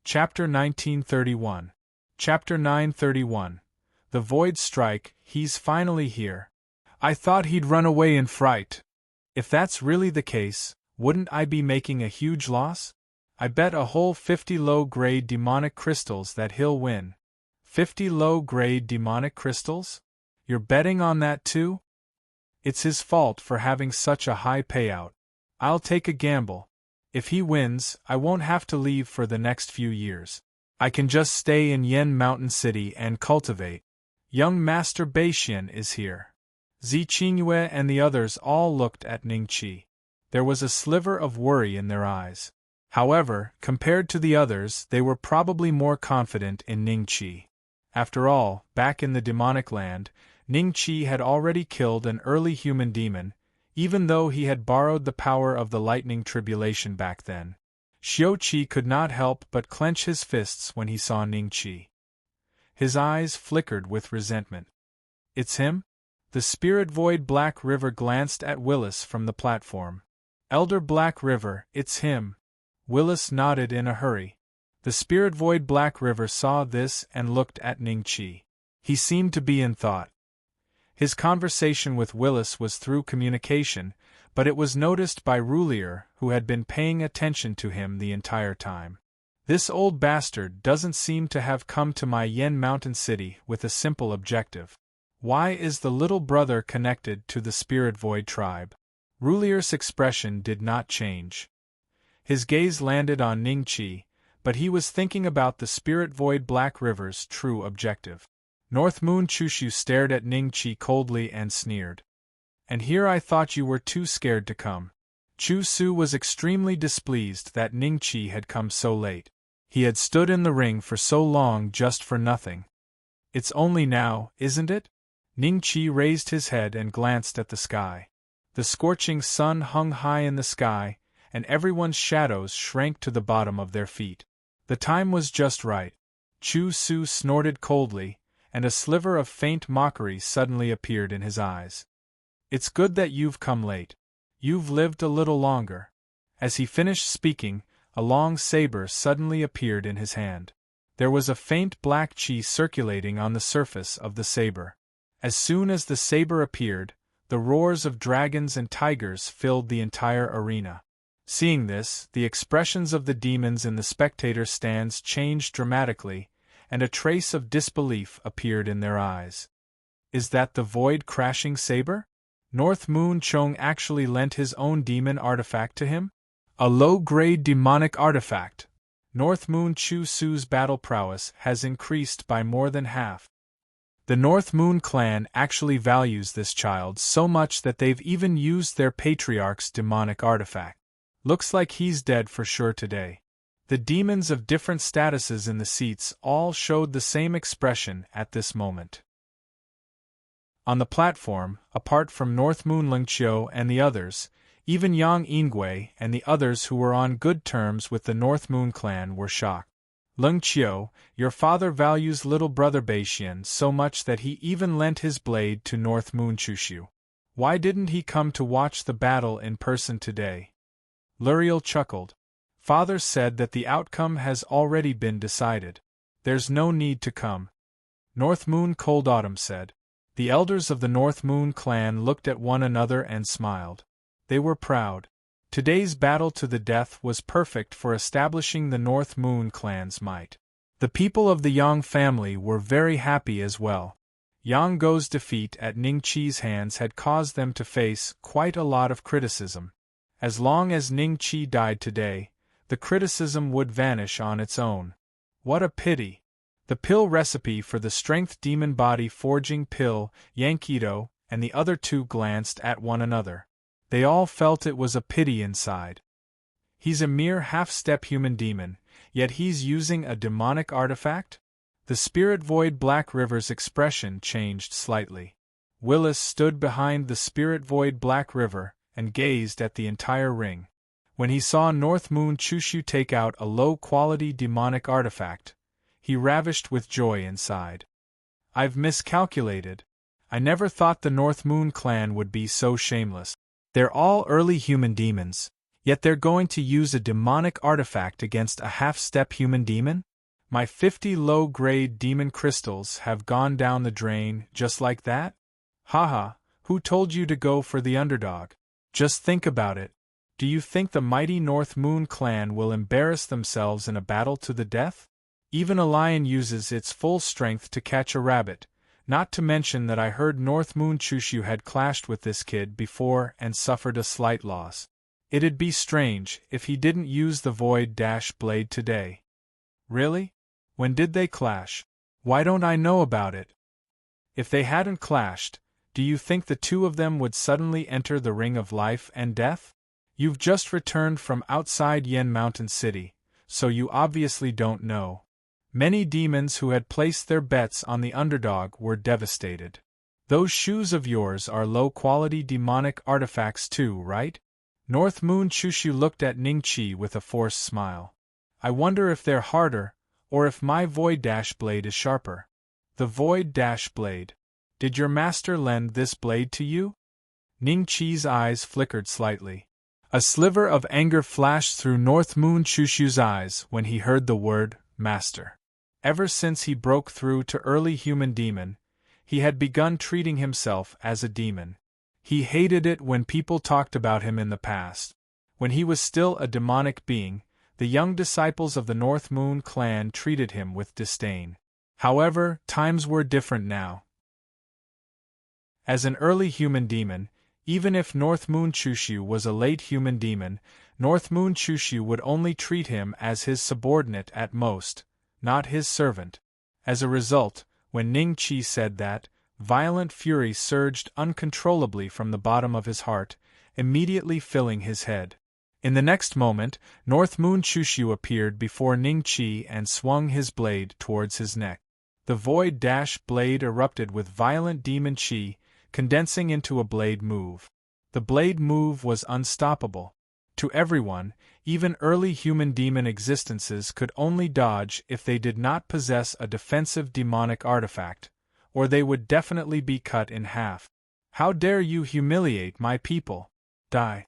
Chapter 1931. Chapter 931. The Void Strike, he's finally here. I thought he'd run away in fright. If that's really the case, wouldn't I be making a huge loss? I bet a whole 50 low-grade demonic crystals that he'll win. 50 low-grade demonic crystals? You're betting on that too? It's his fault for having such a high payout. I'll take a gamble. If he wins, I won't have to leave for the next few years. I can just stay in Yen Mountain City and cultivate. Young Master Beixian is here. Zi Qingyue and the others all looked at Ningqi. There was a sliver of worry in their eyes. However, compared to the others, they were probably more confident in Ningqi. After all, back in the demonic land, Ningqi had already killed an early human demon, even though he had borrowed the power of the lightning tribulation back then. Xiuqi could not help but clench his fists when he saw Ningqi. His eyes flickered with resentment. It's him? The Spirit Void Black River glanced at Willis from the platform. Elder Black River, it's him. Willis nodded in a hurry. The Spirit Void Black River saw this and looked at Ningqi. He seemed to be in thought. His conversation with Willis was through communication, but it was noticed by Rulier, who had been paying attention to him the entire time. This old bastard doesn't seem to have come to my Yen Mountain City with a simple objective. Why is the little brother connected to the Spirit Void tribe? Rulier's expression did not change. His gaze landed on Ningqi, but he was thinking about the Spirit Void Black River's true objective. North Moon Chushu stared at Ningqi coldly and sneered. And here I thought you were too scared to come. Chu Su was extremely displeased that Ningqi had come so late. He had stood in the ring for so long just for nothing. It's only now, isn't it? Ningqi raised his head and glanced at the sky. The scorching sun hung high in the sky, and everyone's shadows shrank to the bottom of their feet. The time was just right. Chu Su snorted coldly, and a sliver of faint mockery suddenly appeared in his eyes. It's good that you've come late. You've lived a little longer. As he finished speaking, a long saber suddenly appeared in his hand. There was a faint black chi circulating on the surface of the saber. As soon as the saber appeared, the roars of dragons and tigers filled the entire arena. Seeing this, the expressions of the demons in the spectator stands changed dramatically, and a trace of disbelief appeared in their eyes. Is that the Void Crashing Saber? North Moon Chong actually lent his own demon artifact to him? A low-grade demonic artifact. North Moon Chu Su's battle prowess has increased by more than half. The North Moon clan actually values this child so much that they've even used their patriarch's demonic artifact. Looks like he's dead for sure today. The demons of different statuses in the seats all showed the same expression at this moment. On the platform, apart from North Moon Lingqiu and the others, even Yang Yingui and the others who were on good terms with the North Moon clan were shocked. Lingqiu, your father values little brother Beixian so much that he even lent his blade to North Moon Chushu. Why didn't he come to watch the battle in person today? Luriel chuckled. Father said that the outcome has already been decided. There's no need to come. North Moon Cold Autumn said. The elders of the North Moon clan looked at one another and smiled. They were proud. Today's battle to the death was perfect for establishing the North Moon clan's might. The people of the Yang family were very happy as well. Yang Go's defeat at Ningqi's hands had caused them to face quite a lot of criticism. As long as Ningqi died today, the criticism would vanish on its own. What a pity! The pill recipe for the strength demon body forging pill, Yankido, and the other two glanced at one another. They all felt it was a pity inside. He's a mere half-step human demon, yet he's using a demonic artifact? The Spirit Void Black River's expression changed slightly. Willis stood behind the Spirit Void Black River and gazed at the entire ring. When he saw North Moon Chushu take out a low-quality demonic artifact, he ravished with joy inside. I've miscalculated. I never thought the North Moon clan would be so shameless. They're all early human demons. Yet they're going to use a demonic artifact against a half-step human demon? My 50 low-grade demon crystals have gone down the drain just like that? Haha, who told you to go for the underdog? Just think about it. Do you think the mighty North Moon clan will embarrass themselves in a battle to the death? Even a lion uses its full strength to catch a rabbit, not to mention that I heard North Moon Chushu had clashed with this kid before and suffered a slight loss. It'd be strange if he didn't use the Void Blade today. Really? When did they clash? Why don't I know about it? If they hadn't clashed, do you think the two of them would suddenly enter the ring of life and death? You've just returned from outside Yen Mountain City, so you obviously don't know. Many demons who had placed their bets on the underdog were devastated. Those shoes of yours are low-quality demonic artifacts too, right? North Moon Chushu looked at Ningqi with a forced smile. I wonder if they're harder, or if my Void Blade is sharper. The Void Blade. Did your master lend this blade to you? Ningqi's eyes flickered slightly. A sliver of anger flashed through North Moon Chushu's eyes when he heard the word, master. Ever since he broke through to early human demon, he had begun treating himself as a demon. He hated it when people talked about him in the past. When he was still a demonic being, the young disciples of the North Moon clan treated him with disdain. However, times were different now. As an early human demon, even if North Moon Chushu was a late human demon, North Moon Chushu would only treat him as his subordinate at most, not his servant. As a result, when Ningqi said that, violent fury surged uncontrollably from the bottom of his heart, immediately filling his head. In the next moment, North Moon Chushu appeared before Ningqi and swung his blade towards his neck. The Void Blade erupted with violent demon chi, condensing into a blade move. The blade move was unstoppable. To everyone, even early human demon existences could only dodge if they did not possess a defensive demonic artifact, or they would definitely be cut in half. How dare you humiliate my people? Die.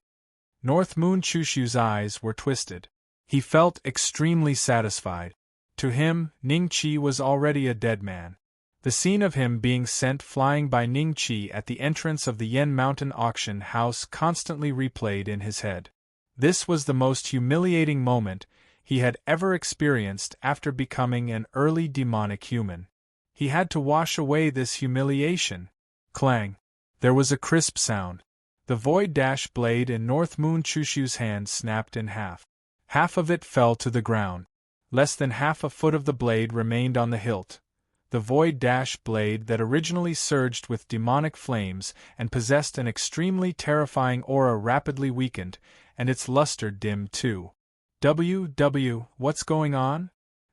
North Moon Chushu's eyes were twisted. He felt extremely satisfied. To him, Ningqi was already a dead man. The scene of him being sent flying by Ningqi at the entrance of the Yen Mountain auction house constantly replayed in his head. This was the most humiliating moment he had ever experienced after becoming an early demonic human. He had to wash away this humiliation. Clang! There was a crisp sound. The Void Blade in North Moon Chushu's hand snapped in half. Half of it fell to the ground. Less than half a foot of the blade remained on the hilt. The Void Blade that originally surged with demonic flames and possessed an extremely terrifying aura rapidly weakened, and its luster dimmed too. What's going on?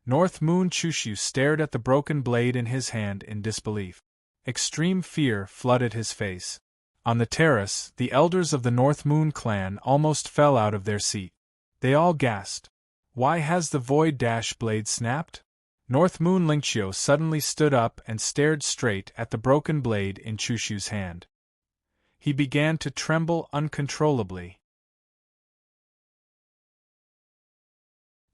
North Moon Chushu stared at the broken blade in his hand in disbelief. Extreme fear flooded his face. On the terrace, the elders of the North Moon clan almost fell out of their seat. They all gasped. Why has the Void Blade snapped? North Moon Lingqiu suddenly stood up and stared straight at the broken blade in Chushu's hand. He began to tremble uncontrollably.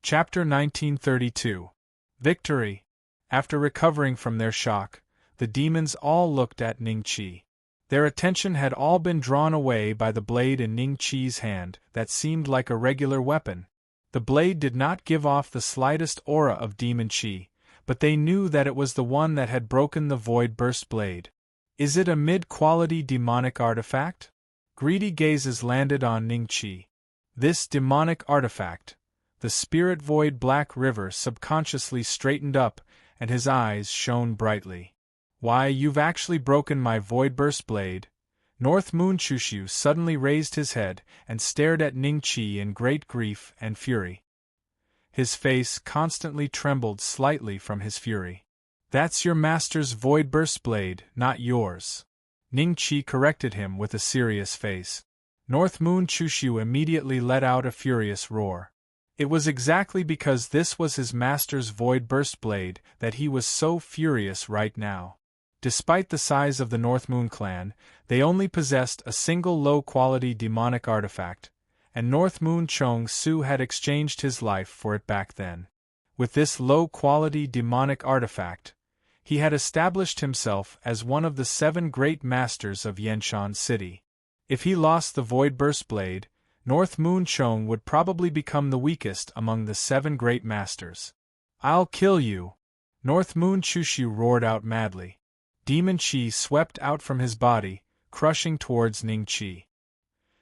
Chapter 1932. Victory. After recovering from their shock, the demons all looked at Ningqi. Their attention had all been drawn away by the blade in Ningqi's hand that seemed like a regular weapon. The blade did not give off the slightest aura of demon chi, but they knew that it was the one that had broken the Void Burst blade. Is it a mid-quality demonic artifact? Greedy gazes landed on Ningqi. This demonic artifact, the Spirit Void Black River, subconsciously straightened up, and his eyes shone brightly. Why, you've actually broken my Void Burst blade. North Moon Chushu suddenly raised his head and stared at Ningqi in great grief and fury. His face constantly trembled slightly from his fury. That's your master's Void Burst blade, not yours. Ningqi corrected him with a serious face. North Moon Chushu immediately let out a furious roar. It was exactly because this was his master's Void Burst blade that he was so furious right now. Despite the size of the North Moon clan, they only possessed a single low-quality demonic artifact, and North Moon Chong-su had exchanged his life for it back then. With this low-quality demonic artifact, he had established himself as one of the 7 great masters of Yenshan City. If he lost the Voidburst Blade, North Moon Chong would probably become the weakest among the 7 great masters. "I'll kill you!" North Moon Chushu roared out madly. Demon Chi swept out from his body, crushing towards Ning Chi.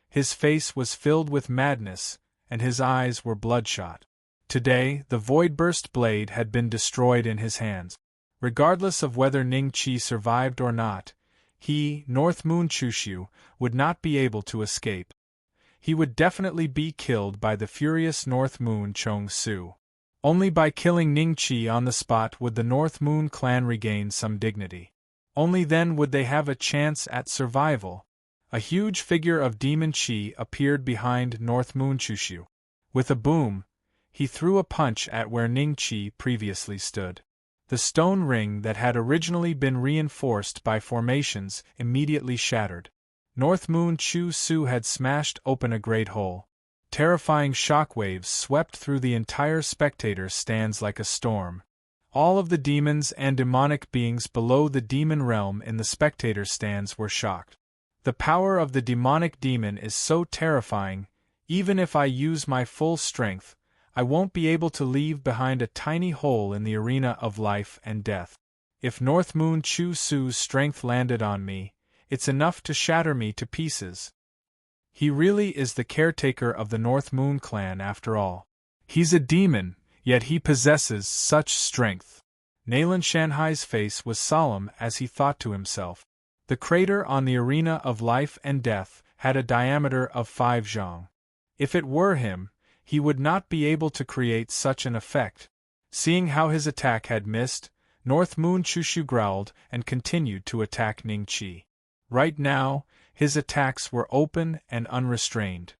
His face was filled with madness, and his eyes were bloodshot. Today, the Voidburst Blade had been destroyed in his hands. Regardless of whether Ning Chi survived or not, he, North Moon Chushu, would not be able to escape. He would definitely be killed by the furious North Moon Chong-su. Only by killing Ning Chi on the spot would the North Moon clan regain some dignity. Only then would they have a chance at survival. A huge figure of Demon Chi appeared behind North Moon Chushu. With a boom, he threw a punch at where Ning Chi previously stood. The stone ring that had originally been reinforced by formations immediately shattered. North Moon Chushu had smashed open a great hole. Terrifying shockwaves swept through the entire spectator stands like a storm. All of the demons and demonic beings below the demon realm in the spectator stands were shocked. The power of the demonic demon is so terrifying, even if I use my full strength, I won't be able to leave behind a tiny hole in the arena of life and death. If North Moon Chushu's strength landed on me, it's enough to shatter me to pieces. He really is the caretaker of the North Moon clan after all. He's a demon, yet he possesses such strength. Nalan Shanhai's face was solemn as he thought to himself. The crater on the arena of life and death had a diameter of 5 zhang. If it were him, he would not be able to create such an effect. Seeing how his attack had missed, North Moon Chushu growled and continued to attack Ning Chi. Right now, his attacks were open and unrestrained.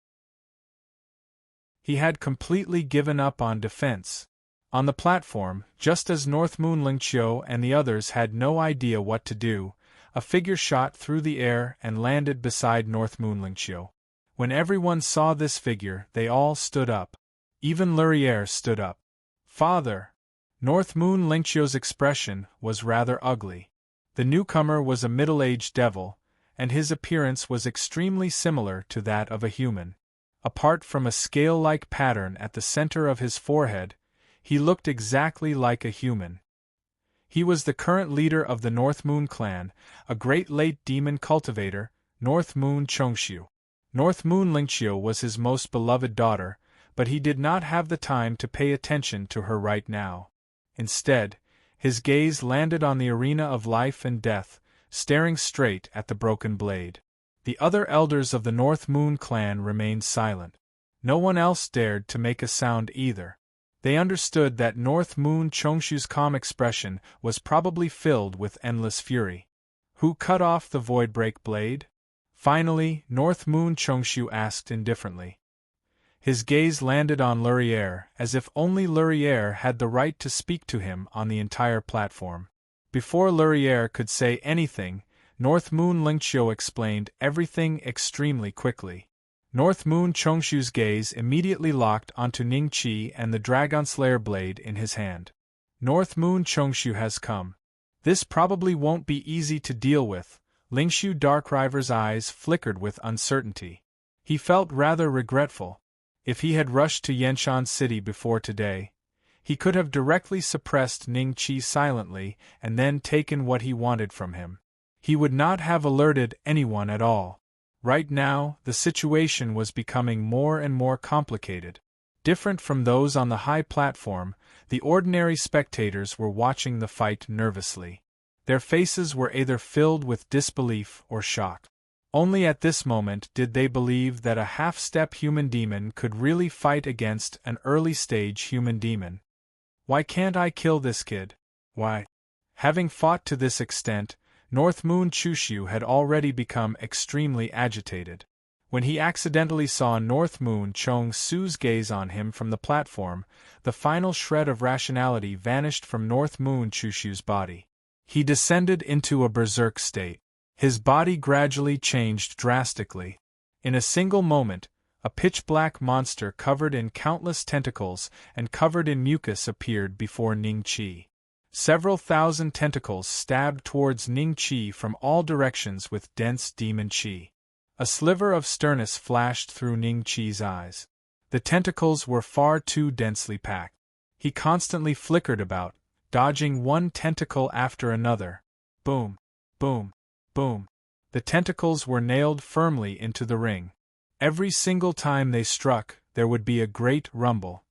He had completely given up on defense. On the platform, just as North Moon Lingqiu and the others had no idea what to do, a figure shot through the air and landed beside North Moon Lingqiu. When everyone saw this figure, they all stood up. Even Lurier stood up. "Father!" North Moon Lingqiu's expression was rather ugly. The newcomer was a middle-aged devil, and his appearance was extremely similar to that of a human. Apart from a scale-like pattern at the center of his forehead, he looked exactly like a human. He was the current leader of the North Moon clan, a great late demon cultivator, North Moon Chongshu. North Moon Lingqiu was his most beloved daughter, but he did not have the time to pay attention to her right now. Instead, his gaze landed on the arena of life and death, staring straight at the broken blade. The other elders of the North Moon clan remained silent. No one else dared to make a sound either. They understood that North Moon Chongshu's calm expression was probably filled with endless fury. Who cut off the Voidbreak blade? Finally, North Moon Chongshu asked indifferently. His gaze landed on Lurier, as if only Lurier had the right to speak to him on the entire platform. Before Lurier could say anything, North Moon Lingqiu explained everything extremely quickly. North Moon Chongshu's gaze immediately locked onto Ning Chi and the Dragon Slayer blade in his hand. North Moon Chongshu has come. This probably won't be easy to deal with. Lingqiu Darkriver's eyes flickered with uncertainty. He felt rather regretful. If he had rushed to Yenshan City before today, he could have directly suppressed Ning Chi silently and then taken what he wanted from him. He would not have alerted anyone at all. Right now, the situation was becoming more and more complicated. Different from those on the high platform, the ordinary spectators were watching the fight nervously. Their faces were either filled with disbelief or shock. Only at this moment did they believe that a half-step human demon could really fight against an early-stage human demon. Why can't I kill this kid? Why? Having fought to this extent, North Moon Chushu had already become extremely agitated. When he accidentally saw North Moon Chong-su's gaze on him from the platform, the final shred of rationality vanished from North Moon Chushu's body. He descended into a berserk state. His body gradually changed drastically. In a single moment, A pitch-black monster covered in countless tentacles and covered in mucus appeared before Ning-Chi. Several thousand tentacles stabbed towards Ning-Chi from all directions with dense demon chi. A sliver of sternness flashed through Ning-Chi's eyes. The tentacles were far too densely packed. He constantly flickered about, dodging one tentacle after another. Boom, boom, boom. The tentacles were nailed firmly into the ring. Every single time they struck, there would be a great rumble.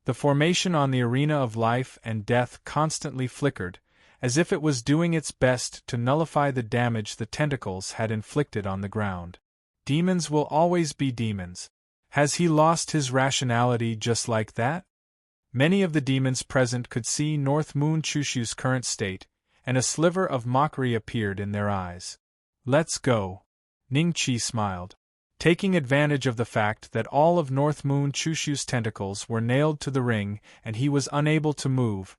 The formation on the arena of life and death constantly flickered, as if it was doing its best to nullify the damage the tentacles had inflicted on the ground. Demons will always be demons. Has he lost his rationality just like that? Many of the demons present could see North Moon Chushu's current state, and a sliver of mockery appeared in their eyes. Let's go. Ning-Chi smiled. Taking advantage of the fact that all of North Moon Chushu's tentacles were nailed to the ring and he was unable to move,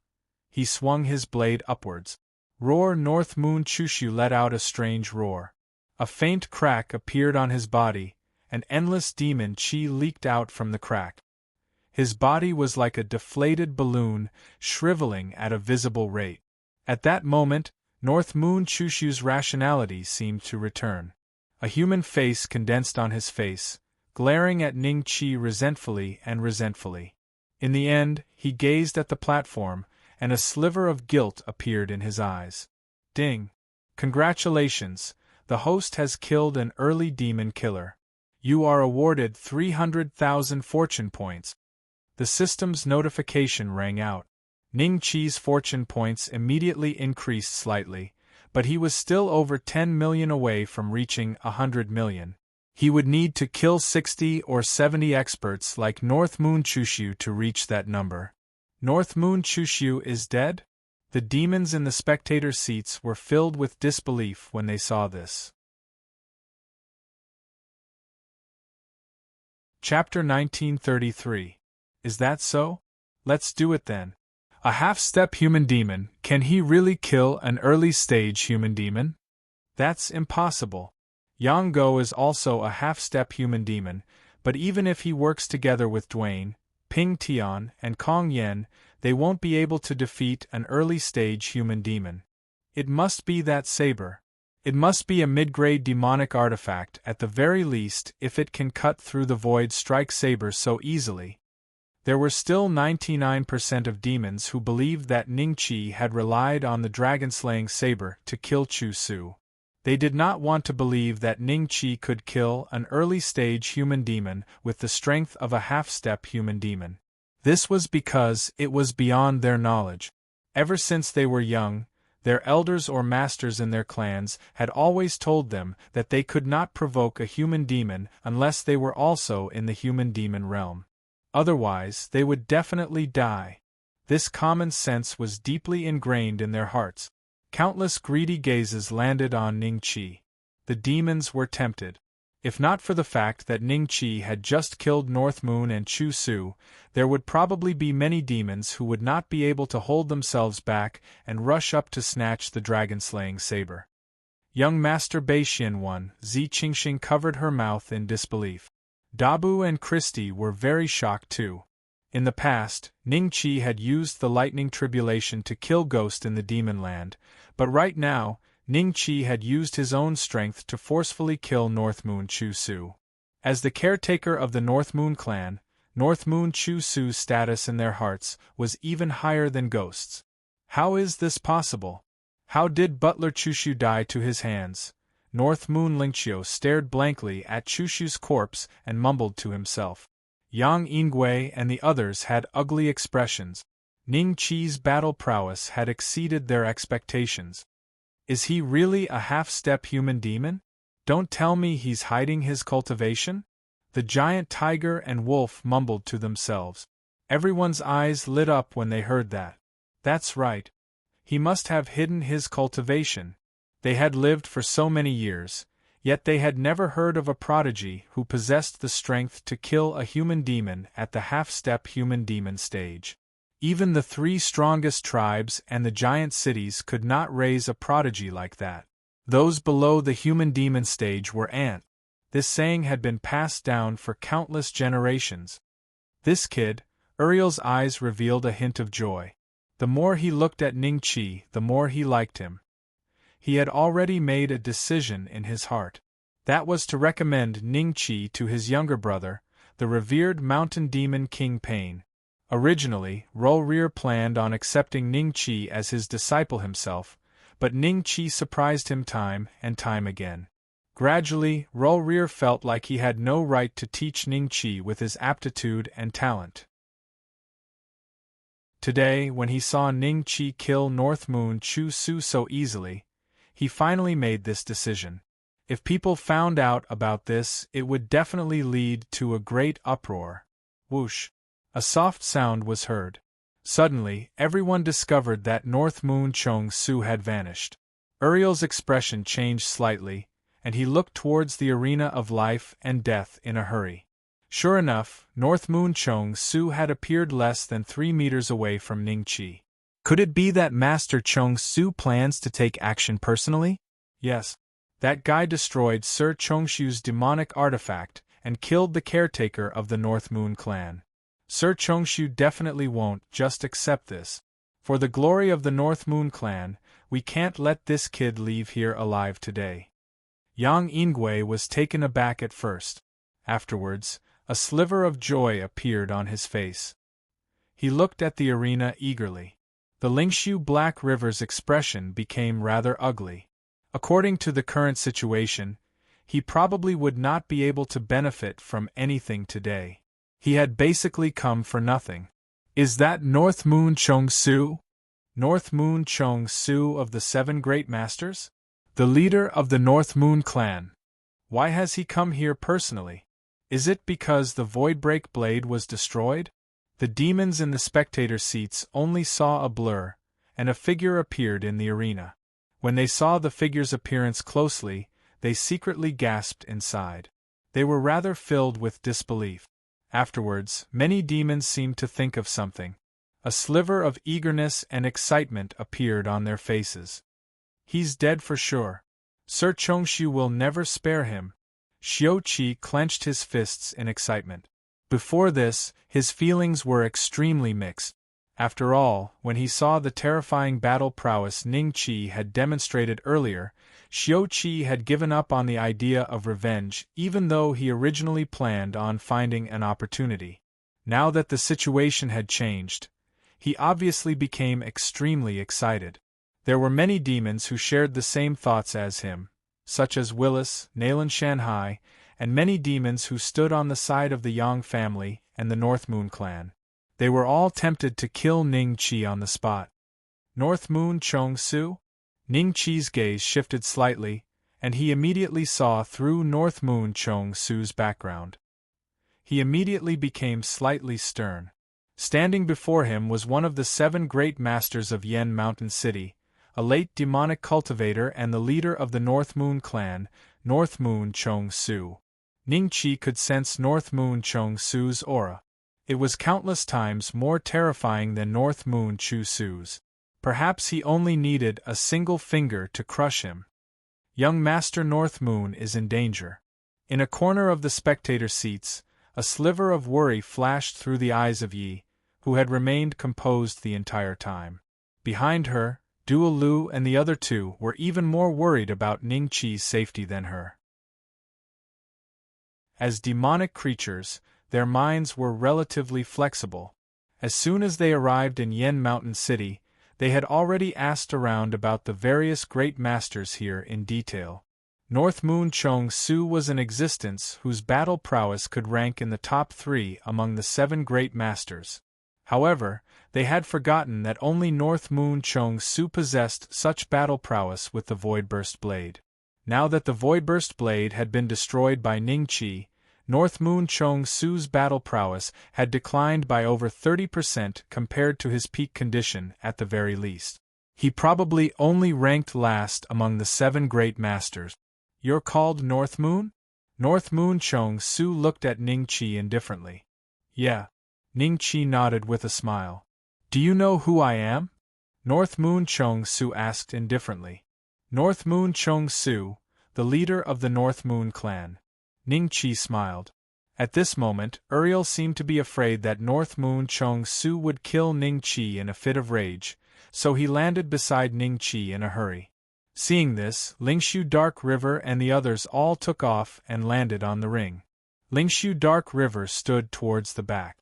he swung his blade upwards. Roar! North Moon Chushu let out a strange roar. A faint crack appeared on his body, and endless demon chi leaked out from the crack. His body was like a deflated balloon, shriveling at a visible rate. At that moment, North Moon Chushu's rationality seemed to return. A human face condensed on his face, glaring at Ning-Chi resentfully. In the end, he gazed at the platform, and a sliver of guilt appeared in his eyes. Ding! Congratulations, the host has killed an early demon killer. You are awarded 300,000 fortune points. The system's notification rang out. Ning-Chi's fortune points immediately increased slightly, but he was still over 10 million away from reaching 100 million. He would need to kill 60 or 70 experts like North Moon Chushu to reach that number. North Moon Chushu is dead? The demons in the spectator seats were filled with disbelief when they saw this. Chapter 1933. Is that so? Let's do it then. A half-step human demon, can he really kill an early-stage human demon? That's impossible. Yang Go is also a half-step human demon, but even if he works together with Duane, Ping Tian, and Kong Yen, they won't be able to defeat an early-stage human demon. It must be that saber. It must be a mid-grade demonic artifact at the very least if it can cut through the Void Strike saber so easily. There were still 99% of demons who believed that Ning-Chi had relied on the dragon-slaying saber to kill Chu Su. They did not want to believe that Ning-Chi could kill an early-stage human demon with the strength of a half-step human demon. This was because it was beyond their knowledge. Ever since they were young, their elders or masters in their clans had always told them that they could not provoke a human demon unless they were also in the human demon realm. Otherwise, they would definitely die. This common sense was deeply ingrained in their hearts. Countless greedy gazes landed on Ning-Chi. The demons were tempted. If not for the fact that Ning-Chi had just killed North Moon and Chu Su, there would probably be many demons who would not be able to hold themselves back and rush up to snatch the dragon-slaying saber. Young Master Bei Xianwan, Zi Qingxing covered her mouth in disbelief. Dabu and Christie were very shocked too. In the past, Ning-Chi had used the lightning tribulation to kill Ghost in the Demon Land, but right now, Ning-Chi had used his own strength to forcefully kill North Moon Chu Su. As the caretaker of the North Moon clan, North Moon Chu Su's status in their hearts was even higher than Ghost's. How is this possible? How did Butler Chushu die to his hands? North Moon Lingqiu stared blankly at Chushu's corpse and mumbled to himself. Yang Yingui and the others had ugly expressions. Ning-Chi's battle prowess had exceeded their expectations. Is he really a half-step human demon? Don't tell me he's hiding his cultivation? The giant tiger and wolf mumbled to themselves. Everyone's eyes lit up when they heard that. That's right. He must have hidden his cultivation. They had lived for so many years, yet they had never heard of a prodigy who possessed the strength to kill a human demon at the half-step human demon stage. Even the 3 strongest tribes and the giant cities could not raise a prodigy like that. Those below the human demon stage were ant. This saying had been passed down for countless generations. This kid, Uriel's eyes revealed a hint of joy. The more he looked at Ningqi, the more he liked him. He had already made a decision in his heart. That was to recommend Ningqi to his younger brother, the revered mountain demon King Pain. Originally, Ro-Reer planned on accepting Ningqi as his disciple himself, but Ningqi surprised him time and time again. Gradually, Ro-Reer felt like he had no right to teach Ningqi with his aptitude and talent. Today, when he saw Ningqi kill North Moon Chu Su so easily, he finally made this decision. If people found out about this, it would definitely lead to a great uproar. Whoosh! A soft sound was heard. Suddenly, everyone discovered that North Moon Chong Su had vanished. Uriel's expression changed slightly, and he looked towards the arena of life and death in a hurry. Sure enough, North Moon Chong Su had appeared less than 3 meters away from Ningqi. Could it be that Master Chong Su plans to take action personally? Yes. That guy destroyed Sir Chongshu's demonic artifact and killed the caretaker of the North Moon clan. Sir Chongshu definitely won't just accept this. For the glory of the North Moon clan, we can't let this kid leave here alive today. Yang Ingwei was taken aback at first. Afterwards, a sliver of joy appeared on his face. He looked at the arena eagerly. The Lingshu Black River's expression became rather ugly. According to the current situation, he probably would not be able to benefit from anything today. He had basically come for nothing. Is that North Moon Chong Su? North Moon Chong Su of the 7 Great Masters? The leader of the North Moon clan. Why has he come here personally? Is it because the Voidbreak blade was destroyed? The demons in the spectator seats only saw a blur, and a figure appeared in the arena. When they saw the figure's appearance closely, they secretly gasped inside. They were rather filled with disbelief. Afterwards, many demons seemed to think of something. A sliver of eagerness and excitement appeared on their faces. He's dead for sure. Sir Chongshu will never spare him. Xiao Qi clenched his fists in excitement. Before this, his feelings were extremely mixed. After all, when he saw the terrifying battle prowess Ningqi had demonstrated earlier, Xiao Qi had given up on the idea of revenge even though he originally planned on finding an opportunity. Now that the situation had changed, he obviously became extremely excited. There were many demons who shared the same thoughts as him, such as Willis, Nalan Shanhai, and many demons who stood on the side of the Yang family and the North Moon clan. They were all tempted to kill Ningqi on the spot. North Moon Chong Su? Ningqi's gaze shifted slightly, and he immediately saw through North Moon Chong Su's background. He immediately became slightly stern. Standing before him was one of the 7 great masters of Yen Mountain City, a late demonic cultivator and the leader of the North Moon clan, North Moon Chong Su. Ningqi could sense North Moon Chong Su's aura. It was countless times more terrifying than North Moon Chu Su's. Perhaps he only needed a single finger to crush him. Young Master North Moon is in danger. In a corner of the spectator seats, a sliver of worry flashed through the eyes of Yi, who had remained composed the entire time. Behind her, Duo Lu and the other 2 were even more worried about Ningqi's safety than her. As demonic creatures, their minds were relatively flexible. As soon as they arrived in Yen Mountain City, they had already asked around about the various great masters here in detail. North Moon Chong Su was an existence whose battle prowess could rank in the top 3 among the 7 great masters. However, they had forgotten that only North Moon Chong Su possessed such battle prowess with the Voidburst Blade. Now that the Voidburst Blade had been destroyed by Ningqi, North Moon Chong Su's battle prowess had declined by over 30% compared to his peak condition at the very least. He probably only ranked last among the 7 great masters. You're called North Moon? North Moon Chong Su looked at Ningqi indifferently. Yeah. Ningqi nodded with a smile. Do you know who I am? North Moon Chong Su asked indifferently. North Moon Chong Su, the leader of the North Moon clan. Ning Qi smiled. At this moment, Uriel seemed to be afraid that North Moon Chong Su would kill Ning Qi in a fit of rage, so he landed beside Ning Qi in a hurry. Seeing this, Lingshu Dark River and the others all took off and landed on the ring. Lingshu Dark River stood towards the back.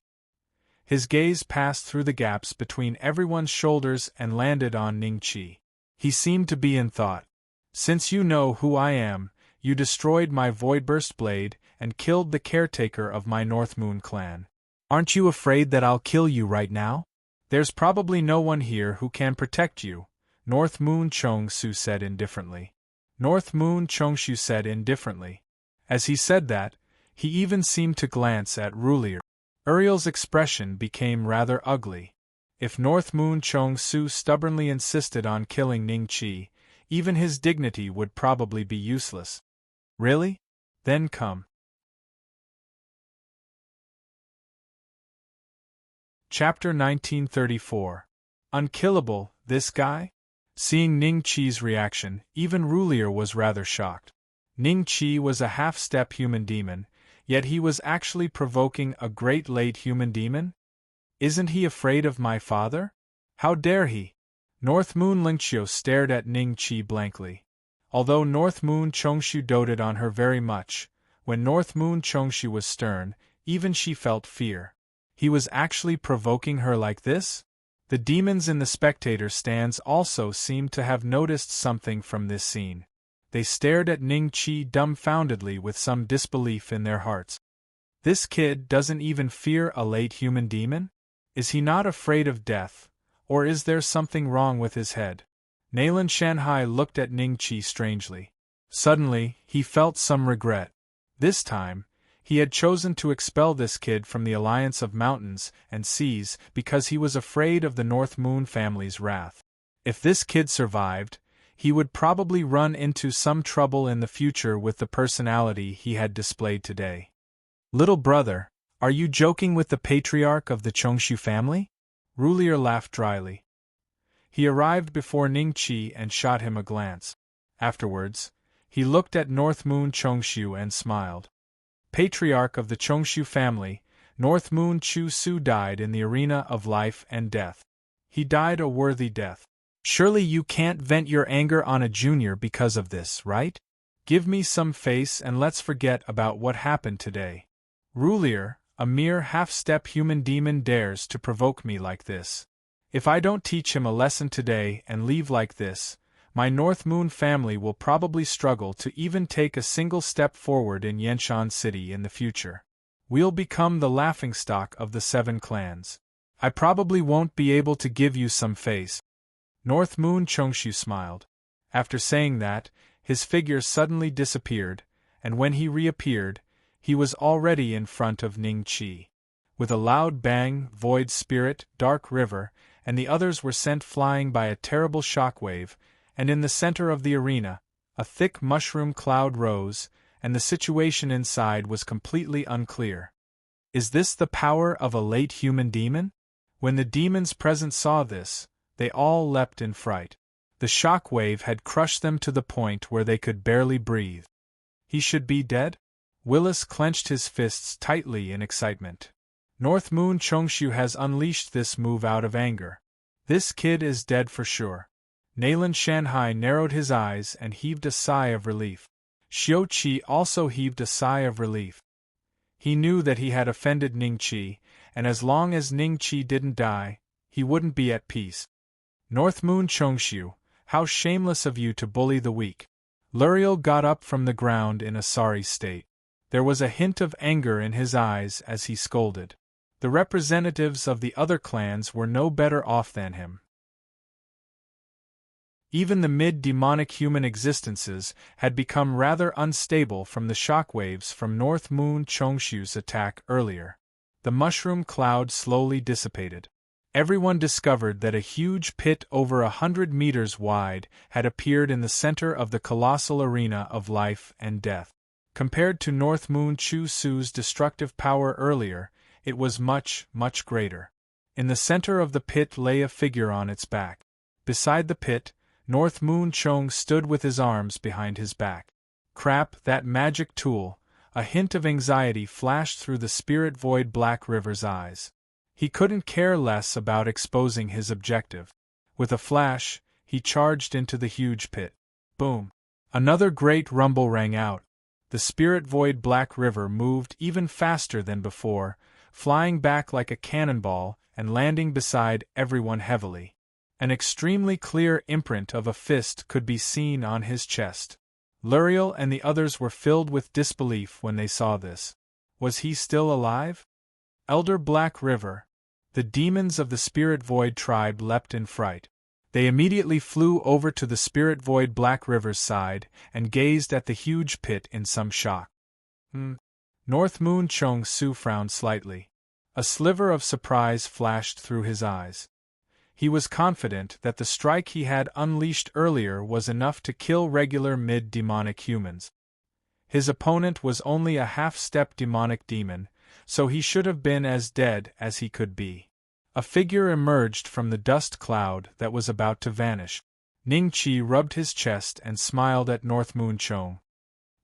His gaze passed through the gaps between everyone's shoulders and landed on Ning Qi. He seemed to be in thought. Since you know who I am, you destroyed my Voidburst Blade and killed the caretaker of my North Moon clan. Aren't you afraid that I'll kill you right now? There's probably no one here who can protect you, North Moon Chong Su said indifferently. North Moon Chong Su said indifferently. As he said that, he even seemed to glance at Rulier. Uriel's expression became rather ugly. If North Moon Chong Su stubbornly insisted on killing Ning Qi, even his dignity would probably be useless. Really? Then come. Chapter 1934. Unkillable, this guy? Seeing Ning Qi's reaction, even Rulier was rather shocked. Ning Qi was a half-step human demon, yet he was actually provoking a great late human demon? Isn't he afraid of my father? How dare he? North Moon Lingqiu stared at Ning Qi blankly. Although North Moon Chongshu doted on her very much, when North Moon Chongshu was stern, even she felt fear. He was actually provoking her like this? The demons in the spectator stands also seemed to have noticed something from this scene. They stared at Ning Qi dumbfoundedly with some disbelief in their hearts. This kid doesn't even fear a late human demon? Is he not afraid of death, or is there something wrong with his head? Nayland Shanhai looked at Ning Qi strangely. Suddenly, he felt some regret. This time, he had chosen to expel this kid from the alliance of mountains and seas because he was afraid of the North Moon family's wrath. If this kid survived, he would probably run into some trouble in the future with the personality he had displayed today. Little brother, are you joking with the patriarch of the Chongshu family? Rulier laughed dryly. He arrived before Ning Qi and shot him a glance. Afterwards, he looked at North Moon Chongshu and smiled. Patriarch of the Chongshu family, North Moon Chu Su died in the arena of life and death. He died a worthy death. Surely you can't vent your anger on a junior because of this, right? Give me some face and let's forget about what happened today. Rulier, a mere half-step human demon, dares to provoke me like this. If I don't teach him a lesson today and leave like this, my North Moon family will probably struggle to even take a single step forward in Yenshan City in the future. We'll become the laughingstock of the 7 clans. I probably won't be able to give you some face. North Moon Chongshu smiled. After saying that, his figure suddenly disappeared, and when he reappeared, he was already in front of Ning Qi. With a loud bang, Void Spirit, Dark River, and the others were sent flying by a terrible shockwave, and in the center of the arena, a thick mushroom cloud rose, and the situation inside was completely unclear. Is this the power of a late human demon? When the demons present saw this, they all leapt in fright. The shockwave had crushed them to the point where they could barely breathe. He should be dead? Willis clenched his fists tightly in excitement. North Moon Chongshu has unleashed this move out of anger. This kid is dead for sure. Nayland Shanhai narrowed his eyes and heaved a sigh of relief. Xiao Qi also heaved a sigh of relief. He knew that he had offended Ning Qi, and as long as Ning Qi didn't die, he wouldn't be at peace. North Moon Chongshu, how shameless of you to bully the weak. Luriel got up from the ground in a sorry state. There was a hint of anger in his eyes as he scolded. The representatives of the other clans were no better off than him. Even the mid-demonic human existences had become rather unstable from the shockwaves from North Moon Chongshu's attack earlier. The mushroom cloud slowly dissipated. Everyone discovered that a huge pit over 100 meters wide had appeared in the center of the colossal arena of life and death. Compared to North Moon Chu Su's destructive power earlier, it was much, much greater. In the center of the pit lay a figure on its back. Beside the pit, North Moon Chong stood with his arms behind his back. Crap, that magic tool, A hint of anxiety flashed through the spirit void Black River's eyes. He couldn't care less about exposing his objective. With a flash, he charged into the huge pit. Boom! Another great rumble rang out. The spirit void Black River moved even faster than before, flying back like a cannonball and landing beside everyone heavily. An extremely clear imprint of a fist could be seen on his chest. Luriel and the others were filled with disbelief when they saw this. Was he still alive? Elder Black River. The demons of the Spirit Void tribe leapt in fright. They immediately flew over to the Spirit Void Black River's side and gazed at the huge pit in some shock. North Moon Chong Su frowned slightly. A sliver of surprise flashed through his eyes. He was confident that the strike he had unleashed earlier was enough to kill regular mid-demonic humans. His opponent was only a half-step demonic demon, so he should have been as dead as he could be. A figure emerged from the dust cloud that was about to vanish. Ning Qi rubbed his chest and smiled at North Moon Chong.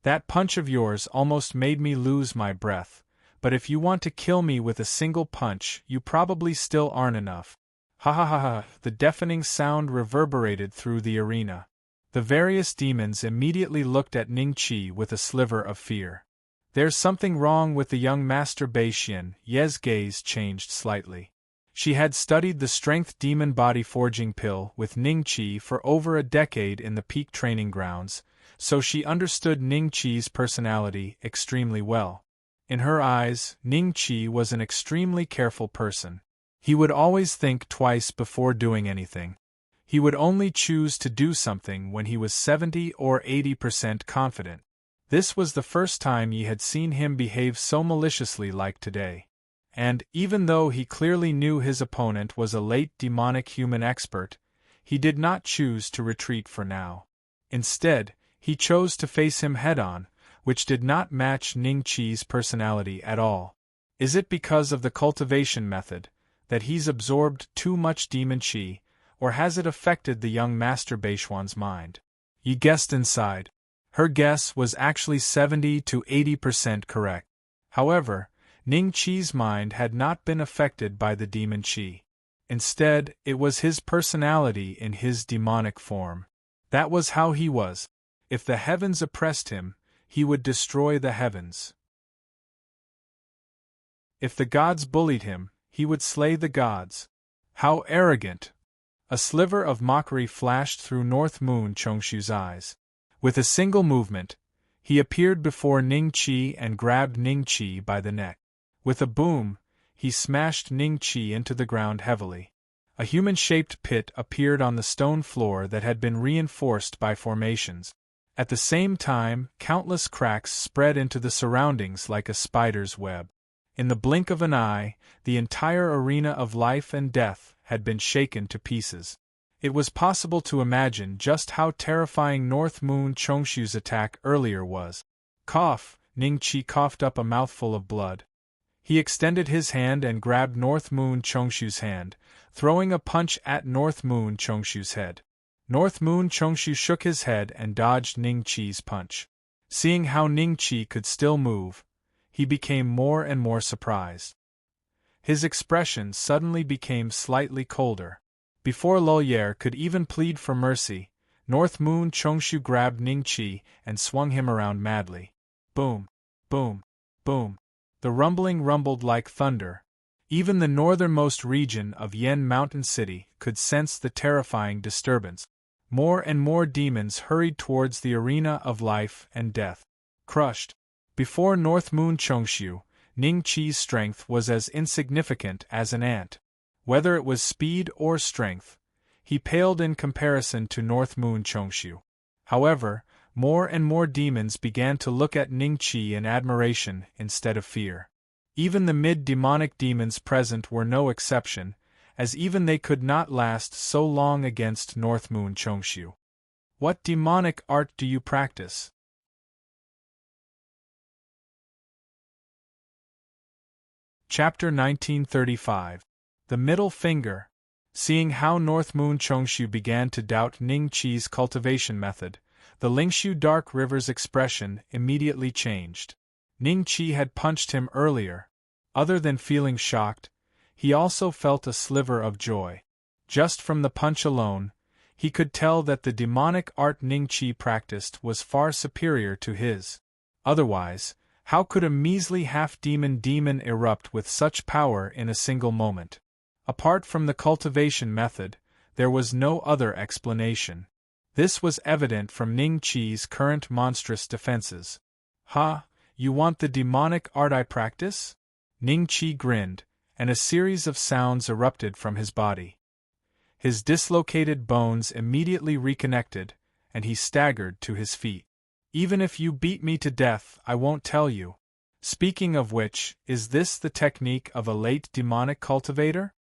That punch of yours almost made me lose my breath, but if you want to kill me with a single punch, you probably still aren't enough. Ha ha ha ha! The deafening sound reverberated through the arena. The various demons immediately looked at Ning Qi with a sliver of fear. There's something wrong with the young Master Beixian. Ye's gaze changed slightly. She had studied the strength demon body forging pill with Ning Qi for over a decade in the peak training grounds, so she understood Ning Qi's personality extremely well. In her eyes, Ning Qi was an extremely careful person. He would always think twice before doing anything. He would only choose to do something when he was 70 or 80% confident. This was the first time Yi had seen him behave so maliciously like today. And, even though he clearly knew his opponent was a late demonic human expert, he did not choose to retreat for now. Instead, he chose to face him head-on, which did not match Ning Qi's personality at all. Is it because of the cultivation method that he's absorbed too much demon qi, or has it affected the young Master Beixuan's mind? Yi guessed inside. Her guess was actually 70 to 80% correct. However, Ning Qi's mind had not been affected by the demon qi. Instead, it was his personality in his demonic form. That was how he was. If the heavens oppressed him, he would destroy the heavens. If the gods bullied him, he would slay the gods. How arrogant! A sliver of mockery flashed through North Moon Chongshu's eyes. With a single movement, he appeared before Ning Qi and grabbed Ning Qi by the neck. With a boom, he smashed Ning Qi into the ground heavily. A human-shaped pit appeared on the stone floor that had been reinforced by formations. At the same time, countless cracks spread into the surroundings like a spider's web. In the blink of an eye, the entire arena of life and death had been shaken to pieces. It was possible to imagine just how terrifying North Moon Chongshu's attack earlier was. Cough! Ning Qi coughed up a mouthful of blood. He extended his hand and grabbed North Moon Chongshu's hand, throwing a punch at North Moon Chongshu's head. North Moon Chongshu shook his head and dodged Ning Qi's punch. Seeing how Ning Qi could still move, he became more and more surprised. His expression suddenly became slightly colder. Before Loliere could even plead for mercy, North Moon Chongshu grabbed Ning Qi and swung him around madly. Boom! Boom! Boom! The rumbling rumbled like thunder. Even the northernmost region of Yen Mountain City could sense the terrifying disturbance. More and more demons hurried towards the arena of life and death. Crushed. Before North Moon Chongshu, Ning Qi's strength was as insignificant as an ant. Whether it was speed or strength, he paled in comparison to North Moon Chongshu. However, more and more demons began to look at Ning Qi in admiration instead of fear. Even the mid-demonic demons present were no exception, as even they could not last so long against North Moon Chongshu. What demonic art do you practice? Chapter 1935. The Middle Finger. Seeing how North Moon Chongshu began to doubt Ning Qi's cultivation method, the Lingshu Dark River's expression immediately changed. Ning Qi had punched him earlier. Other than feeling shocked, he also felt a sliver of joy. Just from the punch alone, he could tell that the demonic art Ning Qi practiced was far superior to his. Otherwise, how could a measly half-demon demon erupt with such power in a single moment? Apart from the cultivation method, there was no other explanation. This was evident from Ning Qi's current monstrous defenses. "Ha, you want the demonic art I practice?" Ning Qi grinned, and a series of sounds erupted from his body. His dislocated bones immediately reconnected, and he staggered to his feet. "Even if you beat me to death, I won't tell you. Speaking of which, is this the technique of a late demonic cultivator?"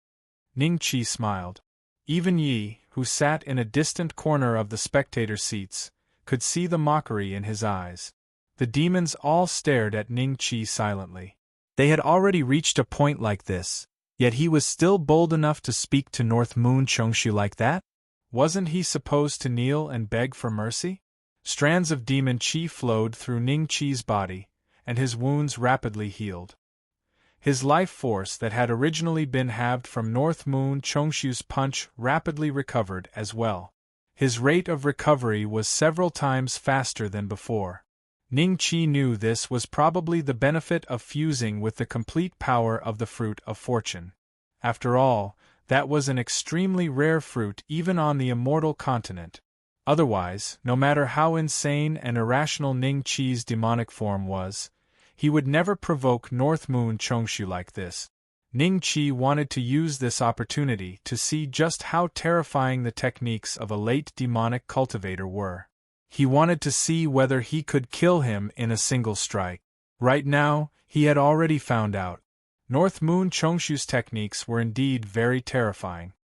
Ning Qi smiled. Even Yi, who sat in a distant corner of the spectator seats, could see the mockery in his eyes. The demons all stared at Ning Qi silently. They had already reached a point like this, yet he was still bold enough to speak to North Moon Chongshu like that? Wasn't he supposed to kneel and beg for mercy? Strands of demon qi flowed through Ning Qi's body, and his wounds rapidly healed. His life force that had originally been halved from North Moon Chongshu's punch rapidly recovered as well. His rate of recovery was several times faster than before. Ning Qi knew this was probably the benefit of fusing with the complete power of the fruit of fortune. After all, that was an extremely rare fruit even on the immortal continent. Otherwise, no matter how insane and irrational Ning Qi's demonic form was, he would never provoke North Moon Chongshu like this. Ning Qi wanted to use this opportunity to see just how terrifying the techniques of a late demonic cultivator were. He wanted to see whether he could kill him in a single strike. Right now, he had already found out. North Moon Chongshu's techniques were indeed very terrifying.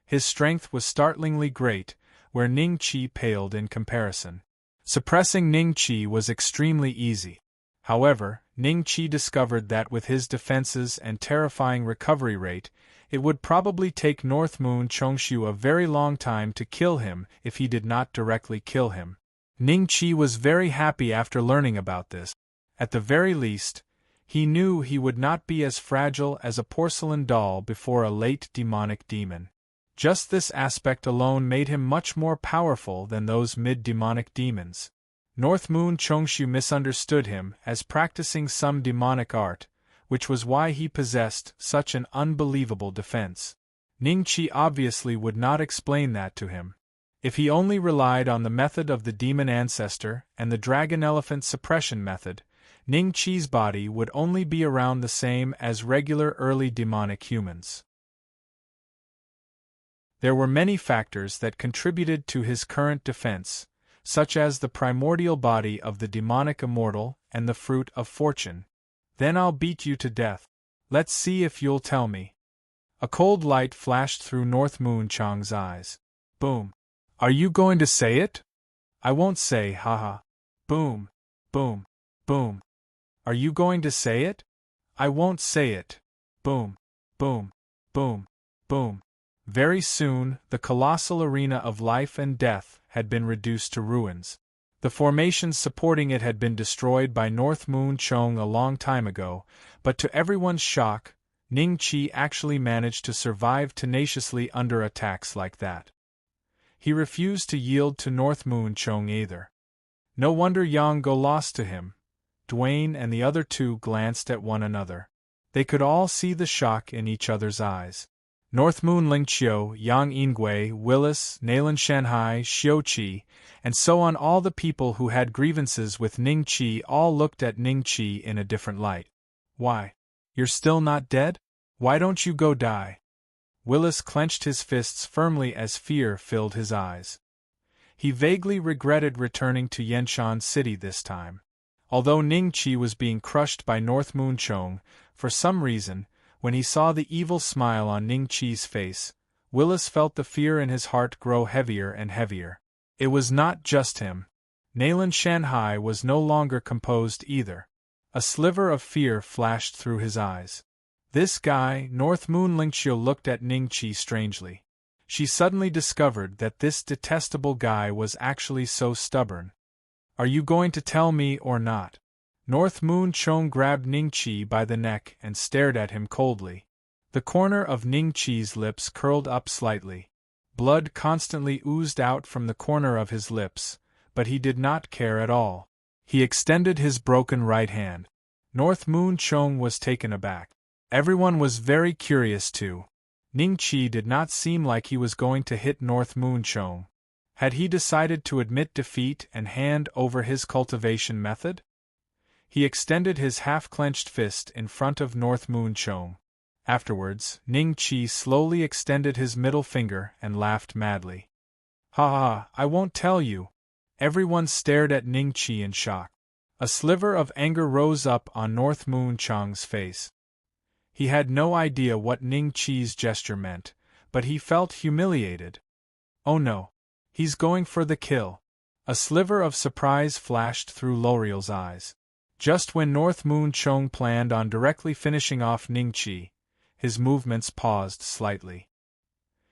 His strength was startlingly great, where Ning Qi paled in comparison. Suppressing Ning Qi was extremely easy. However, Ning Qi discovered that with his defenses and terrifying recovery rate, it would probably take North Moon Chongshu a very long time to kill him if he did not directly kill him. Ning Qi was very happy after learning about this. At the very least, he knew he would not be as fragile as a porcelain doll before a late demonic demon. Just this aspect alone made him much more powerful than those mid-demonic demons. North Moon Chongshu misunderstood him as practicing some demonic art, which was why he possessed such an unbelievable defense. Ning Qi obviously would not explain that to him. If he only relied on the method of the demon ancestor and the dragon-elephant suppression method, Ning Qi's body would only be around the same as regular early demonic humans. There were many factors that contributed to his current defense, such as the primordial body of the demonic immortal and the fruit of fortune. "Then I'll beat you to death. Let's see if you'll tell me." A cold light flashed through North Moon Chong's eyes. Boom. "Are you going to say it?" "I won't say, haha." Boom. Boom. Boom. "Are you going to say it?" "I won't say it." Boom. Boom. Boom. Boom. Very soon, the colossal arena of life and death had been reduced to ruins. The formations supporting it had been destroyed by North Moon Chong a long time ago, but to everyone's shock, Ning Qi actually managed to survive tenaciously under attacks like that. He refused to yield to North Moon Chong either. No wonder Yang Go lost to him. Dwayne and the other two glanced at one another. They could all see the shock in each other's eyes. North Moon Lingqiu, Yang Yingui, Willis, Naylan Shanhai, Xiuqi, and so on, all the people who had grievances with Ning Qi all looked at Ning Qi in a different light. "Why? You're still not dead? Why don't you go die?" Willis clenched his fists firmly as fear filled his eyes. He vaguely regretted returning to Yenshan City this time. Although Ning Qi was being crushed by North Moon Chong, for some reason, when he saw the evil smile on Ning Qi's face, Willis felt the fear in his heart grow heavier and heavier. It was not just him. Naylan Shanhai was no longer composed either. A sliver of fear flashed through his eyes. This guy, North Moon Lingqiu, looked at Ning Qi strangely. She suddenly discovered that this detestable guy was actually so stubborn. "Are you going to tell me or not?" North Moon Chong grabbed Ningqi by the neck and stared at him coldly. The corner of Ningqi's lips curled up slightly. Blood constantly oozed out from the corner of his lips, but he did not care at all. He extended his broken right hand. North Moon Chong was taken aback. Everyone was very curious too. Ningqi did not seem like he was going to hit North Moon Chong. Had he decided to admit defeat and hand over his cultivation method? He extended his half-clenched fist in front of North Moon Chong. Afterwards, Ningqi slowly extended his middle finger and laughed madly. Ha ha, I won't tell you. Everyone stared at Ningqi in shock. A sliver of anger rose up on North Moon Chong's face. He had no idea what Ningqi's gesture meant, but he felt humiliated. Oh no. He's going for the kill. A sliver of surprise flashed through L'Oreal's eyes. Just when North Moon Chong planned on directly finishing off Ningqi, his movements paused slightly.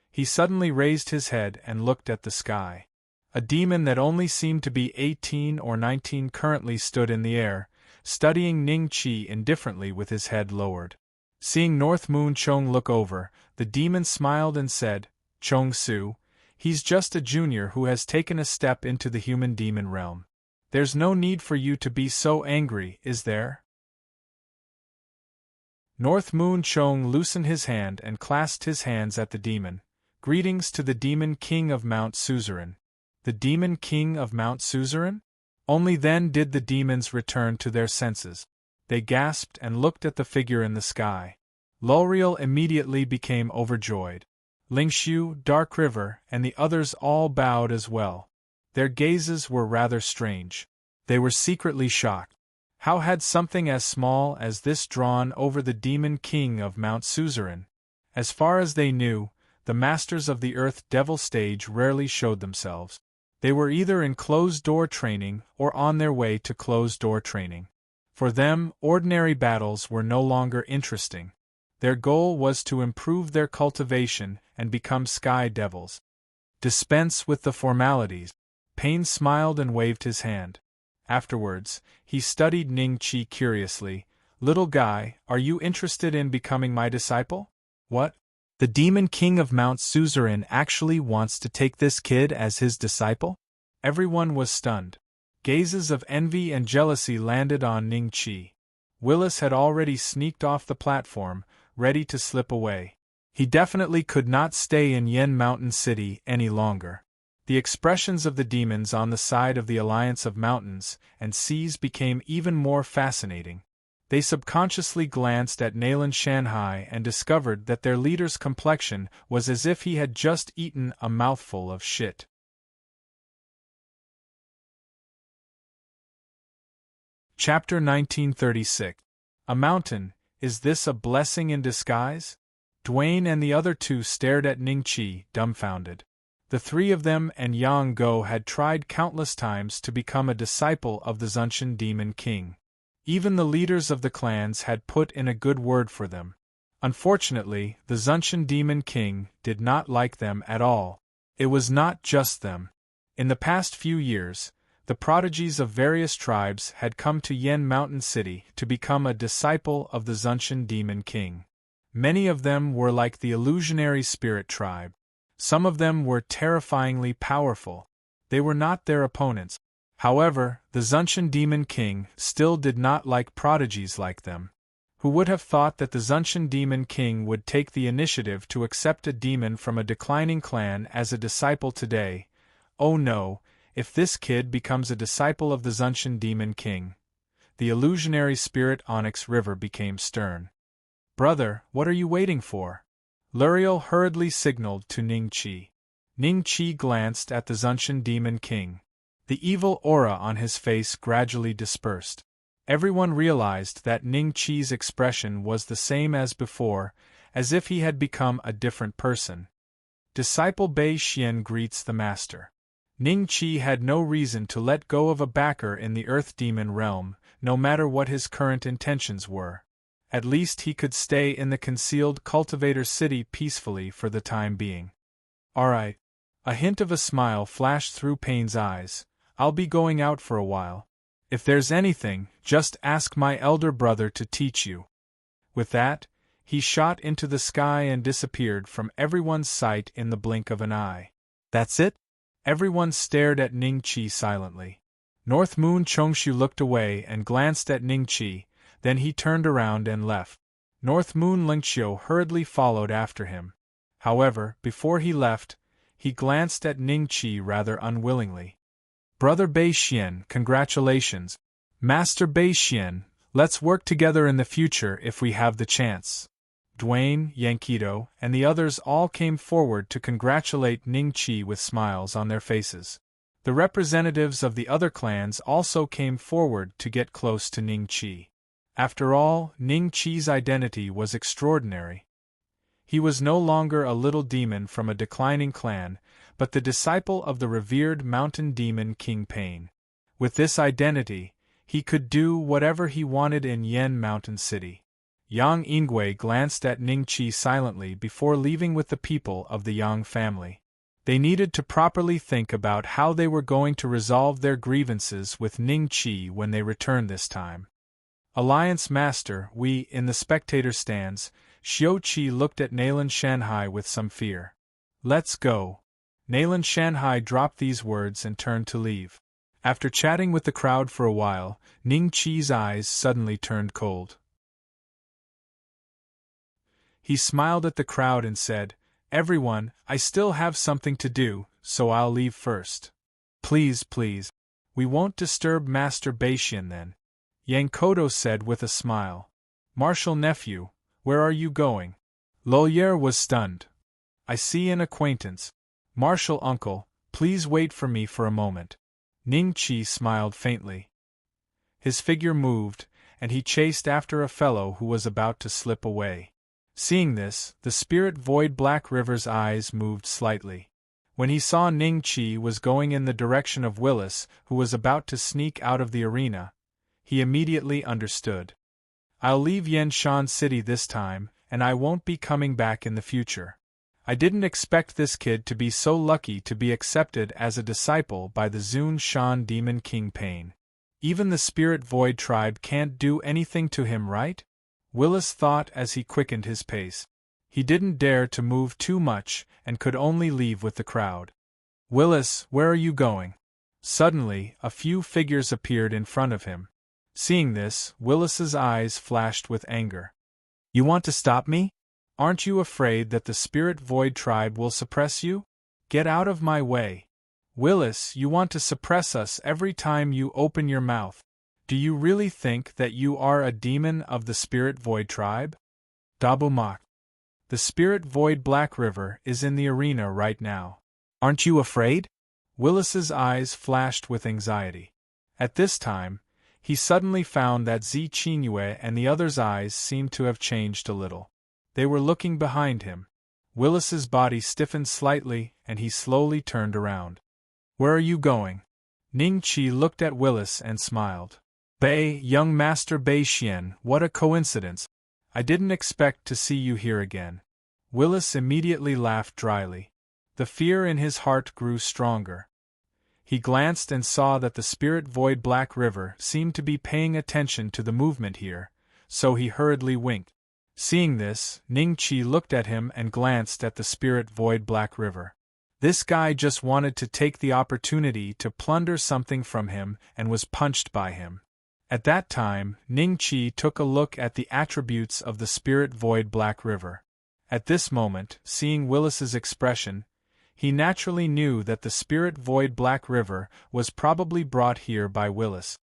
He suddenly raised his head and looked at the sky. A demon that only seemed to be 18 or 19 currently stood in the air, studying Ningqi indifferently with his head lowered. Seeing North Moon Chong look over, the demon smiled and said, "Chong Su, he's just a junior who has taken a step into the human demon realm. There's no need for you to be so angry, is there?" North Moon Chong loosened his hand and clasped his hands at the demon. "Greetings to the Demon King of Mount Suzerain." The Demon King of Mount Suzerain? Only then did the demons return to their senses. They gasped and looked at the figure in the sky. L'Oreal immediately became overjoyed. Lingshu, Dark River, and the others all bowed as well. Their gazes were rather strange. They were secretly shocked. How had something as small as this drawn over the Demon King of Mount Suzerain? As far as they knew, the masters of the Earth Devil stage rarely showed themselves. They were either in closed-door training or on their way to closed-door training. For them, ordinary battles were no longer interesting. Their goal was to improve their cultivation and become sky devils. Dispense with the formalities. Payne smiled and waved his hand. Afterwards, he studied Ningqi curiously. "Little guy, are you interested in becoming my disciple?" "What? The Demon King of Mount Suzerain actually wants to take this kid as his disciple?" Everyone was stunned. Gazes of envy and jealousy landed on Ningqi. Willis had already sneaked off the platform, ready to slip away. He definitely could not stay in Yen Mountain City any longer. The expressions of the demons on the side of the Alliance of Mountains and Seas became even more fascinating. They subconsciously glanced at Nayland Shanghai and discovered that their leader's complexion was as if he had just eaten a mouthful of shit. Chapter 1936. A mountain, is this a blessing in disguise? Duane and the other two stared at Ningqi, dumbfounded. The three of them and Yang Go had tried countless times to become a disciple of the Zunshan Demon King. Even the leaders of the clans had put in a good word for them. Unfortunately, the Zunshan Demon King did not like them at all. It was not just them. In the past few years, the prodigies of various tribes had come to Yen Mountain City to become a disciple of the Zunshan Demon King. Many of them were like the illusionary spirit tribe. Some of them were terrifyingly powerful. They were not their opponents. However, the Zunshan Demon King still did not like prodigies like them. Who would have thought that the Zunshan Demon King would take the initiative to accept a demon from a declining clan as a disciple today? Oh no, if this kid becomes a disciple of the Zunshan Demon King. The illusionary spirit Onyx River became stern. "Brother, what are you waiting for?" L'Oreal hurriedly signaled to Ningqi. Ningqi glanced at the Zunshan Demon King. The evil aura on his face gradually dispersed. Everyone realized that Ningqi's expression was the same as before, as if he had become a different person. Disciple Bei Xian greets the master. Ningqi had no reason to let go of a backer in the Earth Demon realm, no matter what his current intentions were. At least he could stay in the concealed cultivator city peacefully for the time being. "Alright." A hint of a smile flashed through Payne's eyes. "I'll be going out for a while. If there's anything, just ask my elder brother to teach you. With that, he shot into the sky and disappeared from everyone's sight in the blink of an eye. That's it? Everyone stared at Ning-Chi silently. North Moon Chongshu looked away and glanced at Ning-Chi, then he turned around and left. North Moon Lingqiu hurriedly followed after him. However, before he left, he glanced at Ning-Chi rather unwillingly. Brother Bei-Xian, congratulations. Master Bei-Xian, let's work together in the future if we have the chance. Duane, Yankido, and the others all came forward to congratulate Ning-Chi with smiles on their faces. The representatives of the other clans also came forward to get close to Ning-Chi. After all, Ning-Chi's identity was extraordinary. He was no longer a little demon from a declining clan, but the disciple of the revered mountain demon King Pain. With this identity, he could do whatever he wanted in Yen Mountain City. Yang Ingwei glanced at Ning-Chi silently before leaving with the people of the Yang family. They needed to properly think about how they were going to resolve their grievances with Ning-Chi when they returned this time. Alliance Master, we, in the spectator stands, Xiao-Qi looked at Nalan Shanhai with some fear. Let's go. Nalan Shanhai dropped these words and turned to leave. After chatting with the crowd for a while, Ning-Chi's eyes suddenly turned cold. He smiled at the crowd and said, "Everyone, I still have something to do, so I'll leave first." Please, please. We won't disturb Master Bei-Xian then," Yang Kodo said with a smile. "Martial nephew, where are you going?" Loliere was stunned. "I see an acquaintance. Martial uncle, please wait for me for a moment." Ning-Chi smiled faintly. His figure moved, and he chased after a fellow who was about to slip away. Seeing this, the spirit void Black River's eyes moved slightly. When he saw Ning-Chi was going in the direction of Willis, who was about to sneak out of the arena, he immediately understood. "I'll leave Yanshan City this time, and I won't be coming back in the future. I didn't expect this kid to be so lucky to be accepted as a disciple by the Zun Shan Demon King Pain. Even the Spirit Void tribe can't do anything to him, right?" Willis thought as he quickened his pace. He didn't dare to move too much and could only leave with the crowd. "Willis, where are you going?" Suddenly, a few figures appeared in front of him. Seeing this, Willis's eyes flashed with anger. "You want to stop me? Aren't you afraid that the Spirit Void tribe will suppress you? Get out of my way. Willis, you want to suppress us every time you open your mouth. Do you really think that you are a demon of the Spirit Void tribe?" Dabu mocked. "The Spirit Void Black River is in the arena right now. Aren't you afraid?" Willis's eyes flashed with anxiety. At this time, he suddenly found that Zi Qingyue and the others' eyes seemed to have changed a little. They were looking behind him. Willis's body stiffened slightly and he slowly turned around. "Where are you going?" Ning-Chi looked at Willis and smiled. Young Master Bei-Xian, what a coincidence. I didn't expect to see you here again." Willis immediately laughed dryly. The fear in his heart grew stronger. He glanced and saw that the Spirit Void Black River seemed to be paying attention to the movement here, so he hurriedly winked. Seeing this, Ning-Chi looked at him and glanced at the Spirit Void Black River. This guy just wanted to take the opportunity to plunder something from him and was punched by him. At that time, Ning-Chi took a look at the attributes of the Spirit Void Black River. At this moment, seeing Willis's expression, he naturally knew that the Spirit Void Black River was probably brought here by Willis.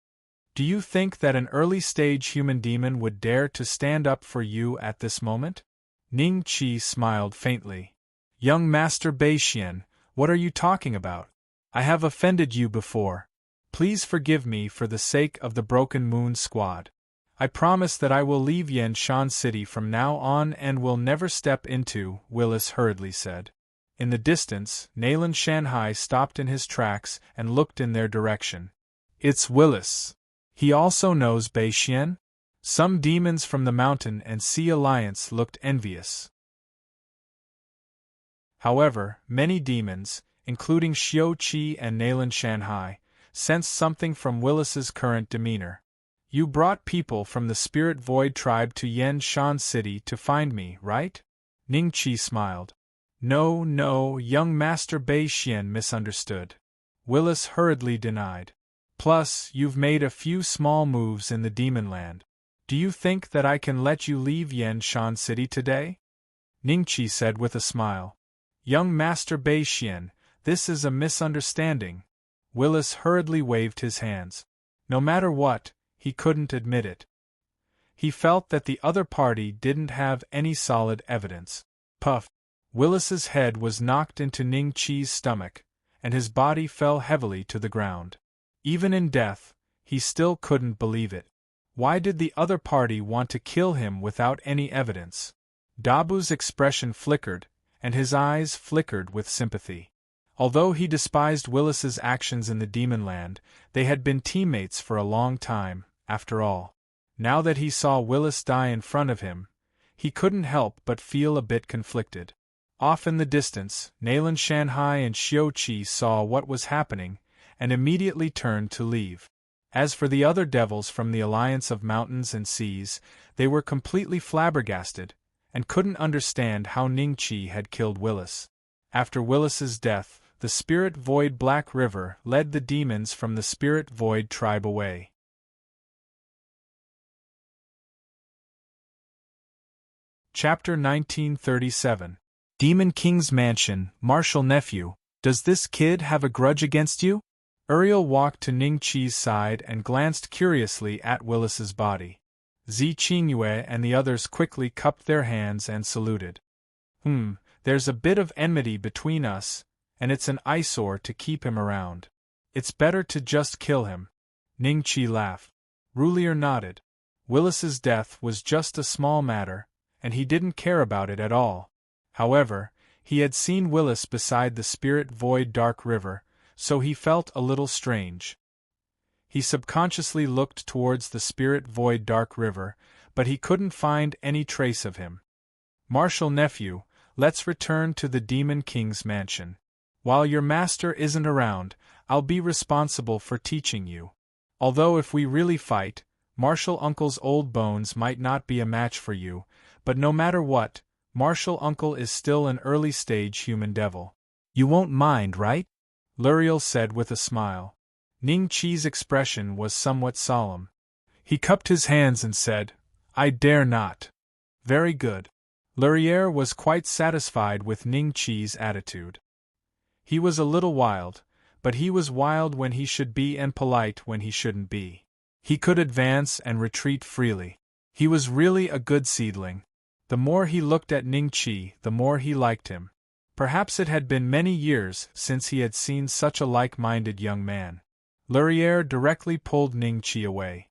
"Do you think that an early-stage human demon would dare to stand up for you at this moment?" Ning-Chi smiled faintly. "Young Master Bei-Xian, what are you talking about? I have offended you before. Please forgive me for the sake of the Broken Moon Squad. I promise that I will leave Yanshan City from now on and will never step into," Willis hurriedly said. In the distance, Nalan Shanhai stopped in his tracks and looked in their direction. "It's Willis. He also knows Bei-Xian?" Some demons from the Mountain and Sea Alliance looked envious. However, many demons, including Xiao-Qi and Nalan Shanhai, sensed something from Willis's current demeanor. You brought people from the Spirit Void tribe to Yen Shan City to find me, right? Ning Qi smiled. No, young Master Bei Xian misunderstood. Willis hurriedly denied. Plus, you've made a few small moves in the Demon Land. Do you think that I can let you leave Yen Shan City today? Ning Qi said with a smile. Young Master Bei Xian, this is a misunderstanding. Willis hurriedly waved his hands. No matter what, he couldn't admit it. He felt that the other party didn't have any solid evidence. Puff! Willis's head was knocked into Ning Qi's stomach, and his body fell heavily to the ground. Even in death, he still couldn't believe it. Why did the other party want to kill him without any evidence? Dabu's expression flickered, and his eyes flickered with sympathy. Although he despised Willis's actions in the Demon Land, they had been teammates for a long time, after all. Now that he saw Willis die in front of him, he couldn't help but feel a bit conflicted. Off in the distance, Nalan Shanhai and Xiao Qi saw what was happening, and immediately turned to leave. As for the other devils from the Alliance of Mountains and Seas, they were completely flabbergasted, and couldn't understand how Ning Qi had killed Willis. After Willis's death, the Spirit Void Black River led the demons from the Spirit Void tribe away. Chapter 1937. Demon King's Mansion. Martial Nephew, does this kid have a grudge against you? Uriel walked to Ning Qi's side and glanced curiously at Willis's body. Zi Qingyue and the others quickly cupped their hands and saluted. There's a bit of enmity between us, and it's an eyesore to keep him around. It's better to just kill him. Ning Qi laughed. Rulier nodded. Willis's death was just a small matter, and he didn't care about it at all. However, he had seen Willis beside the Spirit Void Dark River, so he felt a little strange. He subconsciously looked towards the Spirit Void Dark River, but he couldn't find any trace of him. Martial Nephew, let's return to the Demon King's mansion. While your master isn't around, I'll be responsible for teaching you. Although if we really fight, Martial Uncle's old bones might not be a match for you, but no matter what, Martial Uncle is still an early-stage human devil. You won't mind, right? Luriel said with a smile. Ning Qi's expression was somewhat solemn. He cupped his hands and said, I dare not. Very good. Lurier was quite satisfied with Ning Qi's attitude. He was a little wild, but he was wild when he should be and polite when he shouldn't be. He could advance and retreat freely. He was really a good seedling. The more he looked at Ning Qi, the more he liked him. Perhaps it had been many years since he had seen such a like-minded young man. Lurier directly pulled Ning Qi away.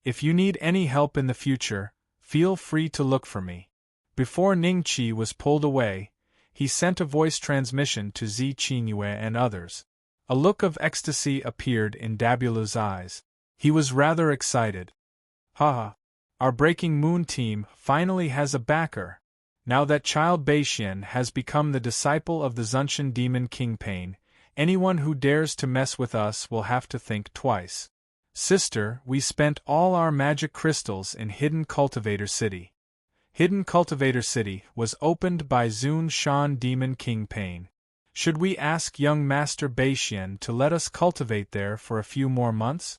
If you need any help in the future, feel free to look for me. Before Ning Qi was pulled away, he sent a voice transmission to Zi Qingyue and others. A look of ecstasy appeared in Dabula's eyes. He was rather excited. Haha! Our Breaking Moon team finally has a backer. Now that Child Beishian has become the disciple of the Zunshan Demon Kingpain, anyone who dares to mess with us will have to think twice. Sister, we spent all our magic crystals in Hidden Cultivator City. Hidden Cultivator City was opened by Zun Shan Demon Kingpain. Should we ask young Master Beishian to let us cultivate there for a few more months?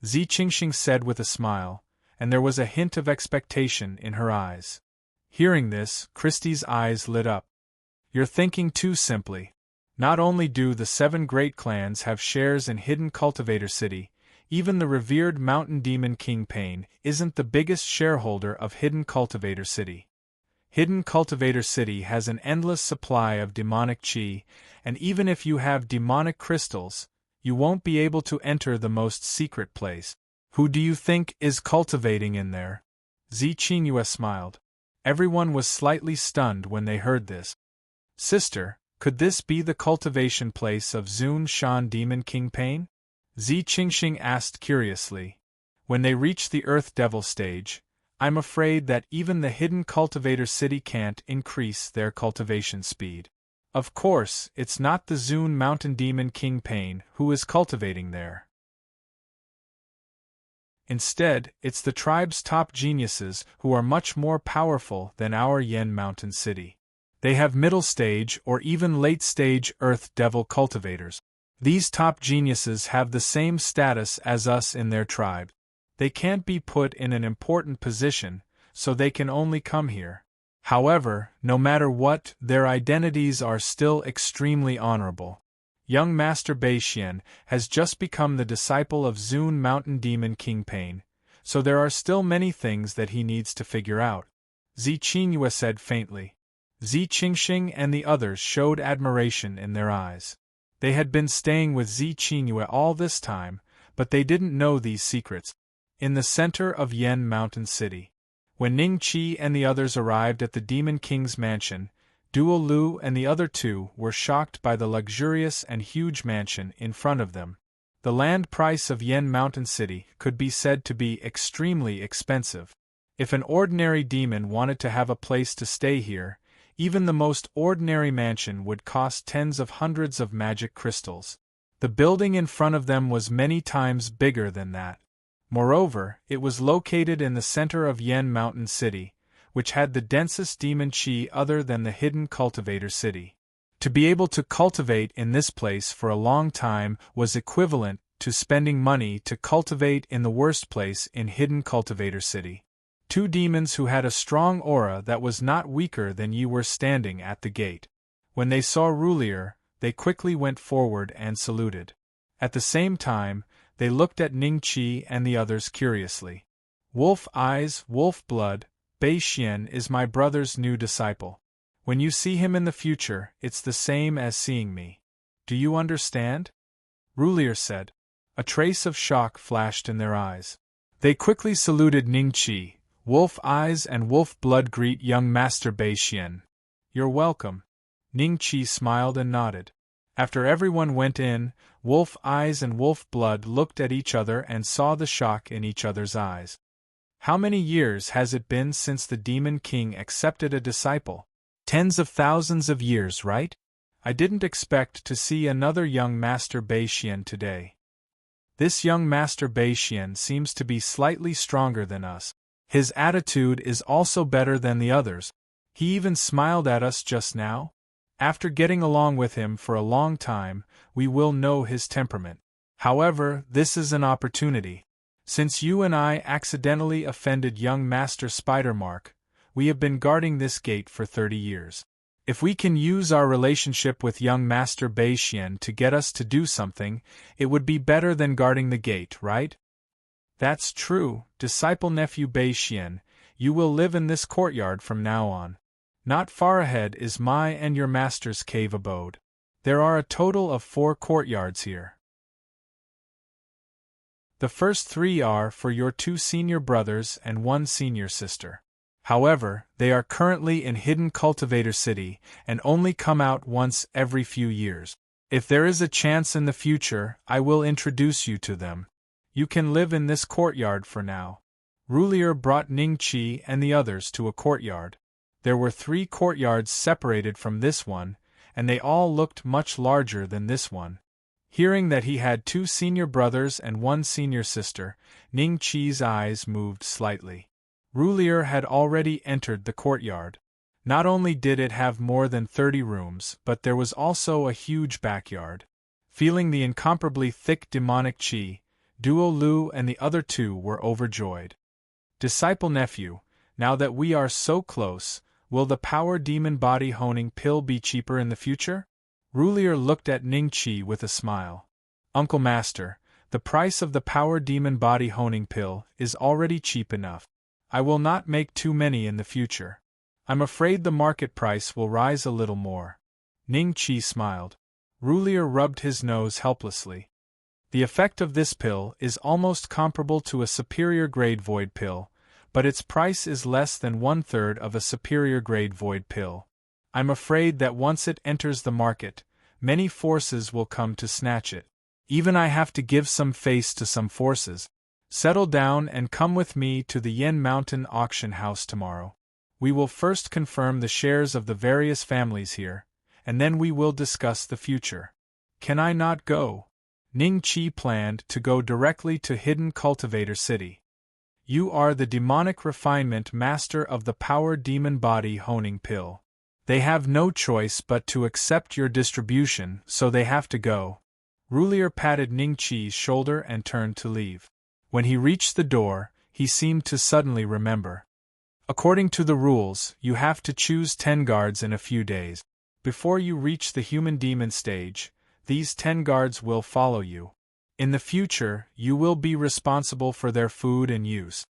Zi Qingxing said with a smile, and there was a hint of expectation in her eyes. Hearing this, Christie's eyes lit up. You're thinking too simply. Not only do the 7 great clans have shares in Hidden Cultivator City, even the revered Mountain Demon Kingpain isn't the biggest shareholder of Hidden Cultivator City. Hidden Cultivator City has an endless supply of demonic chi, and even if you have demonic crystals, you won't be able to enter the most secret place. Who do you think is cultivating in there? Zi Qingyue smiled. Everyone was slightly stunned when they heard this. Sister, could this be the cultivation place of Zun Shan Demon Kingpain? Zi Qingxing asked curiously. When they reach the Earth Devil stage, I'm afraid that even the Hidden Cultivator City can't increase their cultivation speed. Of course, it's not the Zune Mountain Demon King Pain who is cultivating there. Instead, it's the tribe's top geniuses who are much more powerful than our Yen Mountain City. They have middle stage or even late stage Earth Devil cultivators. These top geniuses have the same status as us in their tribe. They can't be put in an important position, so they can only come here. However, no matter what, their identities are still extremely honorable. Young Master Beixian has just become the disciple of Zune Mountain Demon King Pain, so there are still many things that he needs to figure out. Zi Qingyue said faintly. Zi Qingxing and the others showed admiration in their eyes. They had been staying with Zi Qingyue all this time, but they didn't know these secrets. In the center of Yen Mountain City, when Ning Qi and the others arrived at the Demon King's mansion, Duo Lu and the other two were shocked by the luxurious and huge mansion in front of them. The land price of Yen Mountain City could be said to be extremely expensive. If an ordinary demon wanted to have a place to stay here, even the most ordinary mansion would cost tens of hundreds of magic crystals. The building in front of them was many times bigger than that. Moreover, it was located in the center of Yen Mountain City, which had the densest demon chi other than the hidden cultivator city. To be able to cultivate in this place for a long time was equivalent to spending money to cultivate in the worst place in hidden cultivator city. Two demons who had a strong aura that was not weaker than you were standing at the gate. When they saw Rulier, they quickly went forward and saluted. At the same time, they looked at Ning Qi and the others curiously. Wolf eyes, wolf blood, Beixian is my brother's new disciple. When you see him in the future, it's the same as seeing me. Do you understand? Rulier said. A trace of shock flashed in their eyes. They quickly saluted Ning Qi. Wolf eyes and wolf blood greet young Master Beixian. You're welcome. Ning Qi smiled and nodded. After everyone went in, Wolf Eyes and Wolf Blood looked at each other and saw the shock in each other's eyes. How many years has it been since the Demon King accepted a disciple? Tens of thousands of years, right? I didn't expect to see another young Master Beixian today. This young Master Beixian seems to be slightly stronger than us. His attitude is also better than the others. He even smiled at us just now. After getting along with him for a long time, we will know his temperament. However, this is an opportunity. Since you and I accidentally offended young Master Spidermark, we have been guarding this gate for 30 years. If we can use our relationship with young Master Beixian to get us to do something, it would be better than guarding the gate, right? That's true, disciple nephew Beixian. You will live in this courtyard from now on. Not far ahead is my and your master's cave abode. There are a total of 4 courtyards here. The first 3 are for your 2 senior brothers and 1 senior sister. However, they are currently in Hidden Cultivator City and only come out once every few years. If there is a chance in the future, I will introduce you to them. You can live in this courtyard for now. Rulier brought Ning Qi and the others to a courtyard. There were 3 courtyards separated from this one, and they all looked much larger than this one. Hearing that he had 2 senior brothers and 1 senior sister, Ning Qi's eyes moved slightly. Rulier had already entered the courtyard. Not only did it have more than 30 rooms, but there was also a huge backyard. Feeling the incomparably thick demonic qi, Duo Lu and the other 2 were overjoyed. Disciple nephew, now that we are so close, will the power demon body honing pill be cheaper in the future? Rulier looked at Ning Qi with a smile. Uncle Master, the price of the power demon body honing pill is already cheap enough. I will not make too many in the future. I'm afraid the market price will rise a little more. Ning Qi smiled. Rulier rubbed his nose helplessly. The effect of this pill is almost comparable to a superior grade void pill, but its price is less than 1/3 of a superior grade void pill. I'm afraid that once it enters the market, many forces will come to snatch it. Even I have to give some face to some forces. Settle down and come with me to the Yen Mountain auction house tomorrow. We will first confirm the shares of the various families here, and then we will discuss the future. Can I not go? Ning Qi planned to go directly to Hidden Cultivator City. You are the demonic refinement master of the power demon body honing pill. They have no choice but to accept your distribution, so they have to go. Rulier patted Ning Qi's shoulder and turned to leave. When he reached the door, he seemed to suddenly remember. According to the rules, you have to choose 10 guards in a few days. Before you reach the human demon stage, these 10 guards will follow you. In the future, you will be responsible for their food and use.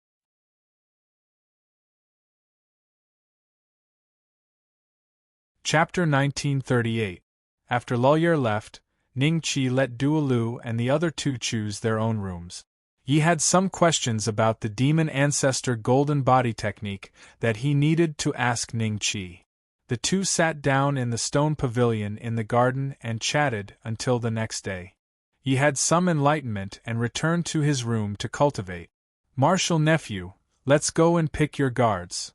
Chapter 1938. After Luoyer left, Ning Qi let Duolu and the other two choose their own rooms. He had some questions about the demon ancestor golden body technique that he needed to ask Ning Qi. The two sat down in the stone pavilion in the garden and chatted until the next day. He had some enlightenment and returned to his room to cultivate. Martial nephew, let's go and pick your guards.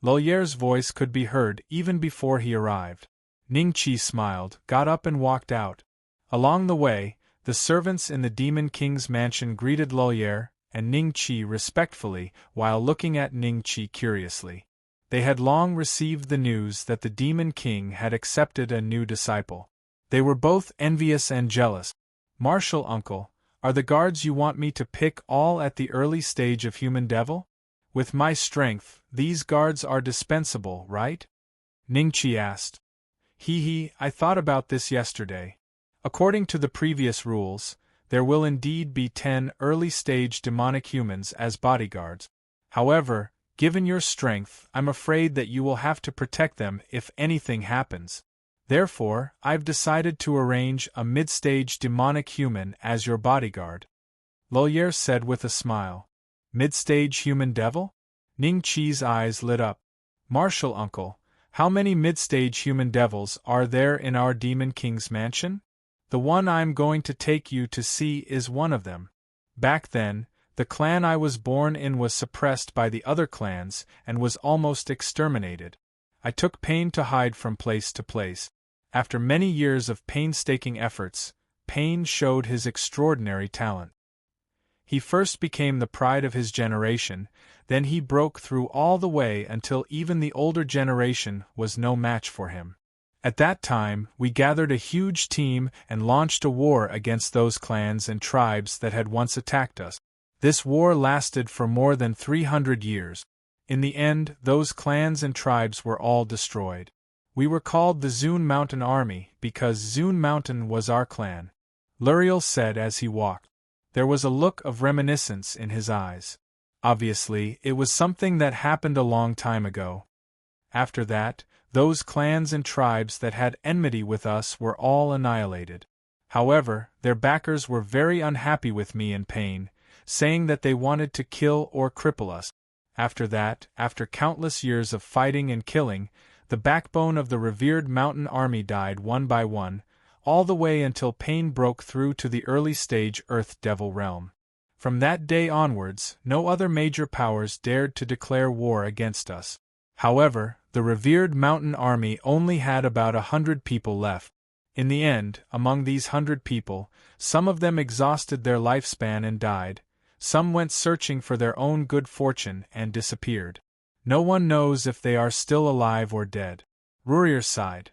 Luoyer's voice could be heard even before he arrived. Ning Qi smiled, got up and walked out. Along the way, the servants in the Demon King's mansion greeted Luoyer and Ning Qi respectfully while looking at Ning Qi curiously. They had long received the news that the Demon King had accepted a new disciple. They were both envious and jealous. Martial uncle, are the guards you want me to pick all at the early stage of human devil? With my strength, these guards are dispensable, right? Ning Qi asked. I thought about this yesterday. According to the previous rules, there will indeed be 10 early-stage demonic humans as bodyguards. However, given your strength, I'm afraid that you will have to protect them if anything happens. Therefore, I've decided to arrange a mid-stage demonic human as your bodyguard. Luoyer said with a smile. Mid-stage human devil? Ning Qi's eyes lit up. Martial uncle, how many mid-stage human devils are there in our Demon King's mansion? The one I'm going to take you to see is one of them. Back then, the clan I was born in was suppressed by the other clans and was almost exterminated. I took pain to hide from place to place. After many years of painstaking efforts, Pain showed his extraordinary talent. He first became the pride of his generation, then he broke through all the way until even the older generation was no match for him. At that time, we gathered a huge team and launched a war against those clans and tribes that had once attacked us. This war lasted for more than 300 years. In the end, those clans and tribes were all destroyed. We were called the Zun Mountain Army because Zun Mountain was our clan, Luriel said as he walked. There was a look of reminiscence in his eyes. Obviously, it was something that happened a long time ago. After that, those clans and tribes that had enmity with us were all annihilated. However, their backers were very unhappy with me and Pain, saying that they wanted to kill or cripple us. After that, after countless years of fighting and killing, the backbone of the revered mountain army died one by one, all the way until Pain broke through to the early stage Earth Devil realm. From that day onwards, no other major powers dared to declare war against us. However, the revered mountain army only had about 100 people left. In the end, among these 100 people, some of them exhausted their lifespan and died, some went searching for their own good fortune and disappeared. No one knows if they are still alive or dead. Rurir sighed.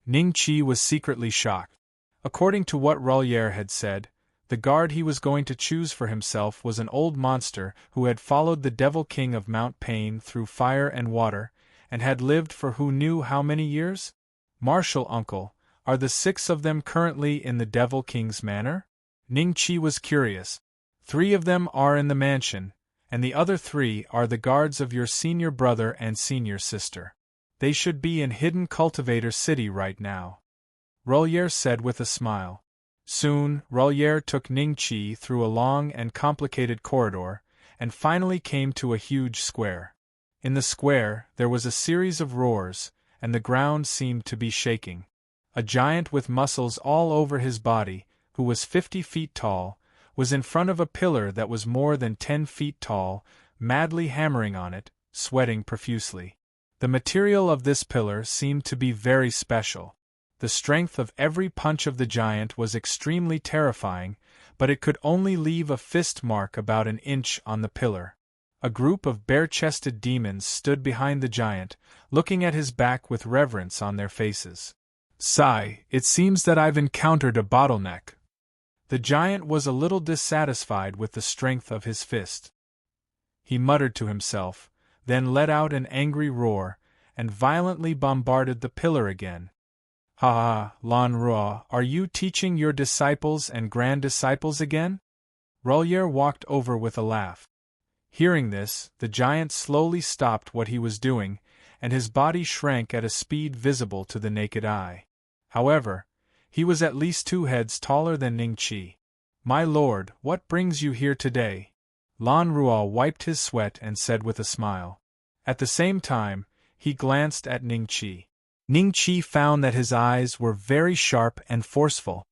Ning Qi was secretly shocked. According to what Luoyer had said, the guard he was going to choose for himself was an old monster who had followed the Devil King of Mount Pain through fire and water, and had lived for who knew how many years? Martial uncle, are the 6 of them currently in the Devil King's manor? Ning Qi was curious. 3 of them are in the mansion, and the other 3 are the guards of your senior brother and senior sister. They should be in Hidden Cultivator City right now. Luoyer said with a smile. Soon, Luoyer took Ning Qi through a long and complicated corridor, and finally came to a huge square. In the square, there was a series of roars, and the ground seemed to be shaking. A giant with muscles all over his body, who was 50 feet tall, was in front of a pillar that was more than 10 feet tall, madly hammering on it, sweating profusely. The material of this pillar seemed to be very special. The strength of every punch of the giant was extremely terrifying, but it could only leave a fist mark about an inch on the pillar. A group of bare-chested demons stood behind the giant, looking at his back with reverence on their faces. Sigh, it seems that I've encountered a bottleneck. The giant was a little dissatisfied with the strength of his fist. He muttered to himself, then let out an angry roar, and violently bombarded the pillar again. Ha ha, Lan Rua, are you teaching your disciples and grand-disciples again? Rollier walked over with a laugh. Hearing this, the giant slowly stopped what he was doing, and his body shrank at a speed visible to the naked eye. However, he was at least 2 heads taller than Ning Qi. My lord, what brings you here today? Lan Rua wiped his sweat and said with a smile. At the same time, he glanced at Ning Qi. Ning Qi found that his eyes were very sharp and forceful.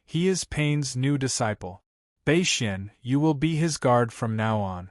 He is Pain's new disciple. Beixian, you will be his guard from now on.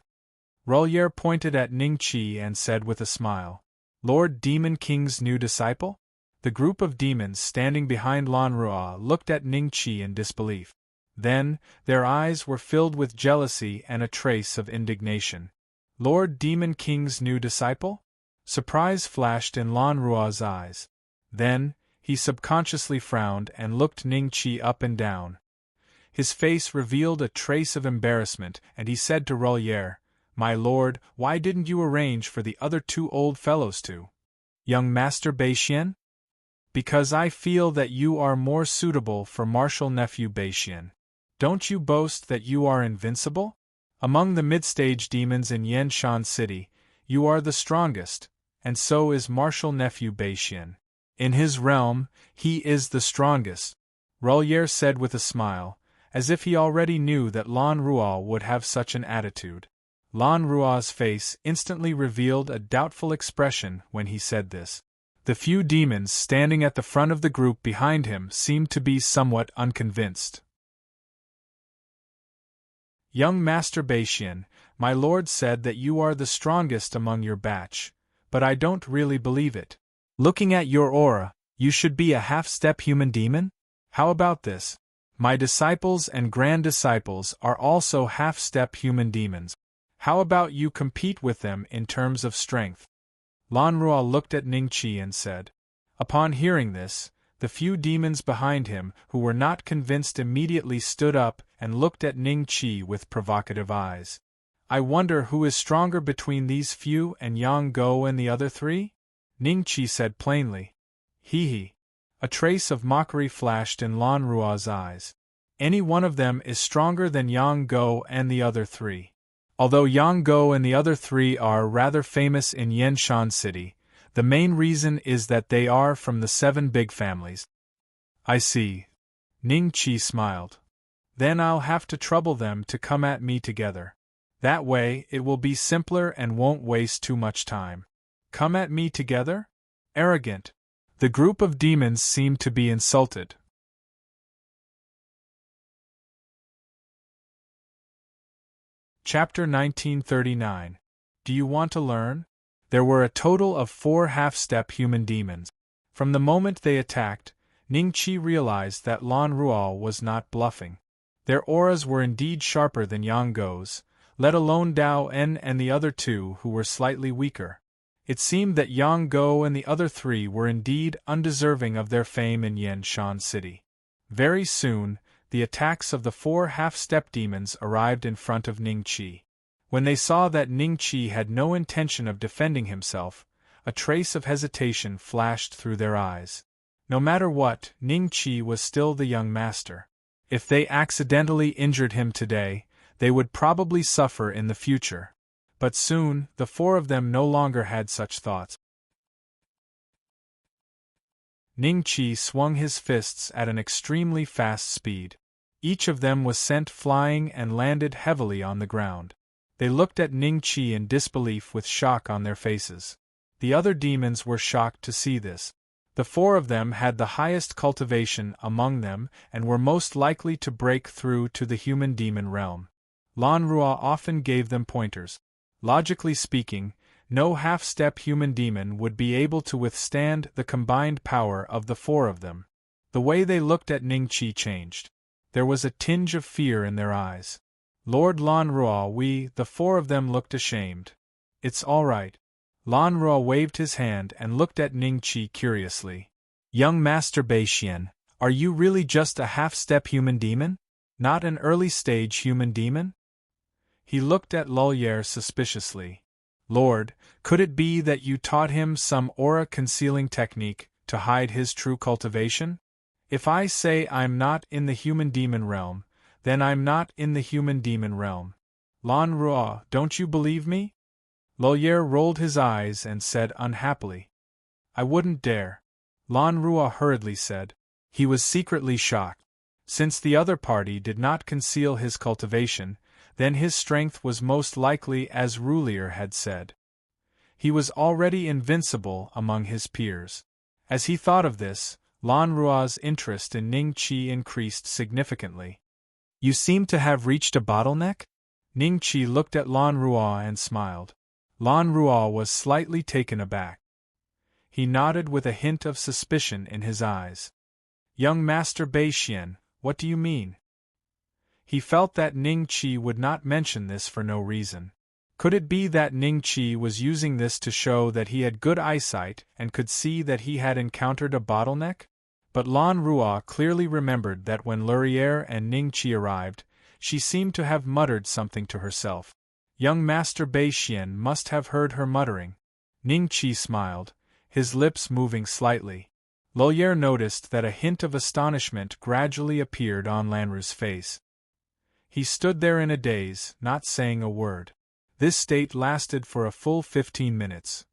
Rollier pointed at Ning Qi and said with a smile, Lord Demon King's new disciple? The group of demons standing behind Lan Rua looked at Ning Qi in disbelief. Then, their eyes were filled with jealousy and a trace of indignation. Lord Demon King's new disciple? Surprise flashed in Lan Rua's eyes. Then, he subconsciously frowned and looked Ning Qi up and down. His face revealed a trace of embarrassment, and he said to Rollier, My lord, why didn't you arrange for the other 2 old fellows to? Young Master Beixian? Because I feel that you are more suitable for martial nephew Beixian. Don't you boast that you are invincible? Among the mid-stage demons in Yanshan City, you are the strongest, and so is martial nephew Beixian. In his realm, he is the strongest, Rollier said with a smile, as if he already knew that Lan Rua would have such an attitude. Lan Rua's face instantly revealed a doubtful expression when he said this. The few demons standing at the front of the group behind him seemed to be somewhat unconvinced. Young Master Beixian, my lord said that you are the strongest among your batch, but I don't really believe it. Looking at your aura, you should be a half-step human demon? How about this? My disciples and grand-disciples are also half-step human demons. How about you compete with them in terms of strength? Lan Rua looked at Ning Qi and said. Upon hearing this, the few demons behind him who were not convinced immediately stood up and looked at Ning Qi with provocative eyes. I wonder who is stronger between these few and Yang Go and the other 3? Ning Qi said plainly. Hee. A trace of mockery flashed in Lan Rua's eyes. Any one of them is stronger than Yang Go and the other 3. Although Yang Go and the other 3 are rather famous in Yanshan City, the main reason is that they are from the 7 big families. I see. Ning Qi smiled. Then I'll have to trouble them to come at me together. That way it will be simpler and won't waste too much time. Come at me together? Arrogant. The group of demons seemed to be insulted. Chapter 1939. Do you want to learn? There were a total of 4 half-step human demons. From the moment they attacked, Ning Qi realized that Lan Rua was not bluffing. Their auras were indeed sharper than Yang Go's, let alone Dao En and the other 2 who were slightly weaker. It seemed that Yang Go and the other 3 were indeed undeserving of their fame in Yanshan City. Very soon, the attacks of the 4 half-step demons arrived in front of Ning Qi. When they saw that Ning Qi had no intention of defending himself, a trace of hesitation flashed through their eyes. No matter what, Ning Qi was still the young master. If they accidentally injured him today, they would probably suffer in the future. But soon, the 4 of them no longer had such thoughts. Ning Qi swung his fists at an extremely fast speed. Each of them was sent flying and landed heavily on the ground. They looked at Ning Qi in disbelief with shock on their faces. The other demons were shocked to see this. The 4 of them had the highest cultivation among them and were most likely to break through to the human demon realm. Lan Rua often gave them pointers. Logically speaking, No half-step human demon would be able to withstand the combined power of the four of them. The way they looked at Ningqi changed. There was a tinge of fear in their eyes. Lord Lanruo, the four of them looked ashamed. It's all right. Lanruo waved his hand and looked at Ningqi curiously. Young Master Beixian, are you really just a half-step human demon? Not an early-stage human demon? He looked at Lullier suspiciously. Lord, could it be that you taught him some aura-concealing technique to hide his true cultivation? If I say I'm not in the human demon realm, then I'm not in the human demon realm. Lanruo, don't you believe me? Lullier rolled his eyes and said unhappily. I wouldn't dare. Lanruo hurriedly said. He was secretly shocked. Since the other party did not conceal his cultivation, then his strength was most likely as Rulier had said. He was already invincible among his peers. As he thought of this, Lanruo's interest in Ningqi increased significantly. You seem to have reached a bottleneck? Ningqi looked at Lanruo and smiled. Lanruo was slightly taken aback. He nodded with a hint of suspicion in his eyes. Young Master Beixian, what do you mean? He felt that Ningqi would not mention this for no reason. Could it be that Ningqi was using this to show that he had good eyesight and could see that he had encountered a bottleneck? But Lanruo clearly remembered that when Lurier and Ningqi arrived, she seemed to have muttered something to herself. Young Master Beixian must have heard her muttering. Ningqi smiled, his lips moving slightly. Lullier noticed that a hint of astonishment gradually appeared on Lanru's face. He stood there in a daze, not saying a word. This state lasted for a full 15 minutes.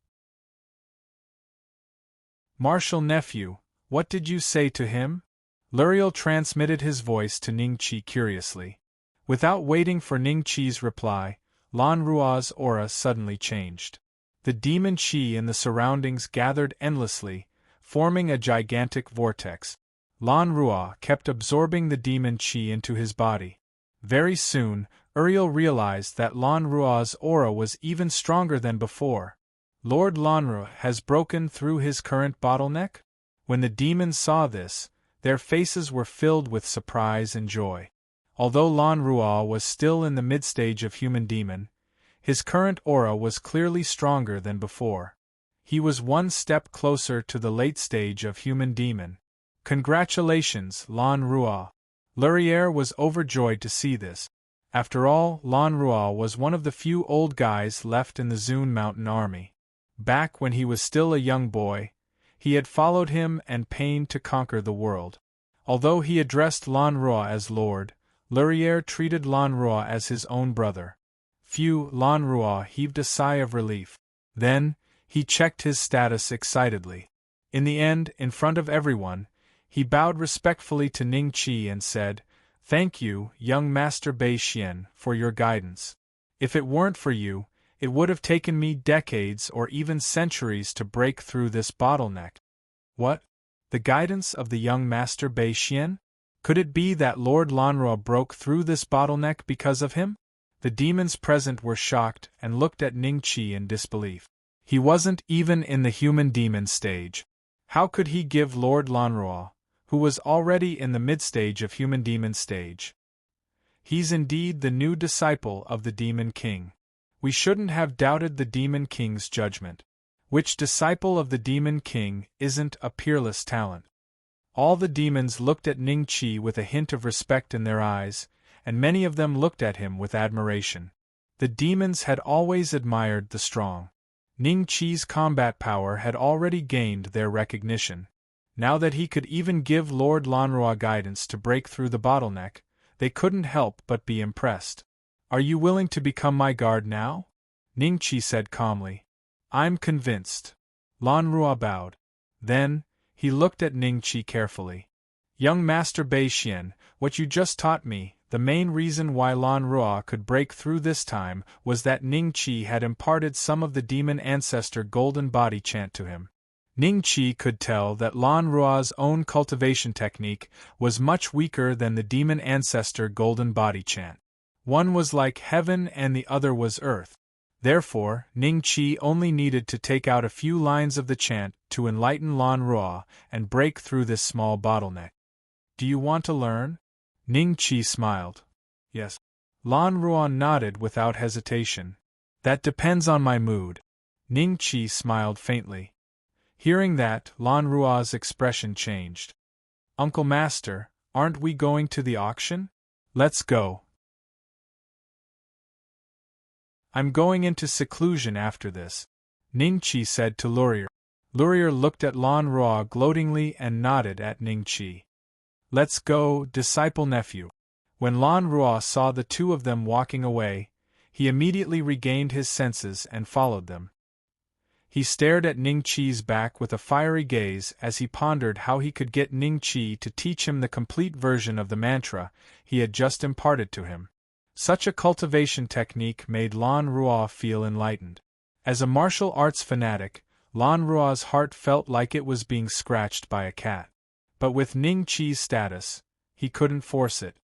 Marshal nephew, what did you say to him? Luriel transmitted his voice to Ningqi curiously. Without waiting for Ningqi's reply, Lanruo's aura suddenly changed. The demon qi in the surroundings gathered endlessly, forming a gigantic vortex. Lanruo kept absorbing the demon qi into his body. Very soon, Uriel realized that Lanruo's aura was even stronger than before. Lord Lanruo has broken through his current bottleneck? When the demons saw this, their faces were filled with surprise and joy. Although Lanruo was still in the mid-stage of human demon, his current aura was clearly stronger than before. He was one step closer to the late stage of human demon. Congratulations, Lanruo. Lurier was overjoyed to see this. After all, Lanruo was one of the few old guys left in the Zun Mountain army. Back when he was still a young boy, he had followed him and pained to conquer the world. Although he addressed Lanruo as Lord, Lurier treated Lanruo as his own brother. Phew, Lanruo heaved a sigh of relief. Then, he checked his status excitedly. In the end, in front of everyone, he bowed respectfully to Ningqi and said, Thank you, young Master Beixian, for your guidance. If it weren't for you, it would have taken me decades or even centuries to break through this bottleneck. What? The guidance of the young Master Beixian? Could it be that Lord Lanruo broke through this bottleneck because of him? The demons present were shocked and looked at Ningqi in disbelief. He wasn't even in the human demon stage. How could he give Lord Lanruo, who was already in the mid-stage of human demon stage? He's indeed the new disciple of the Demon King. We shouldn't have doubted the Demon King's judgment. Which disciple of the Demon King isn't a peerless talent? All the demons looked at Ningqi with a hint of respect in their eyes, and many of them looked at him with admiration. The demons had always admired the strong. Ningqi's combat power had already gained their recognition. Now that he could even give Lord Lanruo guidance to break through the bottleneck, they couldn't help but be impressed. Are you willing to become my guard now? Ningqi said calmly. I'm convinced. Lanruo bowed. Then, he looked at Ningqi carefully. Young Master Beixian, what you just taught me, the main reason why Lanruo could break through this time was that Ningqi had imparted some of the demon ancestor golden body chant to him. Ningqi could tell that Lanruo's own cultivation technique was much weaker than the demon ancestor golden body chant. One was like heaven and the other was earth. Therefore, Ning Qi only needed to take out a few lines of the chant to enlighten Lan Ruo and break through this small bottleneck. Do you want to learn? Ning Qi smiled. Yes. Lan Ruo nodded without hesitation. That depends on my mood. Ning Qi smiled faintly. Hearing that, Lan Ruo's expression changed. Uncle Master, aren't we going to the auction? Let's go. I'm going into seclusion after this, Ning Qi said to Laurier. Laurier looked at Lan Ruo gloatingly and nodded at Ning Qi. Let's go, disciple nephew. When Lan Ruo saw the two of them walking away, he immediately regained his senses and followed them. He stared at Ning Qi's back with a fiery gaze as he pondered how he could get Ning Qi to teach him the complete version of the mantra he had just imparted to him. Such a cultivation technique made Lan Ruo feel enlightened. As a martial arts fanatic, Lan Ruo's heart felt like it was being scratched by a cat. But with Ning Qi's status, he couldn't force it.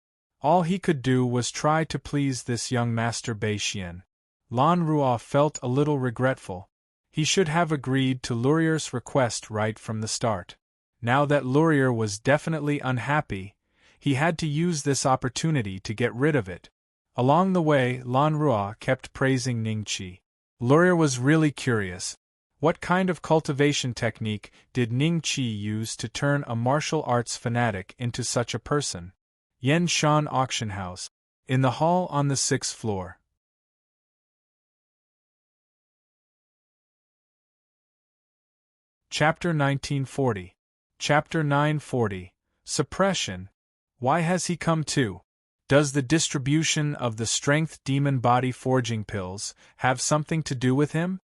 All he could do was try to please this young master Bei Xian. Lan Ruo felt a little regretful. He should have agreed to Laurier's request right from the start. Now that Laurier was definitely unhappy, he had to use this opportunity to get rid of it. Along the way, Lan Ruo kept praising Ning Qi. Laurier was really curious. What kind of cultivation technique did Ning Qi use to turn a martial arts fanatic into such a person? Yen Shan Auction House. In the hall on the 6th floor. Chapter 1940. Chapter 940. Suppression. Why has he come too? Does the distribution of the strength demon body forging pills have something to do with him?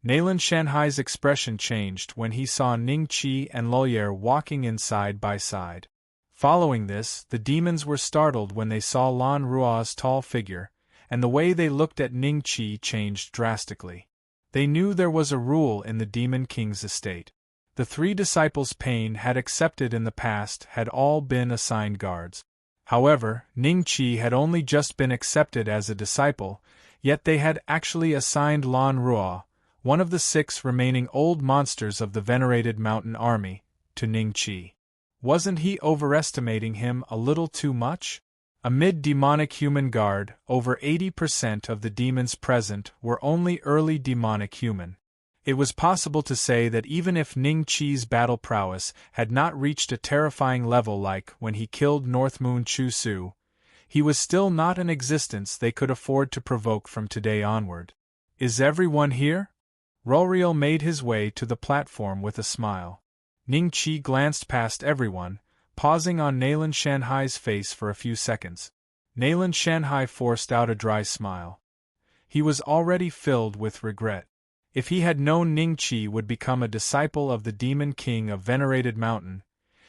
Nayland Shanhai's expression changed when he saw Ning Qi and Laurier walking in side by side. Following this, the demons were startled when they saw Lan Ruo's tall figure, and the way they looked at Ning Qi changed drastically. They knew there was a rule in the Demon King's estate. The three disciples Pain had accepted in the past had all been assigned guards. However, Ning Qi had only just been accepted as a disciple, yet they had actually assigned Lan Ruo, one of the 6 remaining old monsters of the venerated mountain army, to Ning Qi. Wasn't he overestimating him a little too much? Amid demonic human guard, over 80% of the demons present were only early demonic human. It was possible to say that even if Ning Qi's battle prowess had not reached a terrifying level like when he killed Northmoon Chu Su, he was still not an existence they could afford to provoke from today onward. Is everyone here? Roriel made his way to the platform with a smile. Ning Qi glanced past everyone, pausing on Nayland Shanhai's face for a few seconds. Nayland Shanhai forced out a dry smile. He was already filled with regret. If he had known Ning Qi would become a disciple of the Demon King of Venerated Mountain,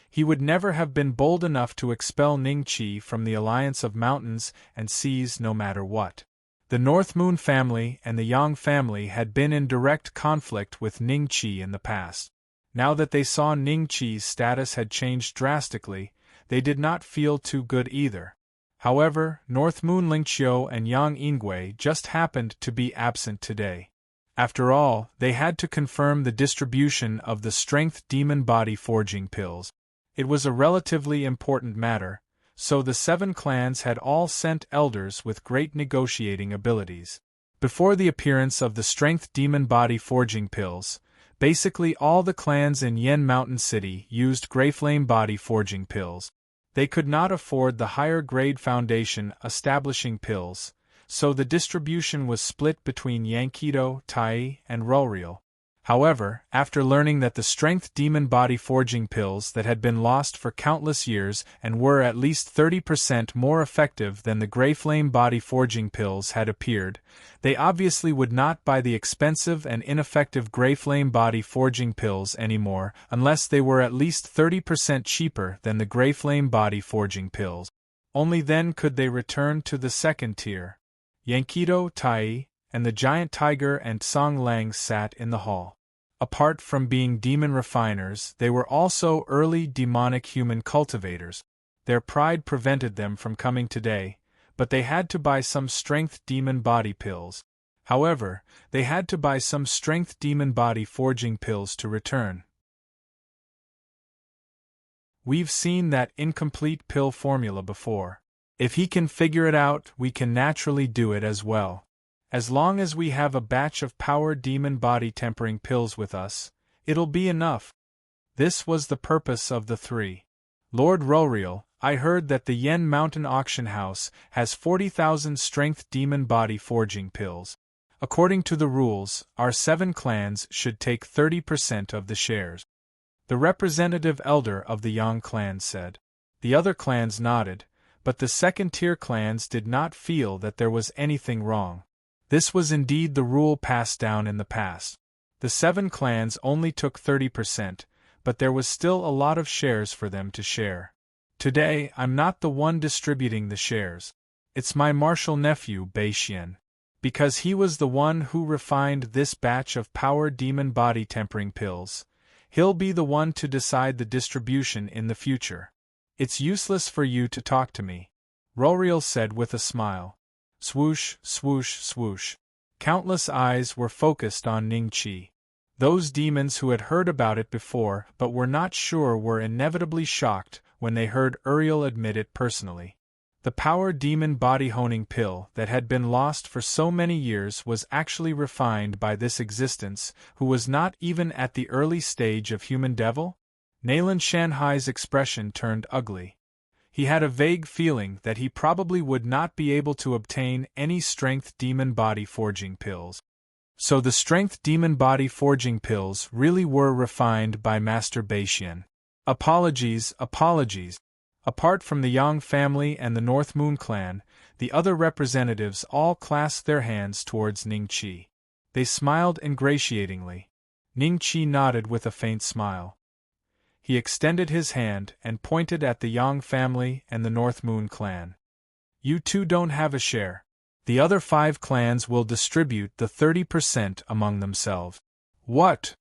he would never have been bold enough to expel Ning Qi from the alliance of mountains and seas no matter what. The North Moon family and the Yang family had been in direct conflict with Ning Qi in the past. Now that they saw Ning Qi's status had changed drastically, they did not feel too good either. However, North Moon Lingqiu and Yang Yingui just happened to be absent today. After all, they had to confirm the distribution of the strength demon body forging pills. It was a relatively important matter, so the 7 clans had all sent elders with great negotiating abilities. Before the appearance of the strength demon body forging pills, basically all the clans in Yen Mountain City used Greyflame body forging pills. They could not afford the higher grade foundation establishing pills, so the distribution was split between Yankido, Tai, and Roriel. However, after learning that the strength demon body forging pills that had been lost for countless years and were at least 30% more effective than the Greyflame body forging pills had appeared, they obviously would not buy the expensive and ineffective Greyflame body forging pills anymore unless they were at least 30% cheaper than the Greyflame body forging pills. Only then could they return to the second tier. Yankido, Tai, and the giant tiger and Song Lang sat in the hall. Apart from being demon refiners, they were also early demonic human cultivators. Their pride prevented them from coming today, but they had to buy some strength demon body pills. However, they had to buy some strength demon body forging pills to return. We've seen that incomplete pill formula before. If he can figure it out, we can naturally do it as well. As long as we have a batch of power demon body tempering pills with us, it'll be enough. This was the purpose of the three. Lord Roriel, I heard that the Yen Mountain Auction House has 40,000 strength demon body forging pills. According to the rules, our 7 clans should take 30% of the shares. The representative elder of the Yang clan said. The other clans nodded, but the second-tier clans did not feel that there was anything wrong. This was indeed the rule passed down in the past. The 7 clans only took 30%, but there was still a lot of shares for them to share. Today, I'm not the one distributing the shares. It's my martial nephew, Beixian. Because he was the one who refined this batch of power demon body tempering pills, he'll be the one to decide the distribution in the future. It's useless for you to talk to me, Roriel said with a smile. Swoosh, swoosh, swoosh. Countless eyes were focused on Ningqi. Those demons who had heard about it before but were not sure were inevitably shocked when they heard Uriel admit it personally. The power demon body honing pill that had been lost for so many years was actually refined by this existence, who was not even at the early stage of human devil? Nayland Shanhai's expression turned ugly. He had a vague feeling that he probably would not be able to obtain any strength demon body forging pills. So the strength demon body forging pills really were refined by Master Beixian. Apologies. Apart from the Yang family and the North Moon clan, the other representatives all clasped their hands towards Ningqi. They smiled ingratiatingly. Ningqi nodded with a faint smile. He extended his hand and pointed at the Yang family and the North Moon clan. You two don't have a share. The other 5 clans will distribute the 30% among themselves. What?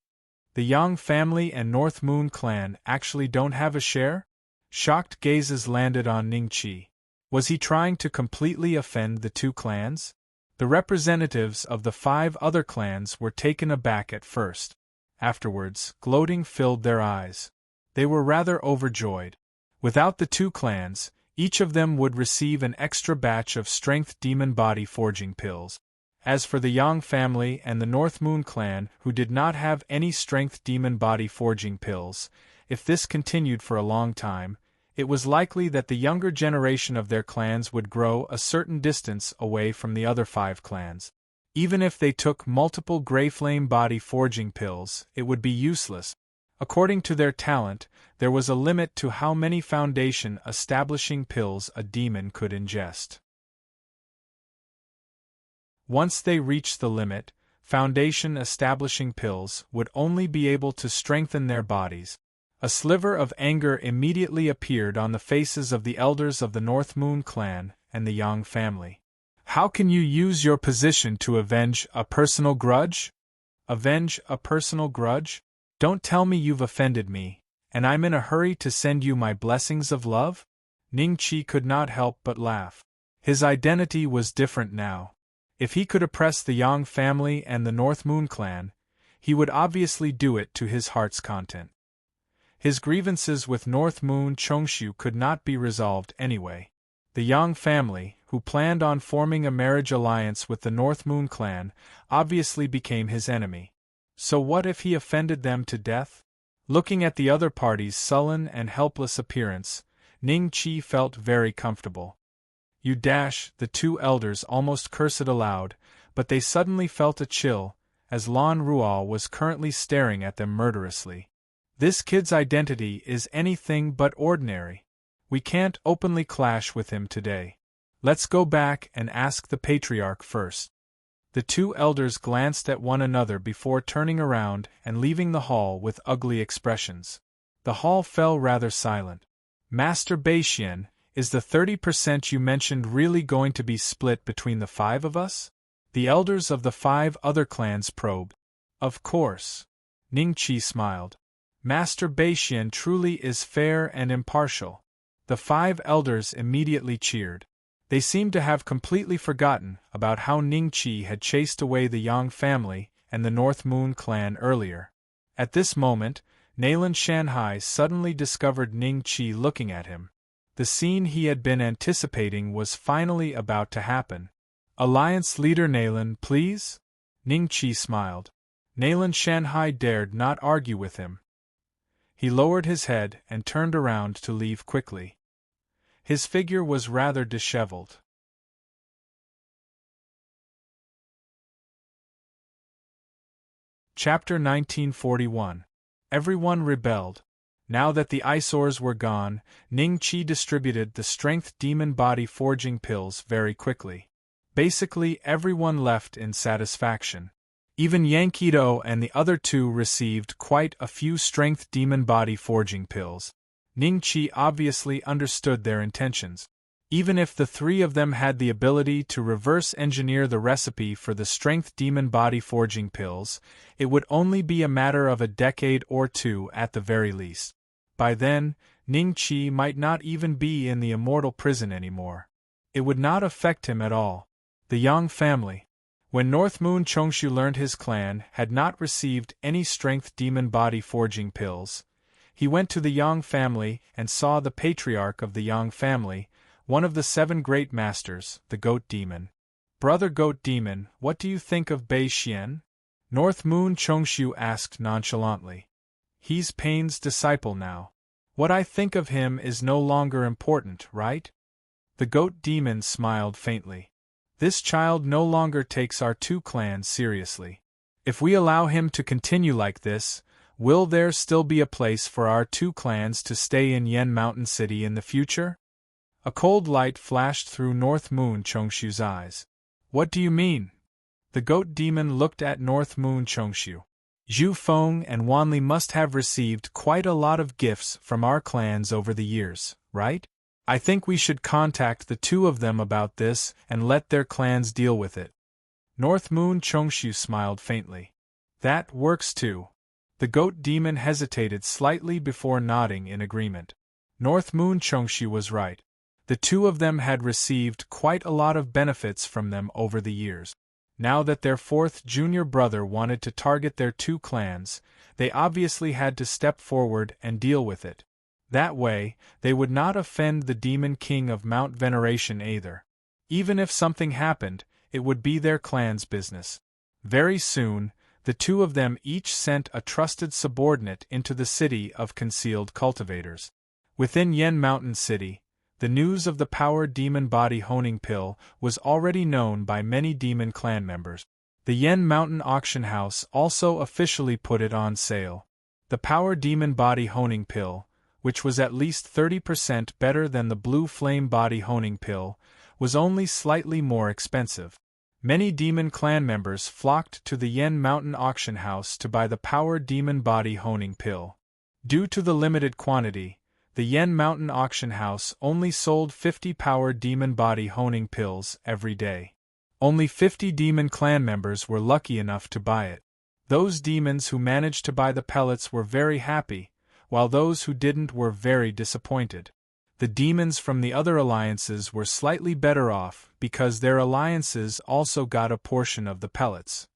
The Yang family and North Moon clan actually don't have a share? Shocked gazes landed on Ningqi. Was he trying to completely offend the 2 clans? The representatives of the 5 other clans were taken aback at first. Afterwards, gloating filled their eyes. They were rather overjoyed. Without the 2 clans, each of them would receive an extra batch of strength demon body forging pills. As for the Yang family and the North Moon clan who did not have any strength demon body forging pills, if this continued for a long time, it was likely that the younger generation of their clans would grow a certain distance away from the other 5 clans. Even if they took multiple Grey Flame body forging pills, it would be useless. According to their talent, there was a limit to how many foundation-establishing pills a demon could ingest. Once they reached the limit, foundation-establishing pills would only be able to strengthen their bodies. A sliver of anger immediately appeared on the faces of the elders of the North Moon clan and the Yang family. How can you use your position to avenge a personal grudge? Avenge a personal grudge? Don't tell me you've offended me, and I'm in a hurry to send you my blessings of love? Ningqi could not help but laugh. His identity was different now. If he could oppress the Yang family and the North Moon clan, he would obviously do it to his heart's content. His grievances with North Moon Chongshu could not be resolved anyway. The Yang family, who planned on forming a marriage alliance with the North Moon clan, obviously became his enemy. So what if he offended them to death? Looking at the other party's sullen and helpless appearance, Ningqi felt very comfortable. The 2 elders almost cursed aloud, but they suddenly felt a chill, as Lan Rual was currently staring at them murderously. This kid's identity is anything but ordinary. We can't openly clash with him today. Let's go back and ask the patriarch first. The 2 elders glanced at one another before turning around and leaving the hall with ugly expressions. The hall fell rather silent. Master Beixian, is the 30% you mentioned really going to be split between the 5 of us? The elders of the 5 other clans probed. Of course. Ningqi smiled. Master Beixian truly is fair and impartial. The 5 elders immediately cheered. They seemed to have completely forgotten about how Ningqi had chased away the Yang family and the North Moon clan earlier. At this moment, Nayland Shanhai suddenly discovered Ningqi looking at him. The scene he had been anticipating was finally about to happen. "Alliance leader Nayland, please?" Ningqi smiled. Nayland Shanhai dared not argue with him. He lowered his head and turned around to leave quickly. His figure was rather disheveled. Chapter 1941. Everyone rebelled. Now that the eyesores were gone, Ningqi distributed the strength demon body forging pills very quickly. Basically, everyone left in satisfaction. Even Yankido and the other two received quite a few strength demon body forging pills. Ningqi obviously understood their intentions. Even if the three of them had the ability to reverse engineer the recipe for the strength demon body forging pills, it would only be a matter of a decade or two at the very least. By then, Ningqi might not even be in the immortal prison anymore. It would not affect him at all. The Yang family. When North Moon Chongshu learned his clan had not received any strength demon body forging pills, he went to the Yang family and saw the patriarch of the Yang family, one of the 7 great masters, the Goat Demon. "Brother Goat Demon, what do you think of Bei Xian?" North Moon Chongshu asked nonchalantly. "He's Pain's disciple now. What I think of him is no longer important, right?" The Goat Demon smiled faintly. "This child no longer takes our 2 clans seriously. If we allow him to continue like this, will there still be a place for our 2 clans to stay in Yen Mountain City in the future?" A cold light flashed through North Moon Chongshu's eyes. "What do you mean?" The Goat Demon looked at North Moon Chongshu. "Zhu Feng and Wanli must have received quite a lot of gifts from our clans over the years, right? I think we should contact the 2 of them about this and let their clans deal with it." North Moon Chongshu smiled faintly. "That works too." The Goat Demon hesitated slightly before nodding in agreement. North Moon Chongshu was right. The 2 of them had received quite a lot of benefits from them over the years. Now that their 4th junior brother wanted to target their 2 clans, they obviously had to step forward and deal with it. That way, they would not offend the Demon King of Mount Veneration either. Even if something happened, it would be their clan's business. Very soon, the 2 of them each sent a trusted subordinate into the city of concealed cultivators. Within Yen Mountain City, the news of the Power Demon Body Honing Pill was already known by many demon clan members. The Yen Mountain Auction House also officially put it on sale. The Power Demon Body Honing Pill, which was at least 30% better than the Blue Flame Body Honing Pill, was only slightly more expensive. Many demon clan members flocked to the Yen Mountain Auction House to buy the Power Demon Body Honing Pill. Due to the limited quantity, the Yen Mountain Auction House only sold 50 Power Demon Body Honing Pills every day. Only 50 demon clan members were lucky enough to buy it. Those demons who managed to buy the pellets were very happy, while those who didn't were very disappointed. The demons from the other alliances were slightly better off because their alliances also got a portion of the pellets.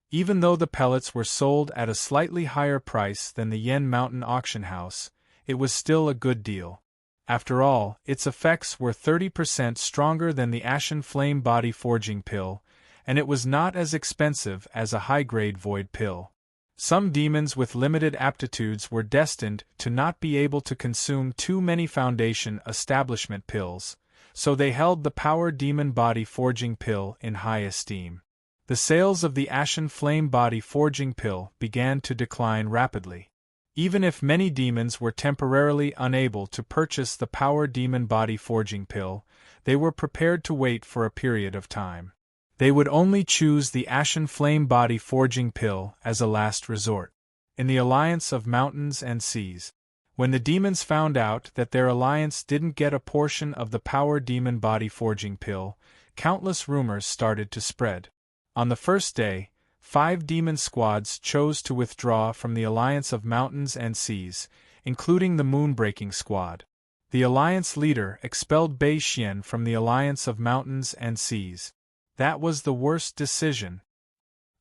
Even though the pellets were sold at a slightly higher price than the Yen Mountain Auction House, it was still a good deal. After all, its effects were 30% stronger than the Ashen Flame Body Forging Pill, and it was not as expensive as a high-grade Void Pill. Some demons with limited aptitudes were destined to not be able to consume too many Foundation Establishment pills, so they held the Power Demon Body Forging Pill in high esteem. The sales of the Ashen Flame Body Forging Pill began to decline rapidly. Even if many demons were temporarily unable to purchase the Power Demon Body Forging Pill, they were prepared to wait for a period of time. They would only choose the Ashen Flame Body Forging Pill as a last resort. In the Alliance of Mountains and Seas, when the demons found out that their alliance didn't get a portion of the Power Demon Body Forging Pill, countless rumors started to spread. On the first day, 5 demon squads chose to withdraw from the Alliance of Mountains and Seas, including the Moonbreaking Squad. The Alliance leader expelled Bei Xian from the Alliance of Mountains and Seas. That was the worst decision.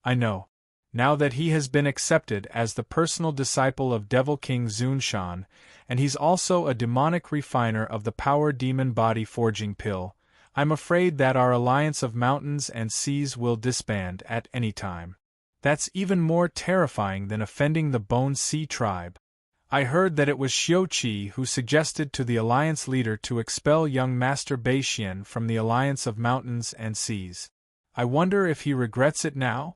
I know. Now that he has been accepted as the personal disciple of Devil King Zunshan, and he's also a demonic refiner of the power demon body forging pill, I'm afraid that our Alliance of Mountains and Seas will disband at any time. That's even more terrifying than offending the Bone Sea tribe. I heard that it was Xiuqi who suggested to the Alliance leader to expel young Master Bei Xian from the Alliance of Mountains and Seas. I wonder if he regrets it now?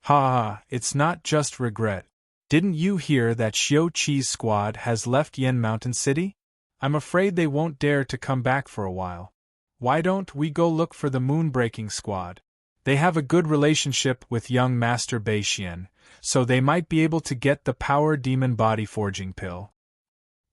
Ha, it's not just regret. Didn't you hear that Xiuqi's squad has left Yen Mountain City? I'm afraid they won't dare to come back for a while. Why don't we go look for the Moonbreaking squad? They have a good relationship with young Master Bei Xian, so they might be able to get the power demon body forging pill.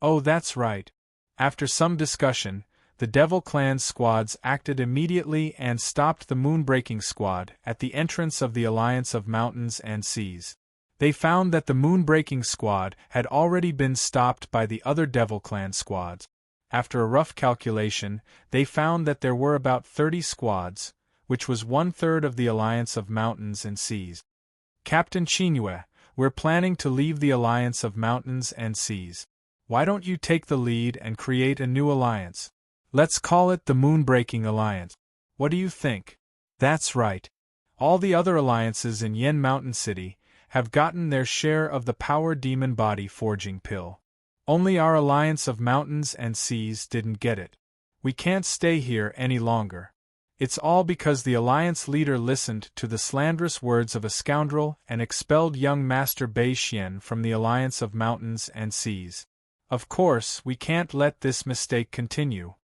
Oh, that's right. After some discussion, the Devil Clan's squads acted immediately and stopped the Moonbreaking squad at the entrance of the Alliance of Mountains and Seas. They found that the Moonbreaking squad had already been stopped by the other Devil Clan squads. After a rough calculation, they found that there were about 30 squads, which was 1/3 of the Alliance of Mountains and Seas. Captain Qingyue, we're planning to leave the Alliance of Mountains and Seas. Why don't you take the lead and create a new alliance? Let's call it the Moonbreaking Alliance. What do you think? That's right. All the other alliances in Yen Mountain City have gotten their share of the power demon body forging pill. Only our Alliance of Mountains and Seas didn't get it. We can't stay here any longer. It's all because the Alliance leader listened to the slanderous words of a scoundrel and expelled young Master Bei Xian from the Alliance of Mountains and Seas. Of course, we can't let this mistake continue.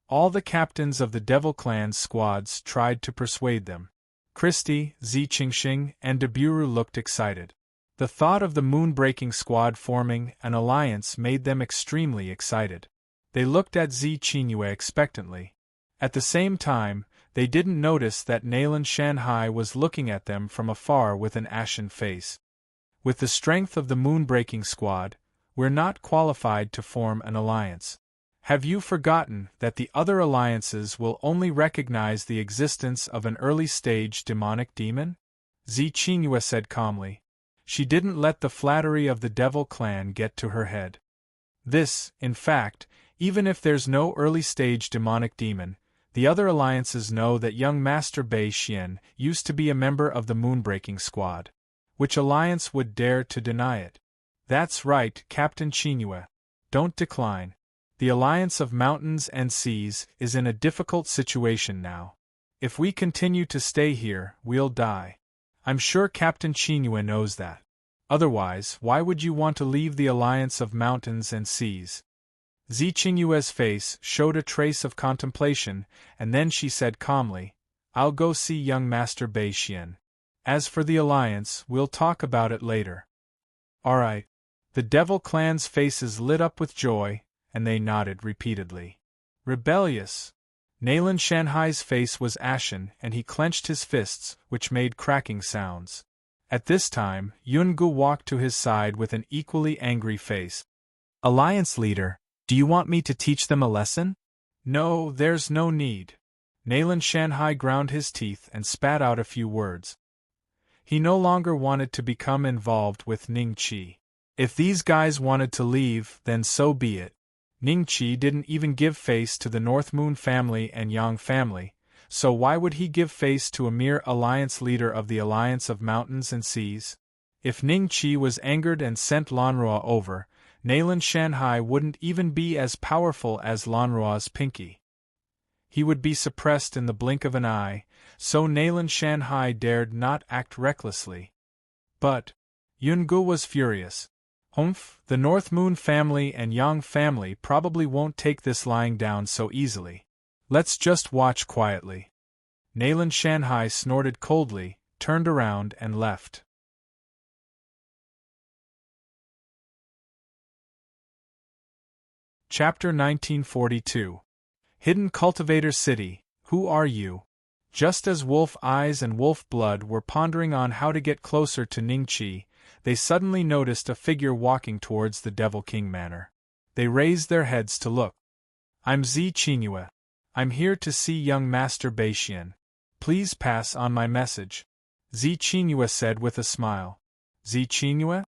All the captains of the Devil Clan's squads tried to persuade them. Christie, Ziqingxing, and Deburu looked excited. The thought of the Moonbreaking squad forming an alliance made them extremely excited. They looked at Qingyue expectantly. At the same time, they didn't notice that Nayland Shanhai was looking at them from afar with an ashen face. With the strength of the Moonbreaking squad, we're not qualified to form an alliance. Have you forgotten that the other alliances will only recognize the existence of an early-stage demonic demon? Qingyue said calmly. She didn't let the flattery of the Devil Clan get to her head. This, in fact, even if there's no early-stage demonic demon, the other alliances know that young Master Bei Xian used to be a member of the Moonbreaking squad. Which alliance would dare to deny it? That's right, Captain Qingyue. Don't decline. The Alliance of Mountains and Seas is in a difficult situation now. If we continue to stay here, we'll die. I'm sure Captain Qingyue knows that. Otherwise, why would you want to leave the Alliance of Mountains and Seas? Qingyue's face showed a trace of contemplation, and then she said calmly, I'll go see young Master Bei Xian. As for the alliance, we'll talk about it later. All right. The Devil Clan's faces lit up with joy, and they nodded repeatedly. Rebellious. Nayland Shanhai's face was ashen, and he clenched his fists, which made cracking sounds. At this time, Yungu walked to his side with an equally angry face. Alliance leader, do you want me to teach them a lesson? No, there's no need. Nayland Shanhai ground his teeth and spat out a few words. He no longer wanted to become involved with Ning Qi. If these guys wanted to leave, then so be it. Ning Qi didn't even give face to the North Moon family and Yang family, so why would he give face to a mere alliance leader of the Alliance of Mountains and Seas? If Ning Qi was angered and sent Lanruo over, Nayland Shanhai wouldn't even be as powerful as Lanruo's pinky. He would be suppressed in the blink of an eye, so Nayland Shanhai dared not act recklessly. But Yungu was furious. Humph, the North Moon family and Yang family probably won't take this lying down so easily. Let's just watch quietly. Nayland Shanhai snorted coldly, turned around and left. Chapter 1942. Hidden Cultivator City, Who Are You? Just as Wolf Eyes and Wolf Blood were pondering on how to get closer to Ning Qi, they suddenly noticed a figure walking towards the Devil King Manor. They raised their heads to look. "I'm Zi Qingyue. I'm here to see young Master Beixian. Please pass on my message," Zi Qingyue said with a smile. "Zi Qingyue?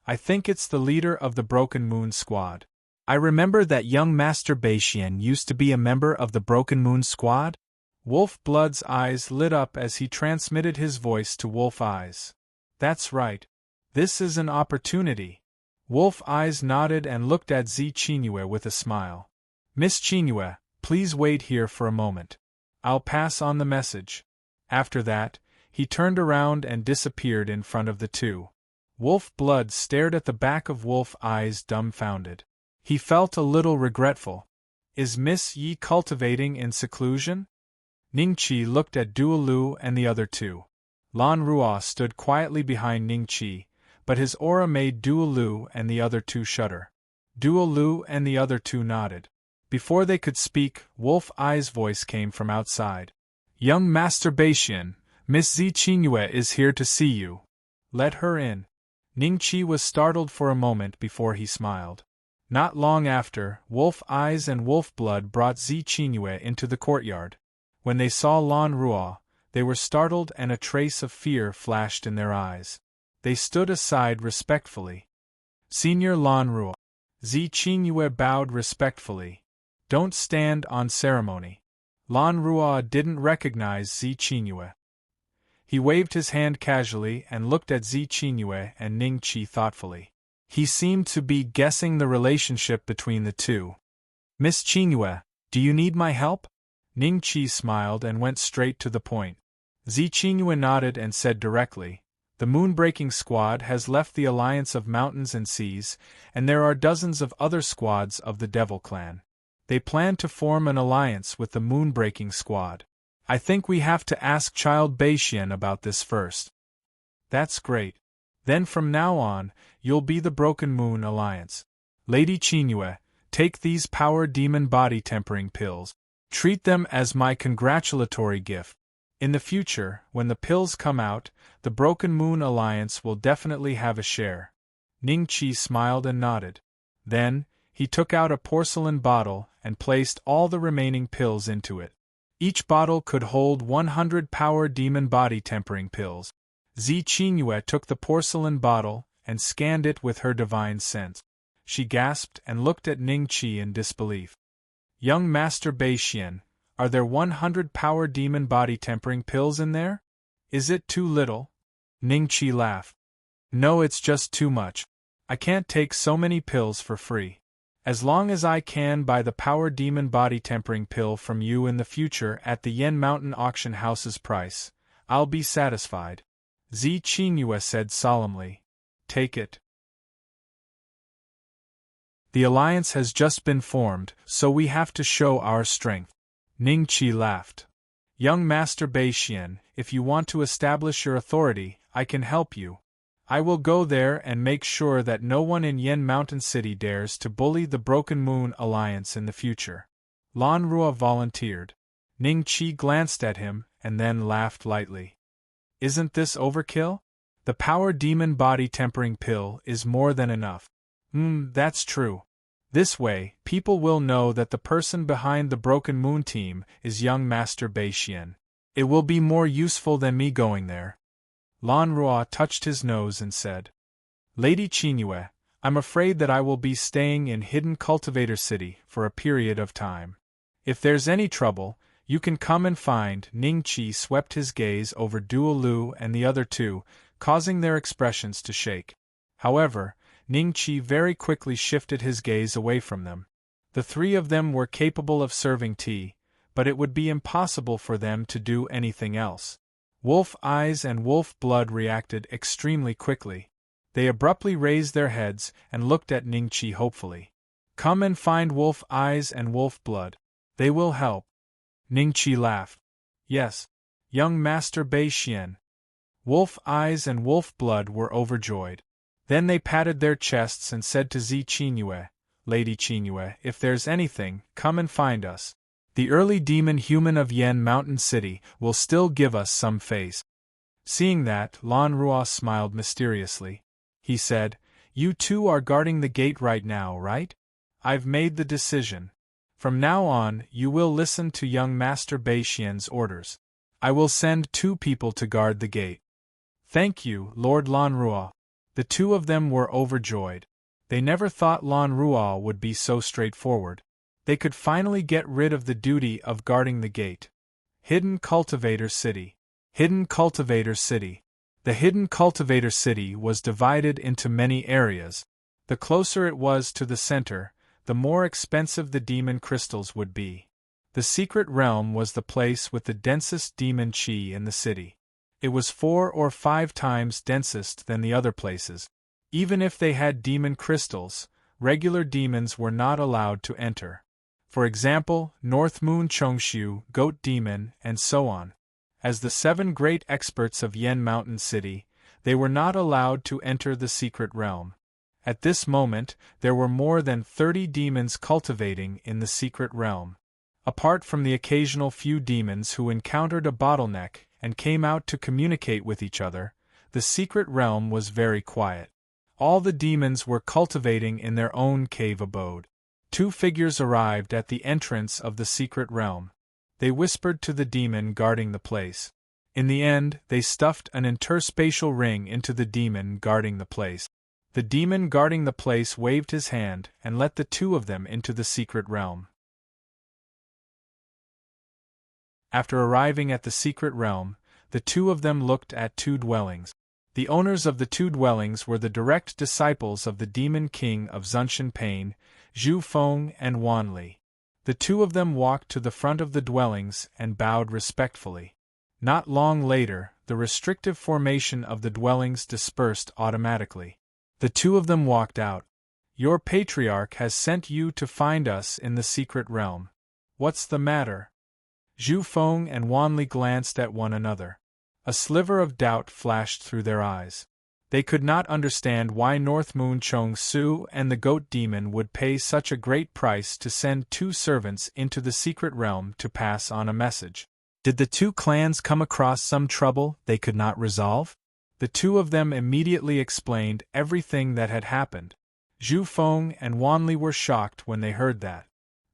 I think it's the leader of the Broken Moon Squad. I remember that young Master Beixian used to be a member of the Broken Moon Squad?" Wolf Blood's eyes lit up as he transmitted his voice to Wolf Eyes. "That's right. This is an opportunity." Wolf Eyes nodded and looked at Zi Qingyue with a smile. "Miss Qingyue, please wait here for a moment. I'll pass on the message." After that, he turned around and disappeared in front of the two. Wolf Blood stared at the back of Wolf Eyes dumbfounded. He felt a little regretful. Is Miss Yi cultivating in seclusion? Ningqi looked at Duolu and the other two. Lan Ruo stood quietly behind Ningqi, but his aura made Duolu and the other two shudder. Duolu and the other two nodded. Before they could speak, Wolf Eye's voice came from outside. "Young Master Beixian, Miss Zi Qingyue is here to see you. Let her in." Ningqi was startled for a moment before he smiled. Not long after, Wolf Eyes and Wolf Blood brought Zi Qingyue into the courtyard. When they saw Lan Ruo, they were startled and a trace of fear flashed in their eyes. They stood aside respectfully. "Senior Lan Ruo." Zi Qingyue bowed respectfully. "Don't stand on ceremony." Lan Ruo didn't recognize Zi Qingyue. He waved his hand casually and looked at Zi Qingyue and Ningqi thoughtfully. He seemed to be guessing the relationship between the two. "Miss Qingyue, do you need my help?" Ningqi smiled and went straight to the point. Zi Qingyue nodded and said directly, "The Moonbreaking Squad has left the Alliance of Mountains and Seas, and there are dozens of other squads of the Devil Clan. They plan to form an alliance with the Moonbreaking Squad. I think we have to ask Child Beixian about this first." "That's great. Then from now on, you'll be the Broken Moon Alliance. Lady Qingyue, take these Power Demon Body Tempering Pills. Treat them as my congratulatory gift. In the future, when the pills come out, the Broken Moon Alliance will definitely have a share." Ningqi smiled and nodded. Then, he took out a porcelain bottle and placed all the remaining pills into it. Each bottle could hold 100 Power Demon Body Tempering Pills. Zi Qingyue took the porcelain bottle and scanned it with her divine sense. She gasped and looked at Ningqi in disbelief. "Young Master Beixian, are there 100 Power Demon Body Tempering Pills in there? Is it too little?" Ningqi laughed. "No, it's just too much. I can't take so many pills for free. As long as I can buy the Power Demon Body Tempering Pill from you in the future at the Yen Mountain Auction House's price, I'll be satisfied," Zi Qingyue said solemnly. "Take it. The alliance has just been formed, so we have to show our strength." Ningqi laughed. "Young Master Beixian, if you want to establish your authority, I can help you. I will go there and make sure that no one in Yen Mountain City dares to bully the Broken Moon Alliance in the future." Lan Ruo volunteered. Ningqi glanced at him and then laughed lightly. "Isn't this overkill? The Power Demon Body Tempering Pill is more than enough." That's true. This way, people will know that the person behind the Broken Moon team is young Master Beixian. It will be more useful than me going there." Lan Ruo touched his nose and said, "Lady Qingyue, I'm afraid that I will be staying in Hidden Cultivator City for a period of time. If there's any trouble, you can come and find." Ningqi swept his gaze over Duolu and the other two, causing their expressions to shake. However, Ningqi very quickly shifted his gaze away from them. The three of them were capable of serving tea, but it would be impossible for them to do anything else. Wolf Eyes and Wolf Blood reacted extremely quickly. They abruptly raised their heads and looked at Ningqi hopefully. "Come and find Wolf Eyes and Wolf Blood. They will help." Ningqi laughed. "Yes, young Master Beixian." Wolf Eyes and Wolf Blood were overjoyed. Then they patted their chests and said to Zi Qingyue, "Lady Qingyue, if there's anything, come and find us. The early demon human of Yen Mountain City will still give us some face." Seeing that, Lan Ruo smiled mysteriously. he said. You two are guarding the gate right now, right? I've made the decision. From now on, you will listen to young Master Baixian's orders. I will send 2 people to guard the gate. Thank you, Lord Lanruo. The 2 of them were overjoyed. They never thought Lanruo would be so straightforward. They could finally get rid of the duty of guarding the gate. Hidden Cultivator City. Hidden Cultivator City. The Hidden Cultivator City was divided into many areas. The closer it was to the center, the more expensive the demon crystals would be. The secret realm was the place with the densest demon chi in the city. It was 4 or 5 times densest than the other places. Even if they had demon crystals, regular demons were not allowed to enter. For example, North Moon Chongshu, Goat Demon, and so on. As the 7 great experts of Yen Mountain City, they were not allowed to enter the secret realm. At this moment, there were more than 30 demons cultivating in the secret realm. Apart from the occasional few demons who encountered a bottleneck and came out to communicate with each other, the secret realm was very quiet. All the demons were cultivating in their own cave abode. 2 figures arrived at the entrance of the secret realm. They whispered to the demon guarding the place. In the end, they stuffed an interspatial ring into the demon guarding the place. The demon guarding the place waved his hand and let the 2 of them into the secret realm. After arriving at the secret realm, the 2 of them looked at 2 dwellings. The owners of the 2 dwellings were the direct disciples of the demon king of Zunshan Pain, Zhu Feng and Wan Li. The 2 of them walked to the front of the dwellings and bowed respectfully. Not long later, the restrictive formation of the dwellings dispersed automatically. The 2 of them walked out. Your patriarch has sent you to find us in the secret realm. What's the matter? Zhu Feng and Wan Li glanced at one another. A sliver of doubt flashed through their eyes. They could not understand why North Moon Chong Su and the Goat Demon would pay such a great price to send 2 servants into the secret realm to pass on a message. Did the 2 clans come across some trouble they could not resolve? The 2 of them immediately explained everything that had happened. Zhu Feng and Wan Li were shocked when they heard that.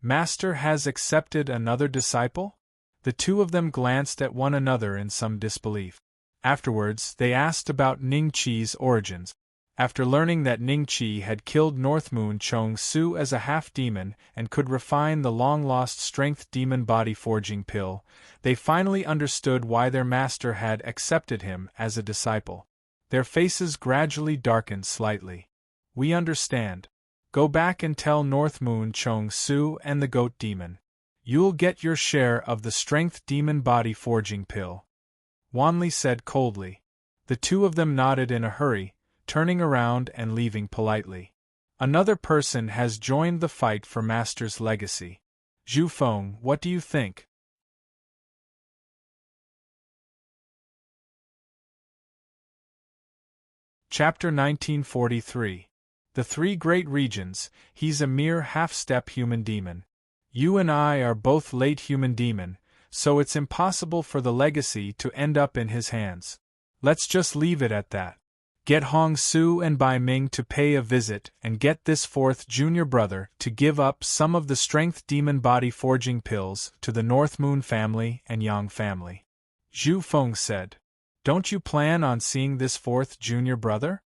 Master has accepted another disciple? The 2 of them glanced at one another in some disbelief. Afterwards, they asked about Ning Qi's origins. After learning that Ning Qi had killed North Moon Chong Su as a half-demon and could refine the long-lost strength demon body forging pill, they finally understood why their master had accepted him as a disciple. Their faces gradually darkened slightly. We understand. Go back and tell North Moon Chong Su and the Goat Demon. You'll get your share of the strength demon body forging pill. Wan Li said coldly. The 2 of them nodded in a hurry, turning around and leaving politely. Another person has joined the fight for Master's legacy. Zhu Feng, what do you think? Chapter 1943. The 3 Great Regions. He's a mere half-step human demon. You and I are both late human demon, so it's impossible for the legacy to end up in his hands. Let's just leave it at that. Get Hong Su and Bai Ming to pay a visit and get this 4th junior brother to give up some of the strength demon body forging pills to the North Moon family and Yang family. Zhu Feng said. Don't you plan on seeing this 4th junior brother?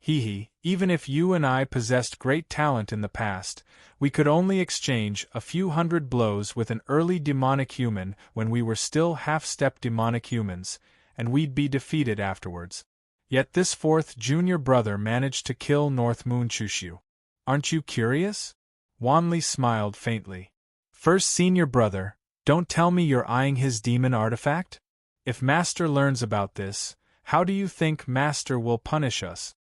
Even if you and I possessed great talent in the past, we could only exchange a few hundred blows with an early demonic human when we were still half-step demonic humans, and we'd be defeated afterwards. Yet this 4th junior brother managed to kill North Moon Chushu. Aren't you curious? Wan Li smiled faintly. First senior brother, don't tell me you're eyeing his demon artifact? If Master learns about this, how do you think Master will punish us?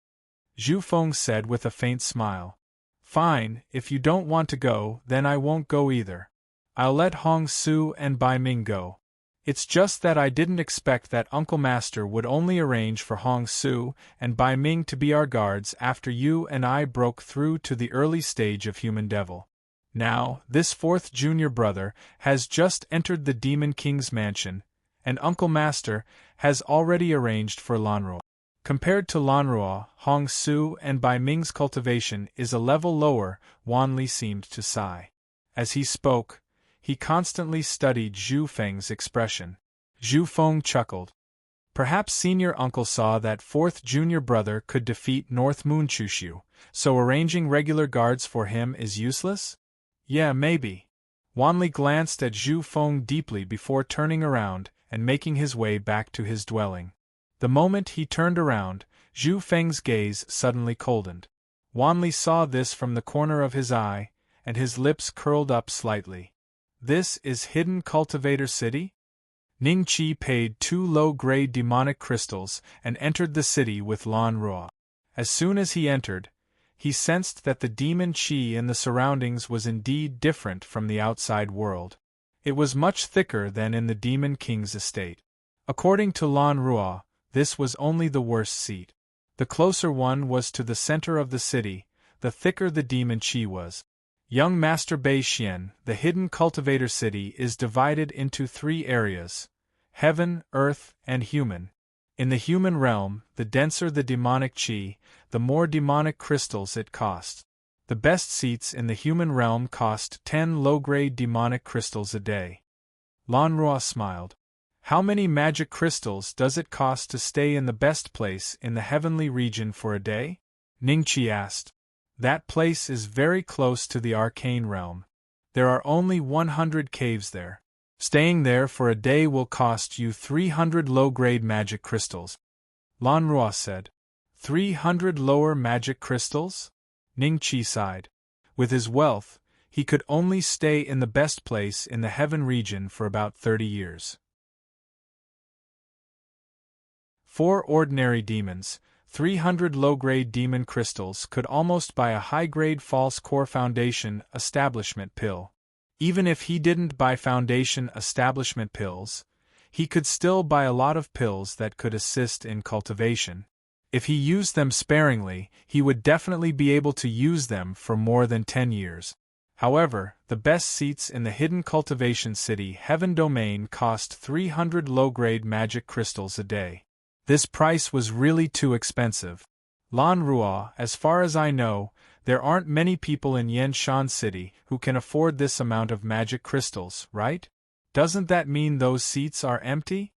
Zhu Feng said with a faint smile. Fine, if you don't want to go, then I won't go either. I'll let Hong Su and Bai Ming go. It's just that I didn't expect that Uncle Master would only arrange for Hong Su and Bai Ming to be our guards after you and I broke through to the early stage of human devil. Now, this 4th junior brother has just entered the Demon King's mansion, and Uncle Master has already arranged for Lanruo. Compared to Lanruo, Hong Su, and Bai Ming's cultivation is a level lower, Wan Li seemed to sigh. As he spoke, he constantly studied Zhu Feng's expression. Zhu Feng chuckled. Perhaps senior uncle saw that fourth junior brother could defeat North Moon Chushu, so arranging regular guards for him is useless? Yeah, maybe. Wan Li glanced at Zhu Feng deeply before turning around and making his way back to his dwelling. The moment he turned around, Zhu Feng's gaze suddenly coldened. Wan Li saw this from the corner of his eye, and his lips curled up slightly. This is Hidden Cultivator City? Ning Qi paid 2 low-grade demonic crystals and entered the city with Lan Ruo. As soon as he entered, he sensed that the demon qi in the surroundings was indeed different from the outside world. It was much thicker than in the Demon King's estate. According to Lan Ruo, this was only the worst seat. The closer one was to the center of the city, the thicker the demon qi was. Young Master Bei Xian, the Hidden Cultivator City is divided into 3 areas: heaven, earth, and human. In the human realm, the denser the demonic qi, the more demonic crystals it costs. The best seats in the human realm cost 10 low-grade demonic crystals a day. Lan Ruo smiled. How many magic crystals does it cost to stay in the best place in the heavenly region for a day? Ning Qi asked. That place is very close to the arcane realm. There are only 100 caves there. Staying there for a day will cost you 300 low-grade magic crystals. Lan Ruo said. 300 lower magic crystals? Ning Qi sighed. With his wealth, he could only stay in the best place in the heaven region for about 30 years. 4 ordinary demons, 300 low-grade demon crystals could almost buy a high-grade false core foundation establishment pill. Even if he didn't buy foundation establishment pills, he could still buy a lot of pills that could assist in cultivation. If he used them sparingly, he would definitely be able to use them for more than 10 years. However, the best seats in the Hidden Cultivation City Heaven Domain cost 300 low-grade magic crystals a day. This price was really too expensive. Lan Ruo, as far as I know, there aren't many people in Yanshan City who can afford this amount of magic crystals, right? Doesn't that mean those seats are empty?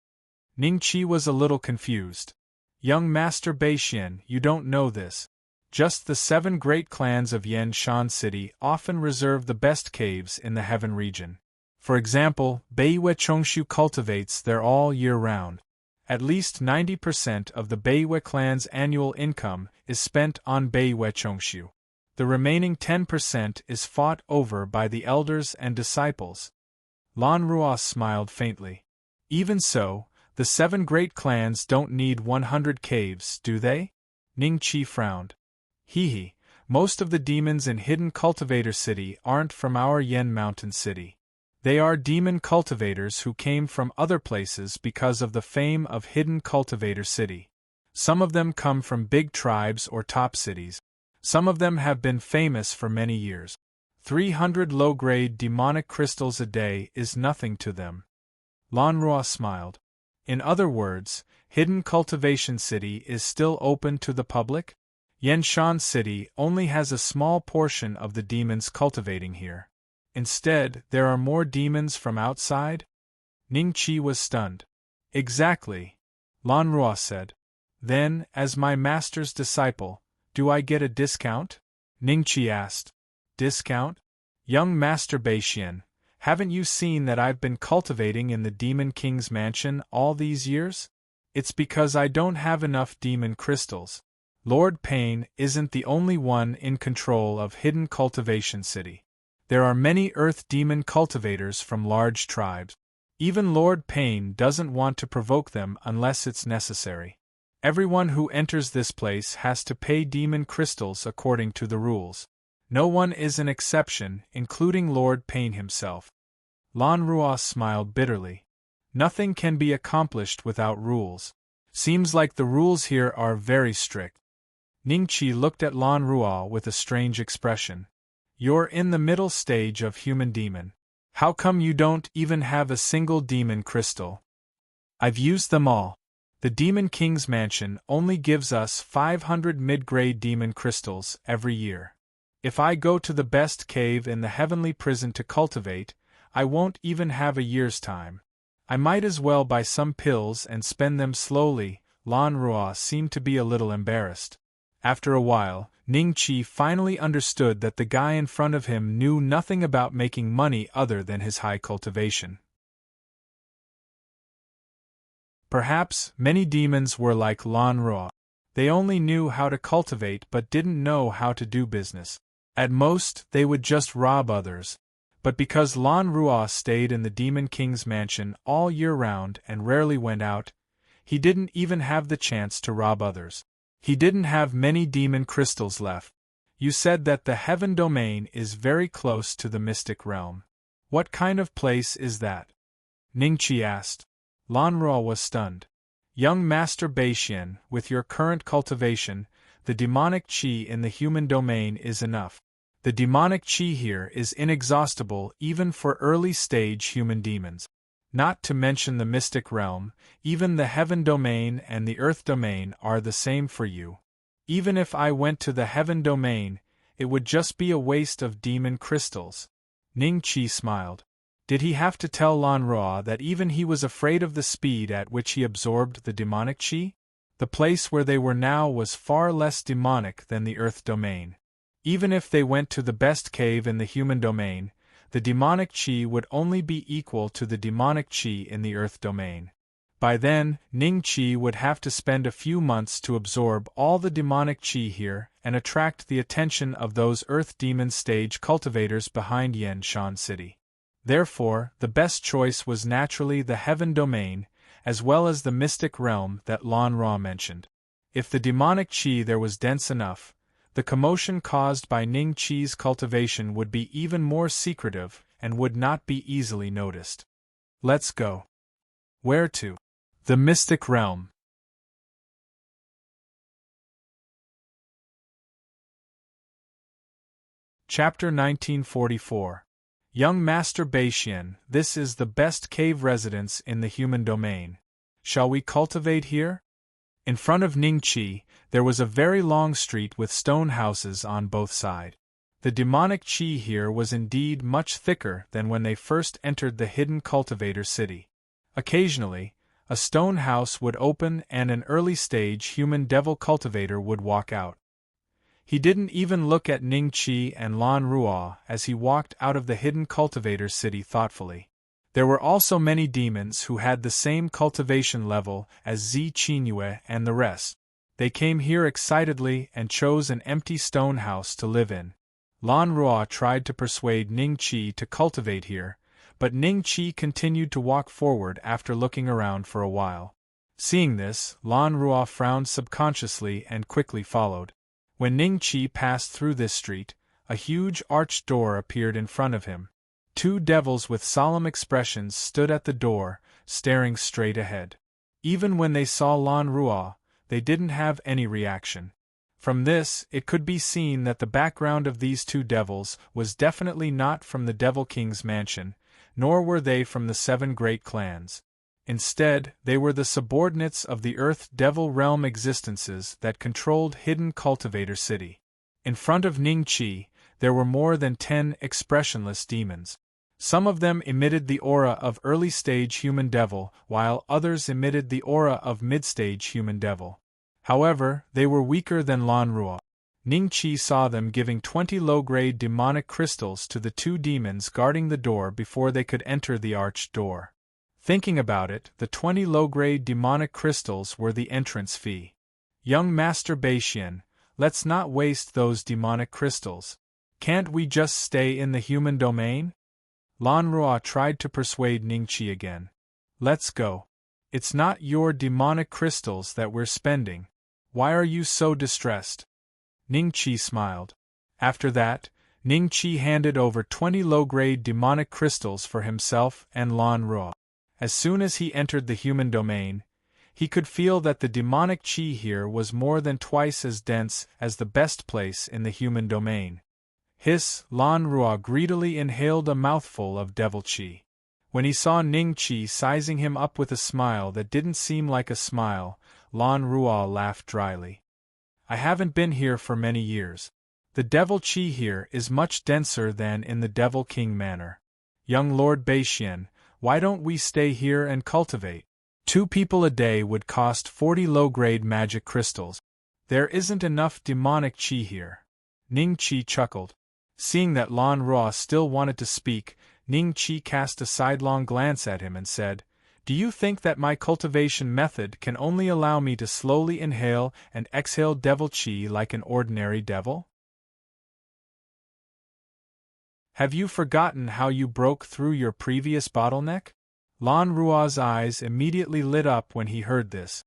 Ning Qi was a little confused. Young Master Bei Xian, you don't know this. Just the 7 great clans of Yanshan City often reserve the best caves in the heaven region. For example, Beiwe Chongshu cultivates there all year round. At least 90% of the Beiwe clan's annual income is spent on Beiwe Chongshu. The remaining 10% is fought over by the elders and disciples. Lan Ruo smiled faintly. Even so, the 7 great clans don't need 100 caves, do they? Ning Qi frowned. Hee, most of the demons in Hidden Cultivator City aren't from our Yen Mountain City. They are demon cultivators who came from other places because of the fame of Hidden Cultivator City. Some of them come from big tribes or top cities. Some of them have been famous for many years. 300 low-grade demonic crystals a day is nothing to them. Lan Ruo smiled. In other words, Hidden Cultivation City is still open to the public? Yanshan City only has a small portion of the demons cultivating here. Instead, there are more demons from outside? Ning Qi was stunned. Exactly. Lan Ruo said. Then, as my master's disciple, do I get a discount? Ning Qi asked. Discount? Young Master Bei Xian, haven't you seen that I've been cultivating in the Demon King's mansion all these years? It's because I don't have enough demon crystals. Lord Pain isn't the only one in control of Hidden Cultivation City. There are many earth demon cultivators from large tribes. Even Lord Pain doesn't want to provoke them unless it's necessary. Everyone who enters this place has to pay demon crystals according to the rules. No one is an exception, including Lord Pain himself. Lan Ruo smiled bitterly. Nothing can be accomplished without rules. Seems like the rules here are very strict. Ning Qi looked at Lan Ruo with a strange expression. You're in the middle stage of human demon. How come you don't even have a single demon crystal? I've used them all. The Demon King's mansion only gives us 500 mid-grade demon crystals every year. If I go to the best cave in the heavenly prison to cultivate, I won't even have a year's time. I might as well buy some pills and spend them slowly. Lan Rua seemed to be a little embarrassed. After a while, Ning Qi finally understood that the guy in front of him knew nothing about making money other than his high cultivation. Perhaps many demons were like Lan Rua. They only knew how to cultivate but didn't know how to do business. At most, they would just rob others. But because Lan Rua stayed in the Demon King's mansion all year round and rarely went out, he didn't even have the chance to rob others. He didn't have many demon crystals left. You said that the Heaven Domain is very close to the mystic realm. What kind of place is that? Ning Qi asked. Lan Rua was stunned. Young Master Beixian, with your current cultivation, the demonic qi in the human domain is enough. The demonic qi here is inexhaustible even for early-stage human demons. Not to mention the mystic realm, even the heaven domain and the earth domain are the same for you. Even if I went to the heaven domain, it would just be a waste of demon crystals. Ning Qi smiled. Did he have to tell Lan Rua that even he was afraid of the speed at which he absorbed the demonic qi? The place where they were now was far less demonic than the earth domain. Even if they went to the best cave in the human domain, the demonic qi would only be equal to the demonic qi in the earth domain. By then, Ning Qi would have to spend a few months to absorb all the demonic qi here and attract the attention of those earth demon stage cultivators behind Yan Shan City. Therefore, the best choice was naturally the heaven domain, as well as the mystic realm that Lan Rua mentioned. If the demonic qi there was dense enough, the commotion caused by Ning Qi's cultivation would be even more secretive and would not be easily noticed. Let's go. Where to? The mystic realm. Chapter 1944. Young Master Beixian, this is the best cave residence in the human domain. Shall we cultivate here? In front of Ning Qi, there was a very long street with stone houses on both sides. The demonic qi here was indeed much thicker than when they first entered the hidden cultivator city. Occasionally, a stone house would open and an early-stage human devil cultivator would walk out. He didn't even look at Ning Qi and Lan Rua as he walked out of the hidden cultivator city thoughtfully. There were also many demons who had the same cultivation level as Zi Qinyue and the rest. They came here excitedly and chose an empty stone house to live in. Lan Rua tried to persuade Ning Qi to cultivate here, but Ning Qi continued to walk forward after looking around for a while. Seeing this, Lan Rua frowned subconsciously and quickly followed. When Ning Qi passed through this street, a huge arched door appeared in front of him. Two devils with solemn expressions stood at the door, staring straight ahead. Even when they saw Lan Rua, they didn't have any reaction. From this, it could be seen that the background of these two devils was definitely not from the Devil King's mansion, nor were they from the 7 great clans. Instead, they were the subordinates of the Earth Devil Realm existences that controlled Hidden Cultivator City. In front of Ning Qi, there were more than 10 expressionless demons. Some of them emitted the aura of early-stage human devil, while others emitted the aura of mid-stage human devil. However, they were weaker than Lan Rua. Ning Qi saw them giving 20 low-grade demonic crystals to the 2 demons guarding the door before they could enter the arched door. Thinking about it, the 20 low-grade demonic crystals were the entrance fee. Young Master Beixian, let's not waste those demonic crystals. Can't we just stay in the human domain? Lan Rua tried to persuade Ning Qi again. Let's go. It's not your demonic crystals that we're spending. Why are you so distressed? Ning Qi smiled. After that, Ning Qi handed over 20 low-grade demonic crystals for himself and Lan Rua. As soon as he entered the human domain, he could feel that the demonic qi here was more than twice as dense as the best place in the human domain. Lan Rua greedily inhaled a mouthful of devil qi. When he saw Ning Chi sizing him up with a smile that didn't seem like a smile, Lan Ruo laughed dryly. I haven't been here for many years. The Devil Chi here is much denser than in the Devil King Manor. Young Lord Beixian, why don't we stay here and cultivate? 2 people a day would cost 40 low-grade magic crystals. There isn't enough demonic chi here. Ning Chi chuckled. Seeing that Lan Ruo still wanted to speak, Ning Chi cast a sidelong glance at him and said, Do you think that my cultivation method can only allow me to slowly inhale and exhale devil chi like an ordinary devil? Have you forgotten how you broke through your previous bottleneck? Lan Ruo's eyes immediately lit up when he heard this.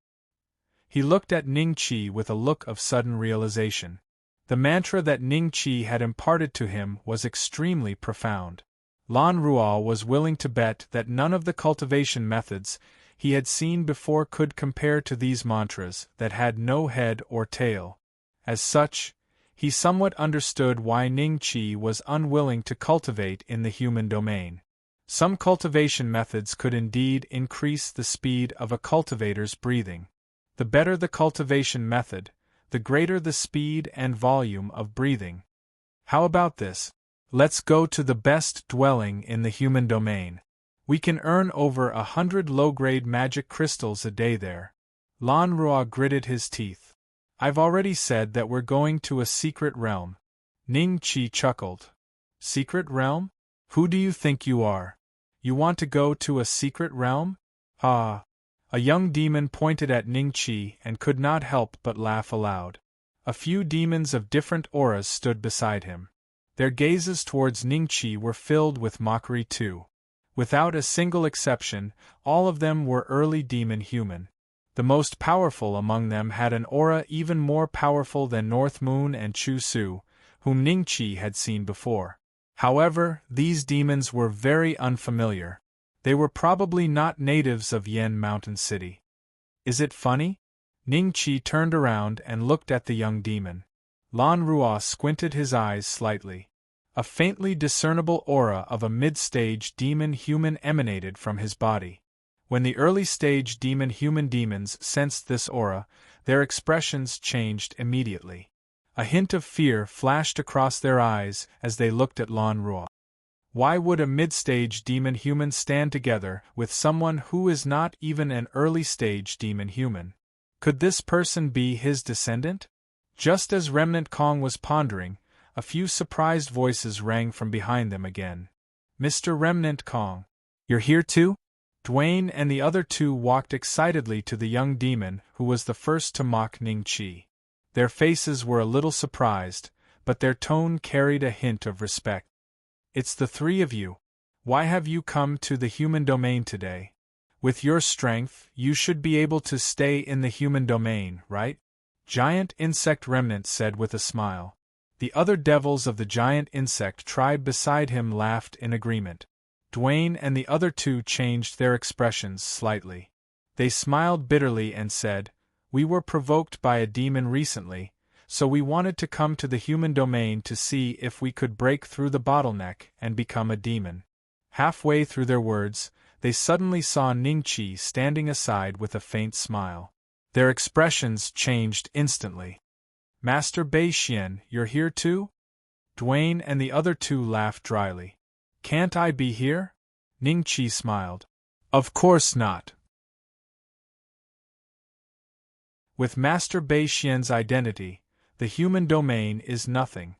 He looked at Ning Chi with a look of sudden realization. The mantra that Ning Chi had imparted to him was extremely profound. Lan Ruo was willing to bet that none of the cultivation methods he had seen before could compare to these mantras that had no head or tail. As such, he somewhat understood why Ning Chi was unwilling to cultivate in the human domain. Some cultivation methods could indeed increase the speed of a cultivator's breathing. The better the cultivation method, the greater the speed and volume of breathing. How about this? Let's go to the best dwelling in the human domain. We can earn over 100 low-grade magic crystals a day there. Lan Ruo gritted his teeth. I've already said that we're going to a secret realm. Ning Chi chuckled. Secret realm? Who do you think you are? You want to go to a secret realm? Ah. A young demon pointed at Ning Chi and could not help but laugh aloud. A few demons of different auras stood beside him. Their gazes towards Ning Chi were filled with mockery too. Without a single exception, all of them were early demon human. The most powerful among them had an aura even more powerful than North Moon and Chu Su, whom Ning Chi had seen before. However, these demons were very unfamiliar. They were probably not natives of Yen Mountain City. Is it funny? Ning Chi turned around and looked at the young demon. Lan Ruo squinted his eyes slightly. A faintly discernible aura of a mid-stage demon-human emanated from his body. When the early-stage demon-human demons sensed this aura, their expressions changed immediately. A hint of fear flashed across their eyes as they looked at Lan Ruo. Why would a mid-stage demon-human stand together with someone who is not even an early-stage demon-human? Could this person be his descendant? Just as Remnant Kong was pondering, a few surprised voices rang from behind them again. Mr. Remnant Kong, you're here too? Dwayne and the other 2 walked excitedly to the young demon who was the first to mock Ning Chi. Their faces were a little surprised, but their tone carried a hint of respect. It's the 3 of you. Why have you come to the human domain today? With your strength, you should be able to stay in the human domain, right? Giant Insect Remnant said with a smile. The other devils of the giant insect tribe beside him laughed in agreement. Dwayne and the other 2 changed their expressions slightly. They smiled bitterly and said, We were provoked by a demon recently, so we wanted to come to the human domain to see if we could break through the bottleneck and become a demon. Halfway through their words, they suddenly saw Ning Chi standing aside with a faint smile. Their expressions changed instantly. Master Beixian, you're here too? Dwayne and the other 2 laughed dryly. Can't I be here? Ning Chi smiled. Of course not. With Master Beixian's identity, the human domain is nothing.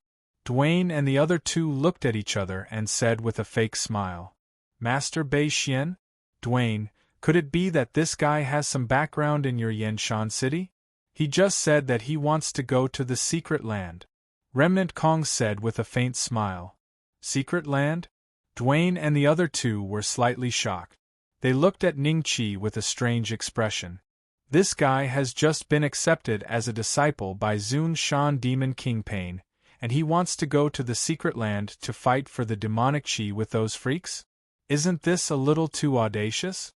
Dwayne and the other 2 looked at each other and said with a fake smile. Master Beixian? Dwayne, could it be that this guy has some background in your Yenshan city? He just said that he wants to go to the secret land. Remnant Kong said with a faint smile. Secret land? Dwayne and the other 2 were slightly shocked. They looked at Ning Chi with a strange expression. This guy has just been accepted as a disciple by Zun Shan Demon King Pain, and he wants to go to the secret land to fight for the demonic chi with those freaks? Isn't this a little too audacious?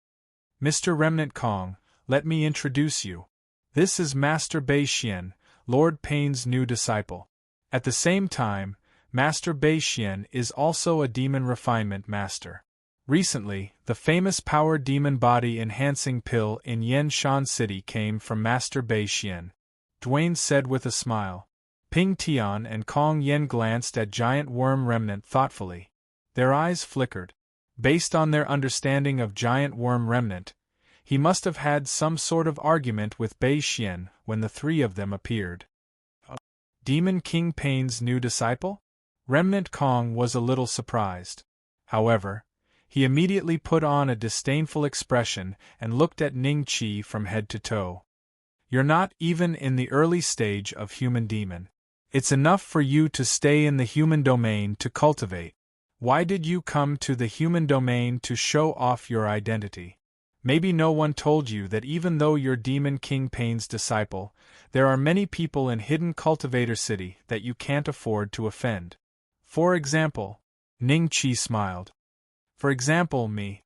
Mr. Remnant Kong, let me introduce you. This is Master Beixian, Lord Pain's new disciple. At the same time, Master Beixian is also a demon refinement master. Recently, the famous power demon body enhancing pill in Yanshan City came from Master Bei Xian, Duane said with a smile. Ping Tian and Kong Yen glanced at Giant Worm Remnant thoughtfully. Their eyes flickered. Based on their understanding of Giant Worm Remnant, he must have had some sort of argument with Bei Xian when the three of them appeared. Demon King Pain's new disciple? Remnant Kong was a little surprised. However, he immediately put on a disdainful expression and looked at Ning Qi from head to toe. You're not even in the early stage of human demon. It's enough for you to stay in the human domain to cultivate. Why did you come to the human domain to show off your identity? Maybe no one told you that even though you're Demon King Pain's disciple, there are many people in Hidden Cultivator City that you can't afford to offend. For example, Ning Qi smiled. For example, me.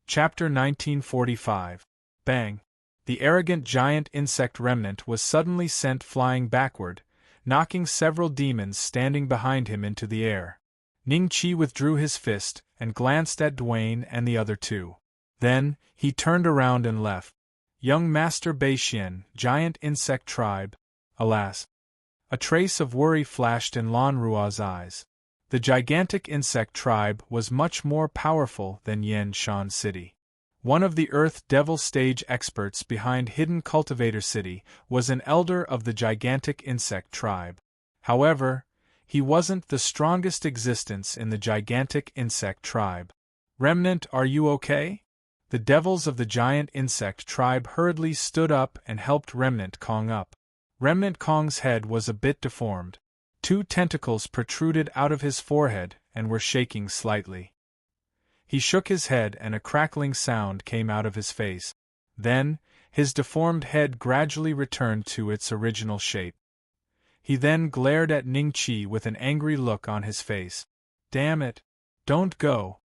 Chapter 1945. Bang. The arrogant giant insect remnant was suddenly sent flying backward, knocking several demons standing behind him into the air. Ning Qi withdrew his fist and glanced at Duane and the other two. Then, he turned around and left. Young Master Bei Xian, Giant Insect Tribe. Alas. A trace of worry flashed in Lan Rua's eyes. The gigantic insect tribe was much more powerful than Yanshan City. One of the Earth Devil stage experts behind Hidden Cultivator City was an elder of the gigantic insect tribe. However, he wasn't the strongest existence in the gigantic insect tribe. Remnant, are you okay? The devils of the giant insect tribe hurriedly stood up and helped Remnant Kong up. Remnant Kong's head was a bit deformed. 2 tentacles protruded out of his forehead and were shaking slightly. He shook his head and a crackling sound came out of his face. Then, his deformed head gradually returned to its original shape. He then glared at Ning Qi with an angry look on his face. Damn it! Don't go!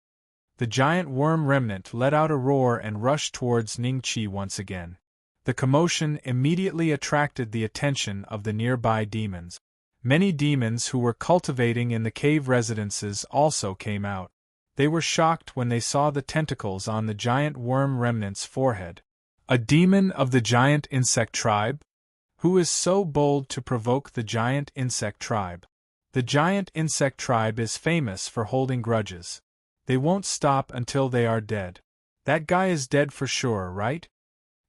The giant worm remnant let out a roar and rushed towards Ning Qi once again. The commotion immediately attracted the attention of the nearby demons. Many demons who were cultivating in the cave residences also came out. They were shocked when they saw the tentacles on the giant worm remnant's forehead. A demon of the giant insect tribe? Who is so bold to provoke the giant insect tribe? The giant insect tribe is famous for holding grudges. They won't stop until they are dead. That guy is dead for sure, right?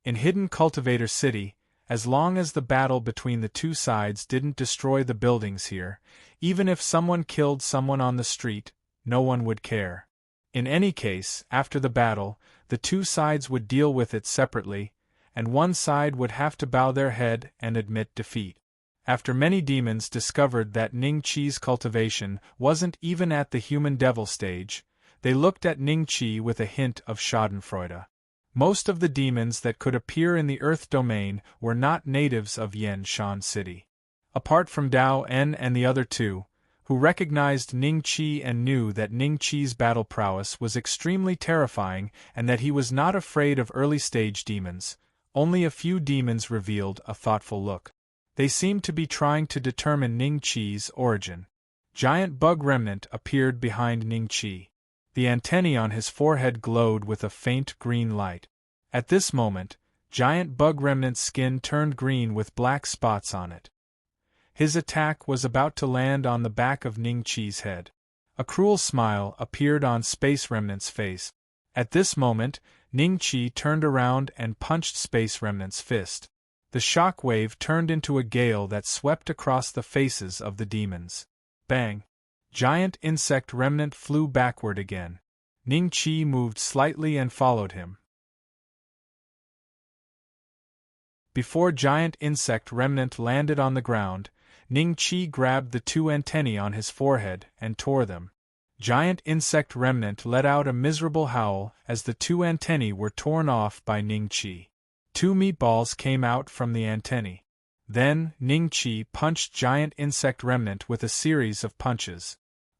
In Hidden Cultivator City, as long as the battle between the two sides didn't destroy the buildings here, even if someone killed someone on the street, no one would care. In any case, after the battle, the two sides would deal with it separately, and one side would have to bow their head and admit defeat. After many demons discovered that Ning Qi's cultivation wasn't even at the human devil stage, they looked at Ning Qi with a hint of schadenfreude. Most of the demons that could appear in the Earth domain were not natives of Yanshan City. Apart from Dao En and the other two, who recognized Ning Qi and knew that Ning Qi's battle prowess was extremely terrifying and that he was not afraid of early-stage demons, only a few demons revealed a thoughtful look. They seemed to be trying to determine Ning Qi's origin. Giant Bug Remnant appeared behind Ning Qi. The antennae on his forehead glowed with a faint green light. At this moment, Giant Bug Remnant's skin turned green with black spots on it. His attack was about to land on the back of Ning Qi's head. A cruel smile appeared on Space Remnant's face. At this moment, Ning Qi turned around and punched Space Remnant's fist. The shock wave turned into a gale that swept across the faces of the demons. Bang! Giant Insect Remnant flew backward again. Ning Qi moved slightly and followed him. Before Giant Insect Remnant landed on the ground, Ning Qi grabbed the 2 antennae on his forehead and tore them. Giant Insect Remnant let out a miserable howl as the 2 antennae were torn off by Ning Qi. 2 meatballs came out from the antennae. Then, Ning Qi punched Giant Insect Remnant with a series of punches.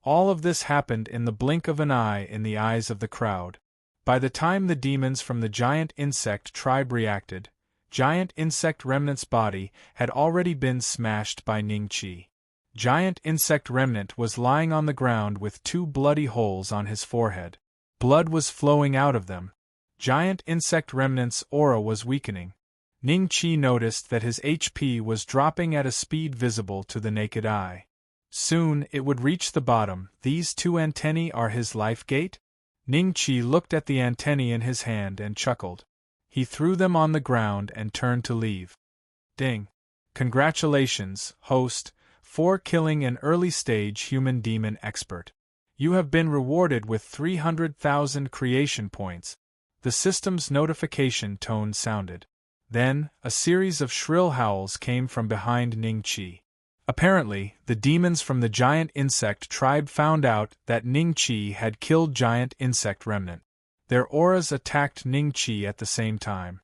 All of this happened in the blink of an eye in the eyes of the crowd. By the time the demons from the giant insect tribe reacted, Giant Insect Remnant's body had already been smashed by Ningqi. Giant Insect Remnant was lying on the ground with 2 bloody holes on his forehead. Blood was flowing out of them. Giant Insect Remnant's aura was weakening. Ningqi noticed that his HP was dropping at a speed visible to the naked eye. Soon it would reach the bottom. These 2 antennae are his life gate? Ningqi looked at the antennae in his hand and chuckled. He threw them on the ground and turned to leave. Ding. Congratulations, host, for killing an early-stage human demon expert. You have been rewarded with 300,000 creation points. The system's notification tone sounded. Then, a series of shrill howls came from behind Ningqi. Apparently, the demons from the giant insect tribe found out that Ningqi had killed Giant Insect Remnant. Their auras attacked Ningqi at the same time.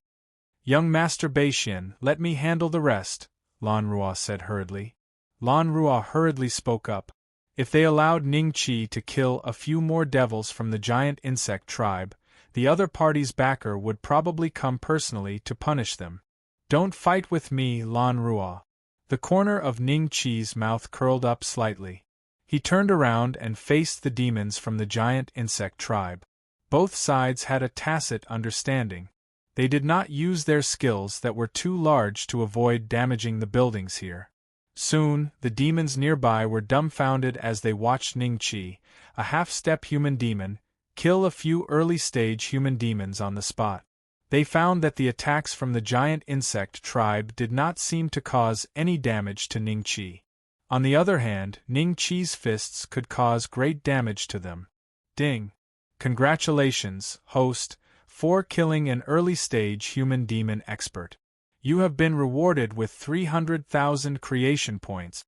Young Master Beixian, let me handle the rest, Lan Rua said hurriedly. Lan Rua hurriedly spoke up. If they allowed Ningqi to kill a few more devils from the giant insect tribe, the other party's backer would probably come personally to punish them. Don't fight with me, Lan Rua. The corner of Ningqi's mouth curled up slightly. He turned around and faced the demons from the giant insect tribe. Both sides had a tacit understanding. They did not use their skills that were too large to avoid damaging the buildings here. Soon, the demons nearby were dumbfounded as they watched Ningqi, a half-step human demon, kill a few early-stage human demons on the spot. They found that the attacks from the giant insect tribe did not seem to cause any damage to Ningqi. On the other hand, Ningqi's fists could cause great damage to them. Ding. Congratulations, host, for killing an early-stage human demon expert. You have been rewarded with 300,000 creation points.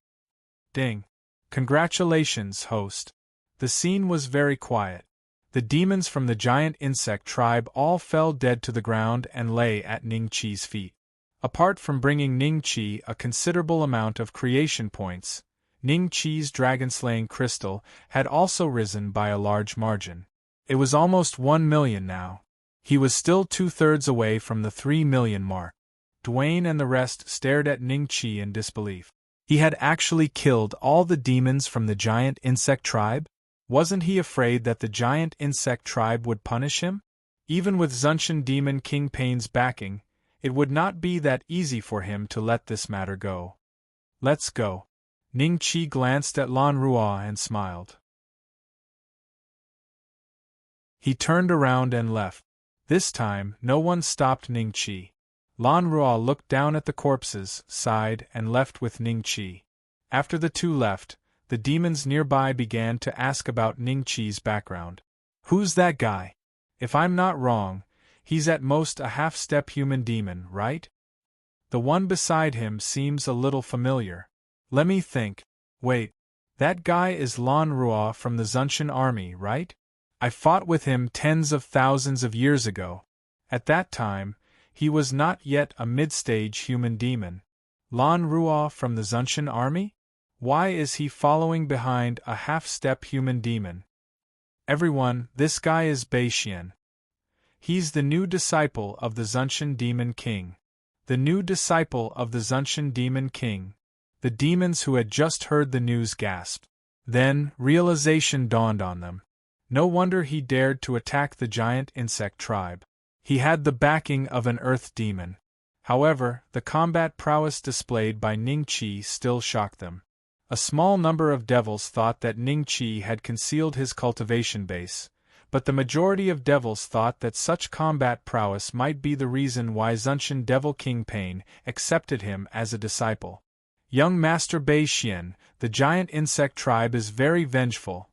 Ding. Congratulations, host. The scene was very quiet. The demons from the giant insect tribe all fell dead to the ground and lay at Ningqi's feet. Apart from bringing Ningqi a considerable amount of creation points, Ningqi's dragon-slaying crystal had also risen by a large margin. It was almost 1 million now. He was still 2/3 away from the 3 million mark. Dwayne and the rest stared at Ningqi in disbelief. He had actually killed all the demons from the giant insect tribe? Wasn't he afraid that the giant insect tribe would punish him? Even with Zunshan Demon King Pain's backing, it would not be that easy for him to let this matter go. Let's go. Ningqi glanced at Lan Rua and smiled. He turned around and left. This time, no one stopped Ningqi. Lan Rua looked down at the corpses, sighed, and left with Ningqi. After the two left, the demons nearby began to ask about Ningqi's background. Who's that guy? If I'm not wrong, he's at most a half-step human demon, right? The one beside him seems a little familiar. Let me think. Wait, that guy is Lan Rua from the Zunshan army, right? I fought with him tens of thousands of years ago. At that time, he was not yet a mid-stage human demon. Lan Rua from the Zunshan army? Why is he following behind a half-step human demon? Everyone, this guy is Beixian. He's the new disciple of the Zunshan Demon King. The new disciple of the Zunshan Demon King. The demons who had just heard the news gasped. Then, realization dawned on them. No wonder he dared to attack the giant insect tribe. He had the backing of an earth demon. However, the combat prowess displayed by Ningqi still shocked them. A small number of devils thought that Ningqi had concealed his cultivation base, but the majority of devils thought that such combat prowess might be the reason why Zunshan Devil King Pain accepted him as a disciple. Young Master Beixian, the giant insect tribe is very vengeful.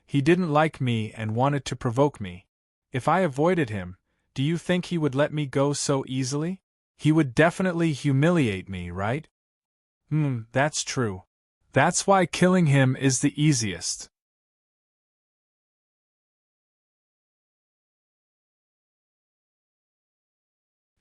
He didn't like me and wanted to provoke me. If I avoided him, do you think he would let me go so easily? He would definitely humiliate me, right? That's true. That's why killing him is the easiest.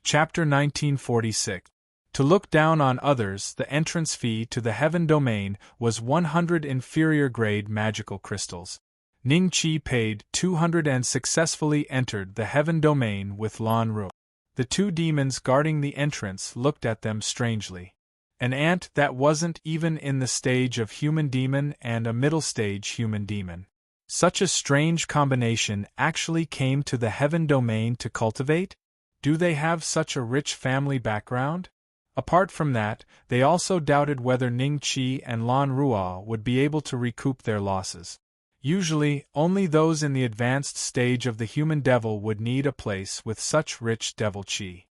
Chapter 1946. To look down on others, the entrance fee to the Heaven Domain was 100 inferior-grade magical crystals. Ningqi paid 200 and successfully entered the Heaven Domain with Lan Rua. The two demons guarding the entrance looked at them strangely. An ant that wasn't even in the stage of human demon and a middle stage human demon. Such a strange combination actually came to the heaven domain to cultivate? Do they have such a rich family background? Apart from that, they also doubted whether Ning Qi and Lan Ruo would be able to recoup their losses. Usually, only those in the advanced stage of the human devil would need a place with such rich devil qi.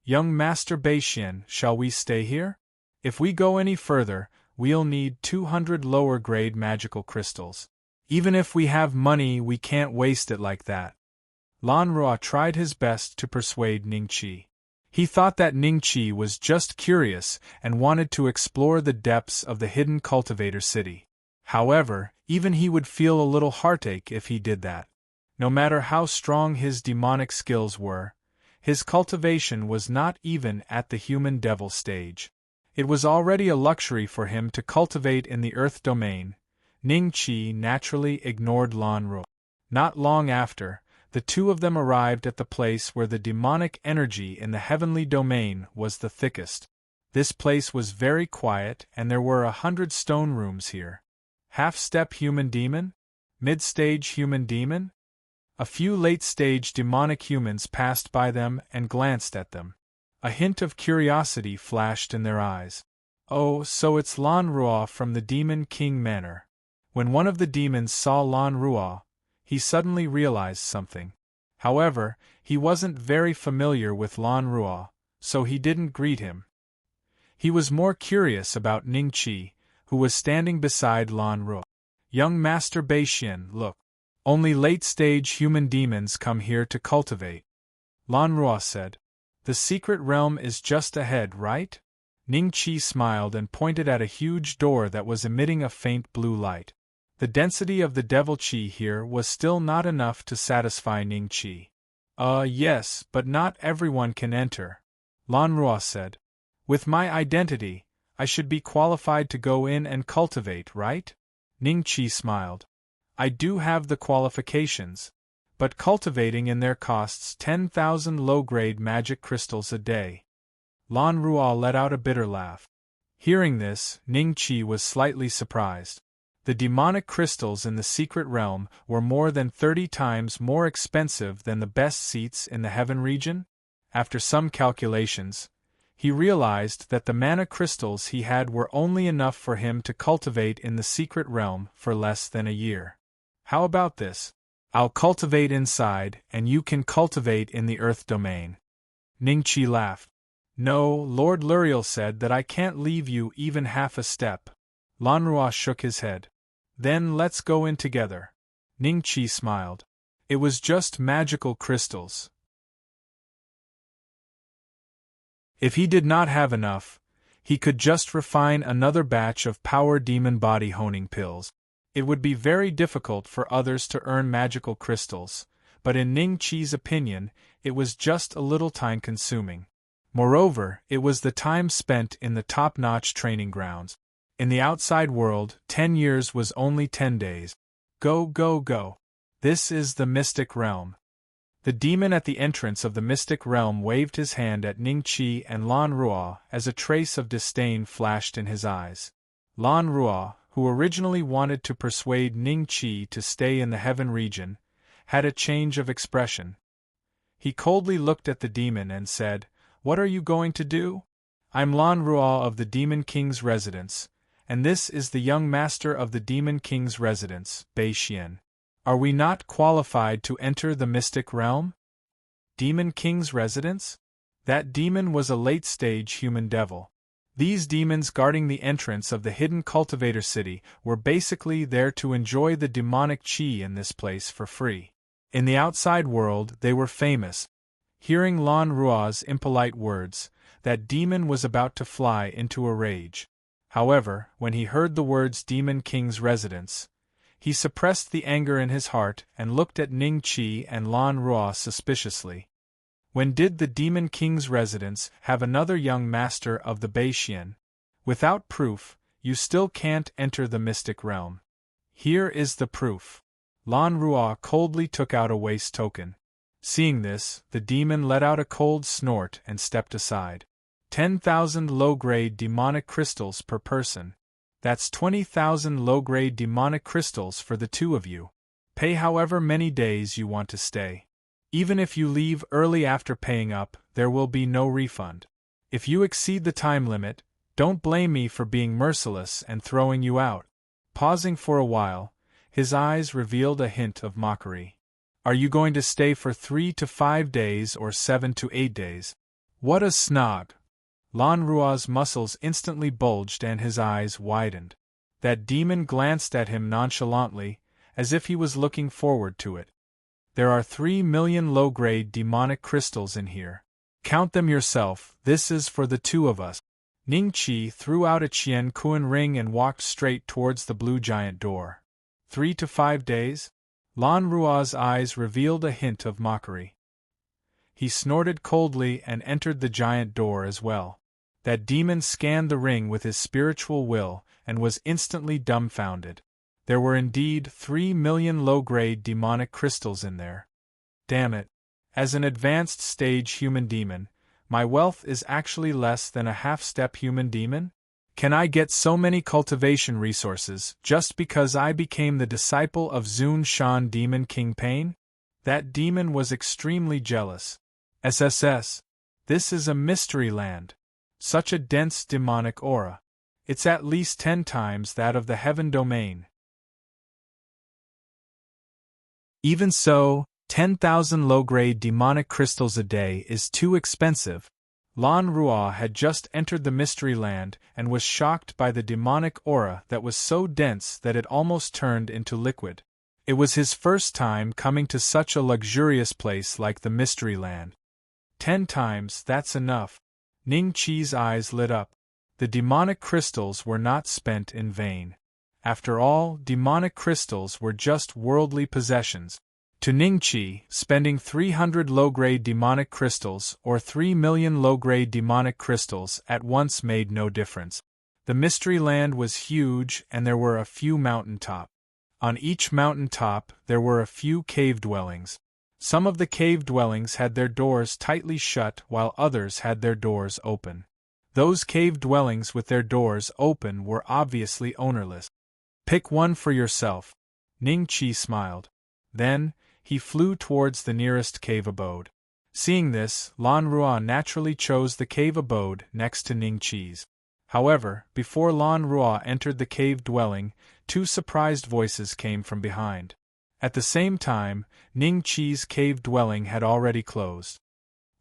Young Master Beixian, shall we stay here? If we go any further, we'll need 200 lower-grade magical crystals. Even if we have money, we can't waste it like that. Lan Ruo tried his best to persuade Ning Qi. He thought that Ning Qi was just curious and wanted to explore the depths of the hidden cultivator city. However, even he would feel a little heartache if he did that. No matter how strong his demonic skills were, his cultivation was not even at the human devil stage. It was already a luxury for him to cultivate in the earth domain. Ning Qi naturally ignored Lan Ruo. Not long after, the two of them arrived at the place where the demonic energy in the heavenly domain was the thickest. This place was very quiet and there were 100 stone rooms here. Half-step human demon? Mid-stage human demon? A few late-stage demonic humans passed by them and glanced at them. A hint of curiosity flashed in their eyes. Oh, so it's Lan Ruo from the Demon King Manor. When one of the demons saw Lan Ruo, he suddenly realized something. However, he wasn't very familiar with Lan Ruo, so he didn't greet him. He was more curious about Ning Qi, who was standing beside Lan Ruo. Young Master Beixian, look. Only late-stage human demons come here to cultivate. Lan Ruo said. The secret realm is just ahead, right? Ning Qi smiled and pointed at a huge door that was emitting a faint blue light. The density of the devil qi here was still not enough to satisfy Ning Qi. Yes, but not everyone can enter. Lan Ruo said. With my identity, I should be qualified to go in and cultivate, right? Ning Qi smiled. I do have the qualifications, but cultivating in there costs 10,000 low-grade magic crystals a day. Lan Ruo let out a bitter laugh. Hearing this, Ning Qi was slightly surprised. The demonic crystals in the secret realm were more than 30 times more expensive than the best seats in the heaven region? After some calculations, he realized that the mana crystals he had were only enough for him to cultivate in the secret realm for less than a year. How about this? I'll cultivate inside, and you can cultivate in the earth domain. Ning Qi laughed. No, Lord Luriel said that I can't leave you even half a step. Lan Ruo shook his head. Then let's go in together. Ning Qi smiled. It was just magical crystals. If he did not have enough, he could just refine another batch of power demon body honing pills. It would be very difficult for others to earn magical crystals, but in Ning Qi's opinion, it was just a little time-consuming. Moreover, it was the time spent in the top-notch training grounds. In the outside world, 10 years was only 10 days. Go, go, go. This is the mystic realm. The demon at the entrance of the mystic realm waved his hand at Ning Qi and Lan Ruo as a trace of disdain flashed in his eyes. Lan Ruo, who originally wanted to persuade Ning Qi to stay in the heaven region, had a change of expression. He coldly looked at the demon and said, "What are you going to do? I'm Lan Ruo of the Demon King's residence, and this is the young master of the Demon King's residence, Beixian. Are we not qualified to enter the mystic realm?" Demon King's residence? That demon was a late-stage human devil. These demons guarding the entrance of the hidden cultivator city were basically there to enjoy the demonic qi in this place for free. In the outside world, they were famous. Hearing Lan Ruo's impolite words, that demon was about to fly into a rage. However, when he heard the words Demon King's residence, he suppressed the anger in his heart and looked at Ning Qi and Lan Ruo suspiciously. When did the Demon King's residence have another young master of the Beixian? Without proof, you still can't enter the mystic realm. Here is the proof. Lan Ruo coldly took out a waste token. Seeing this, the demon let out a cold snort and stepped aside. 10,000 low-grade demonic crystals per person. That's 20,000 low-grade demonic crystals for the two of you. Pay however many days you want to stay. Even if you leave early after paying up, there will be no refund. If you exceed the time limit, don't blame me for being merciless and throwing you out. Pausing for a while, his eyes revealed a hint of mockery. Are you going to stay for 3 to 5 days or 7 to 8 days? What a snog! Lan Rua's muscles instantly bulged and his eyes widened. That demon glanced at him nonchalantly, as if he was looking forward to it. There are 3 million low-grade demonic crystals in here. Count them yourself, this is for the two of us. Ning Qi threw out a Qian Kuan ring and walked straight towards the blue giant door. 3 to 5 days? Lan Rua's eyes revealed a hint of mockery. He snorted coldly and entered the giant door as well. That demon scanned the ring with his spiritual will and was instantly dumbfounded. There were indeed 3 million low-grade demonic crystals in there. Damn it. As an advanced stage human demon, my wealth is actually less than a half-step human demon? Can I get so many cultivation resources just because I became the disciple of Zun Shan Demon King Pain? That demon was extremely jealous. SSS. This is a mystery land. Such a dense demonic aura. It's at least 10 times that of the heaven domain. Even so, 10,000 low-grade demonic crystals a day is too expensive. Lan Rua had just entered the mystery land and was shocked by the demonic aura that was so dense that it almost turned into liquid. It was his first time coming to such a luxurious place like the mystery land. 10 times, that's enough. Ning Qi's eyes lit up. The demonic crystals were not spent in vain. After all, demonic crystals were just worldly possessions. To Ning Qi, spending 300 low-grade demonic crystals or 3 million low-grade demonic crystals at once made no difference. The mystery land was huge and there were a few mountaintops. On each mountaintop there were a few cave dwellings. Some of the cave dwellings had their doors tightly shut while others had their doors open. Those cave dwellings with their doors open were obviously ownerless. Pick one for yourself. Ning Qi smiled. Then, he flew towards the nearest cave abode. Seeing this, Lan Rua naturally chose the cave abode next to Ning Qi's. However, before Lan Rua entered the cave dwelling, 2 surprised voices came from behind. At the same time, Ning Qi's cave dwelling had already closed.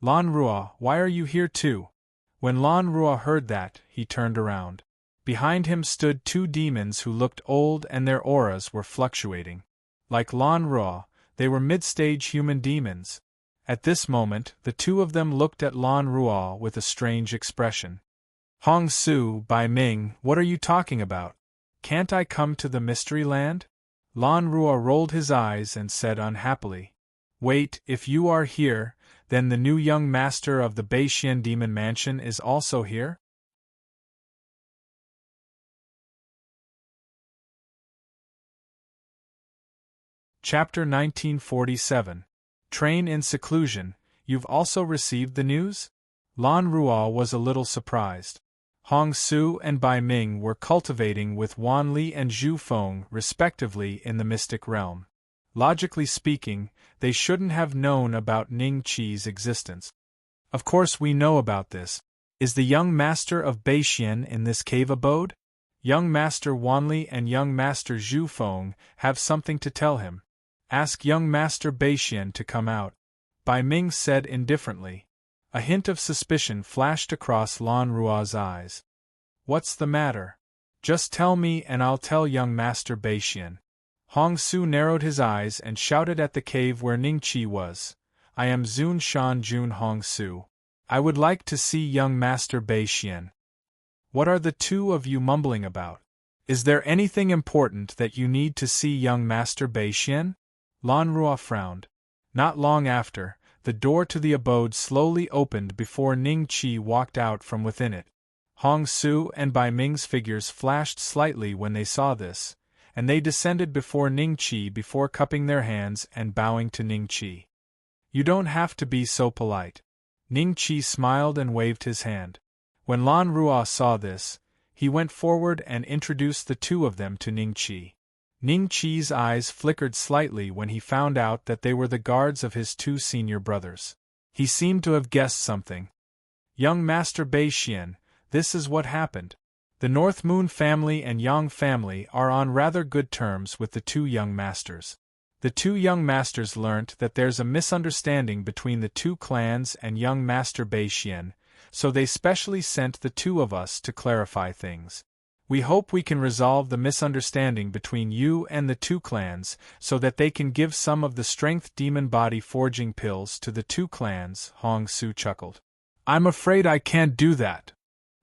Lan Rua, why are you here too? When Lan Rua heard that, he turned around. Behind him stood 2 demons who looked old and their auras were fluctuating. Like Lan Rua, they were mid-stage human demons. At this moment, the 2 of them looked at Lan Rua with a strange expression. Hong Su, Bai Ming, what are you talking about? Can't I come to the mystery land? Lan Rua rolled his eyes and said unhappily. Wait, if you are here, then the new young master of the Beixian Demon Mansion is also here? Chapter 1947. Train in Seclusion, you've also received the news? Lan Rua was a little surprised. Hong Su and Bai Ming were cultivating with Wan Li and Zhu Feng respectively in the mystic realm. Logically speaking, they shouldn't have known about Ning Qi's existence. Of course we know about this. Is the young master of Beixian in this cave abode? Young master Wan Li and young master Zhu Feng have something to tell him. Ask young master Beixian to come out. Bai Ming said indifferently. A hint of suspicion flashed across Lan Rua's eyes. What's the matter? Just tell me and I'll tell young master Beixian. Hong Su narrowed his eyes and shouted at the cave where Ning Qi was. I am Zun Shan Jun Hong Su. I would like to see young master Beixian. What are the 2 of you mumbling about? Is there anything important that you need to see young master Beixian? Lan Rua frowned. Not long after, the door to the abode slowly opened before Ning Qi walked out from within it. Hong Su and Bai Ming's figures flashed slightly when they saw this, and they descended before Ning Qi before cupping their hands and bowing to Ning Qi. You don't have to be so polite. Ning Qi smiled and waved his hand. When Lan Ruo saw this, he went forward and introduced the two of them to Ning Qi. Ning Qi's eyes flickered slightly when he found out that they were the guards of his two senior brothers. He seemed to have guessed something. Young Master Bei Xian, this is what happened. The North Moon family and Yang family are on rather good terms with the two young masters. The two young masters learnt that there's a misunderstanding between the two clans and young Master Bei Xian, so they specially sent the two of us to clarify things. We hope we can resolve the misunderstanding between you and the two clans so that they can give some of the strength demon body forging pills to the two clans, Hong Su chuckled. I'm afraid I can't do that.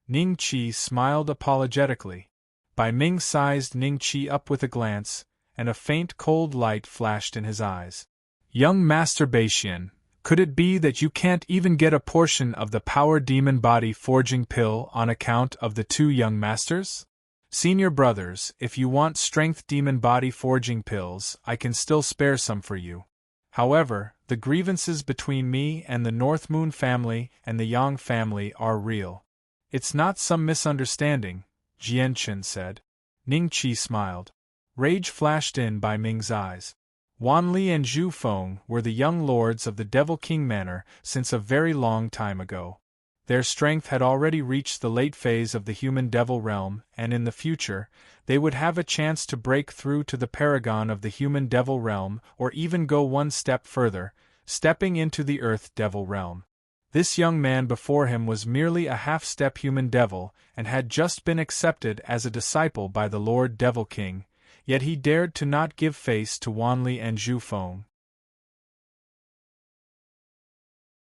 Ning Qi smiled apologetically. Bai Ming sized Ning Qi up with a glance, and a faint cold light flashed in his eyes. Young Master Bei Xian, could it be that you can't even get a portion of the power demon body forging pill on account of the two young masters? Senior brothers, if you want strength demon body forging pills, I can still spare some for you. However, the grievances between me and the North Moon family and the Yang family are real. It's not some misunderstanding, Jian Chen said. Ning Qi smiled. Rage flashed in Bai Ming's eyes. Wan Li and Zhu Feng were the young lords of the Devil King Manor since a very long time ago. Their strength had already reached the late phase of the human devil realm, and in the future, they would have a chance to break through to the paragon of the human devil realm or even go one step further, stepping into the earth devil realm. This young man before him was merely a half-step human devil and had just been accepted as a disciple by the Lord Devil King, yet he dared to not give face to Wan Li and Zhu Feng.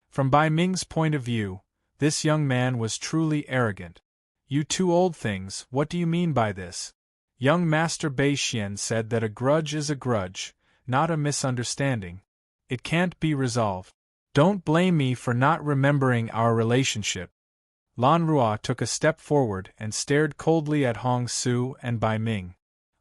From Bai Ming's point of view, this young man was truly arrogant. You two old things, what do you mean by this? Young Master Bei Xian said that a grudge is a grudge, not a misunderstanding. It can't be resolved. Don't blame me for not remembering our relationship. Lan Ruo took a step forward and stared coldly at Hong Su and Bai Ming.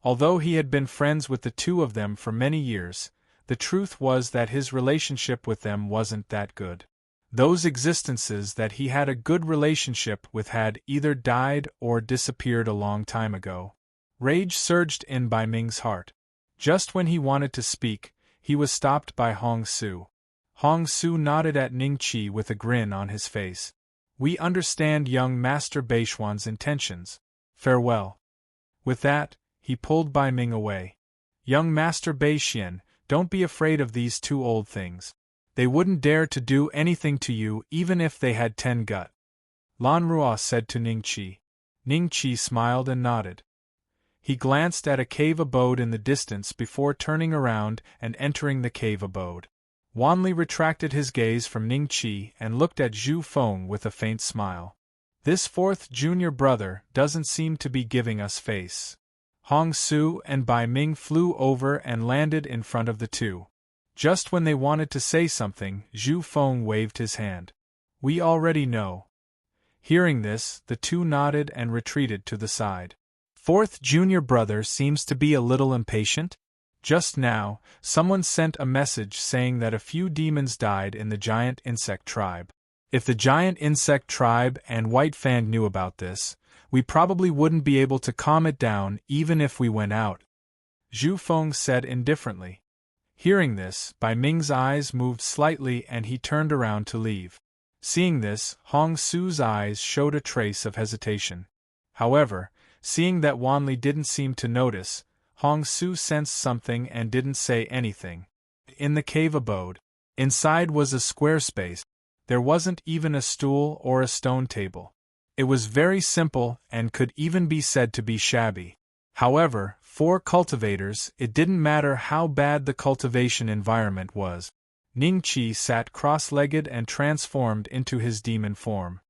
Although he had been friends with the two of them for many years, the truth was that his relationship with them wasn't that good. Those existences that he had a good relationship with had either died or disappeared a long time ago. Rage surged in Bai Ming's heart. Just when he wanted to speak, he was stopped by Hong Su. Hong Su nodded at Ning Qi with a grin on his face. We understand young Master Bei Xuan's intentions. Farewell. With that, he pulled Bai Ming away. Young Master Bei Xian, don't be afraid of these two old things. They wouldn't dare to do anything to you even if they had 10 gut. Lan Ruo said to Ning Qi. Ning Qi smiled and nodded. He glanced at a cave abode in the distance before turning around and entering the cave abode. Wan Li retracted his gaze from Ning Qi and looked at Zhu Feng with a faint smile. This fourth junior brother doesn't seem to be giving us face. Hong Su and Bai Ming flew over and landed in front of the two. Just when they wanted to say something, Zhu Feng waved his hand. We already know. Hearing this, the two nodded and retreated to the side. Fourth junior brother seems to be a little impatient. Just now, someone sent a message saying that a few demons died in the giant insect tribe. If the giant insect tribe and White Fang knew about this, we probably wouldn't be able to calm it down even if we went out. Zhu Feng said indifferently. Hearing this, Bai Ming's eyes moved slightly and he turned around to leave. Seeing this, Hong Su's eyes showed a trace of hesitation. However, seeing that Wan Li didn't seem to notice, Hong Su sensed something and didn't say anything. In the cave abode, inside was a square space. There wasn't even a stool or a stone table. It was very simple and could even be said to be shabby. However, for cultivators, it didn't matter how bad the cultivation environment was. Ning Qi sat cross-legged and transformed into his demon form.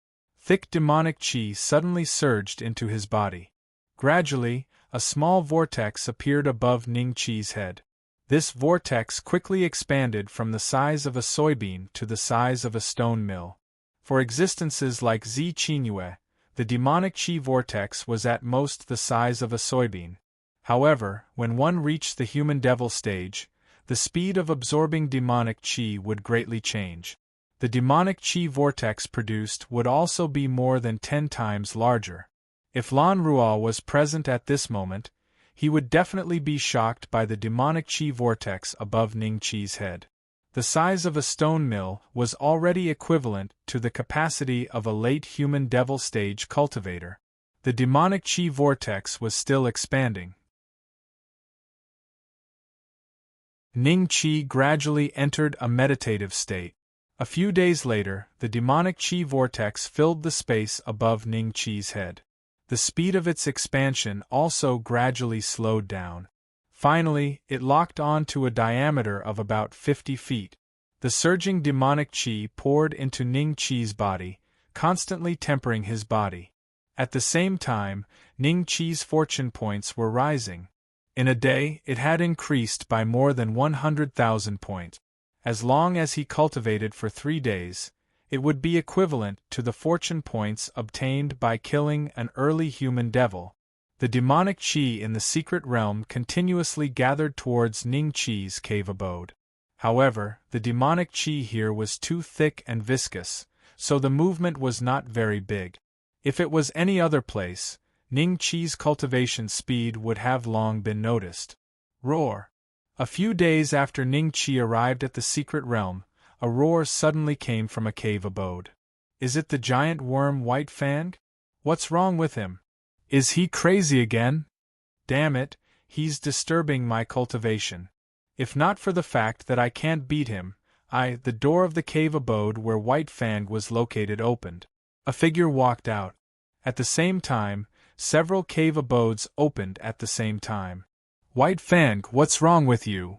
Thick demonic qi suddenly surged into his body. Gradually, a small vortex appeared above Ning Qi's head. This vortex quickly expanded from the size of a soybean to the size of a stone mill. For existences like Zi Qingyue, the demonic qi vortex was at most the size of a soybean. However, when one reached the human devil stage, the speed of absorbing demonic chi would greatly change. The demonic chi vortex produced would also be more than 10 times larger. If Lan Ruo was present at this moment, he would definitely be shocked by the demonic chi vortex above Ning Chi's head. The size of a stone mill was already equivalent to the capacity of a late human devil stage cultivator. The demonic chi vortex was still expanding. Ning Chi gradually entered a meditative state. A few days later, the demonic chi vortex filled the space above Ning Chi's head. The speed of its expansion also gradually slowed down. Finally, it locked on to a diameter of about 50 feet. The surging demonic chi poured into Ning Chi's body, constantly tempering his body. At the same time, Ning Chi's fortune points were rising. In a day, it had increased by more than 100,000 points. As long as he cultivated for 3 days, it would be equivalent to the fortune points obtained by killing an early human devil. The demonic chi in the secret realm continuously gathered towards Ning Chi's cave abode. However, the demonic chi here was too thick and viscous, so the movement was not very big. If it was any other place, Ning Chi's cultivation speed would have long been noticed. Roar! A few days after Ning Chi arrived at the secret realm, a roar suddenly came from a cave abode. Is it the giant worm White Fang? What's wrong with him? Is he crazy again? Damn it, he's disturbing my cultivation. If not for the fact that I can't beat him, the door of the cave abode where White Fang was located opened. A figure walked out. At the same time, several cave abodes opened at the same time. White Fang, what's wrong with you?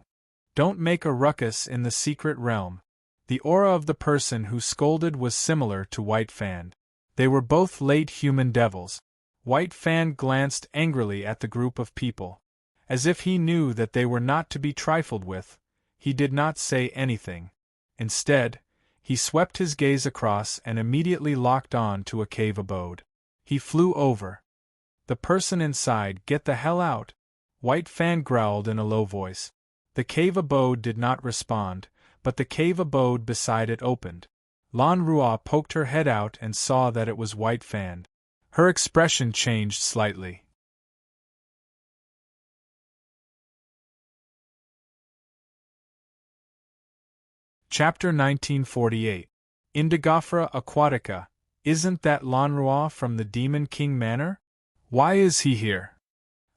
Don't make a ruckus in the secret realm. The aura of the person who scolded was similar to White Fang. They were both late human devils. White Fang glanced angrily at the group of people. As if he knew that they were not to be trifled with, he did not say anything. Instead, he swept his gaze across and immediately locked on to a cave abode. He flew over. The person inside, get the hell out! White Fang growled in a low voice. The cave abode did not respond, but the cave abode beside it opened. Lan Ruo poked her head out and saw that it was White Fang. Her expression changed slightly. Chapter 1948. Indigofera Aquatica. Isn't that Lan Ruo from the Demon King Manor? Why is he here?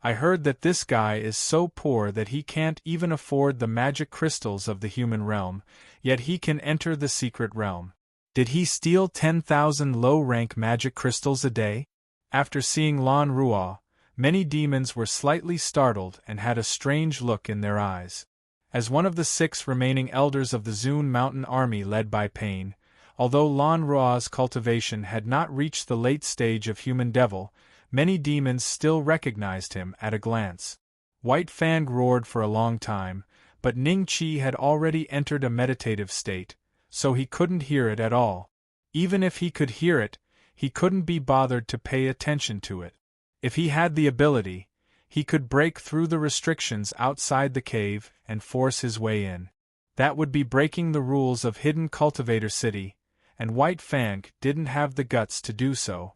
I heard that this guy is so poor that he can't even afford the magic crystals of the human realm, yet he can enter the secret realm. Did he steal 10,000 low-rank magic crystals a day? After seeing Lan Ruo, many demons were slightly startled and had a strange look in their eyes. As one of the 6 remaining elders of the Zun Mountain army led by Pain, although Lan Ruo's cultivation had not reached the late stage of human devil, many demons still recognized him at a glance. White Fang roared for a long time, but Ning Chi had already entered a meditative state, so he couldn't hear it at all. Even if he could hear it, he couldn't be bothered to pay attention to it. If he had the ability, he could break through the restrictions outside the cave and force his way in. That would be breaking the rules of Hidden Cultivator City, and White Fang didn't have the guts to do so.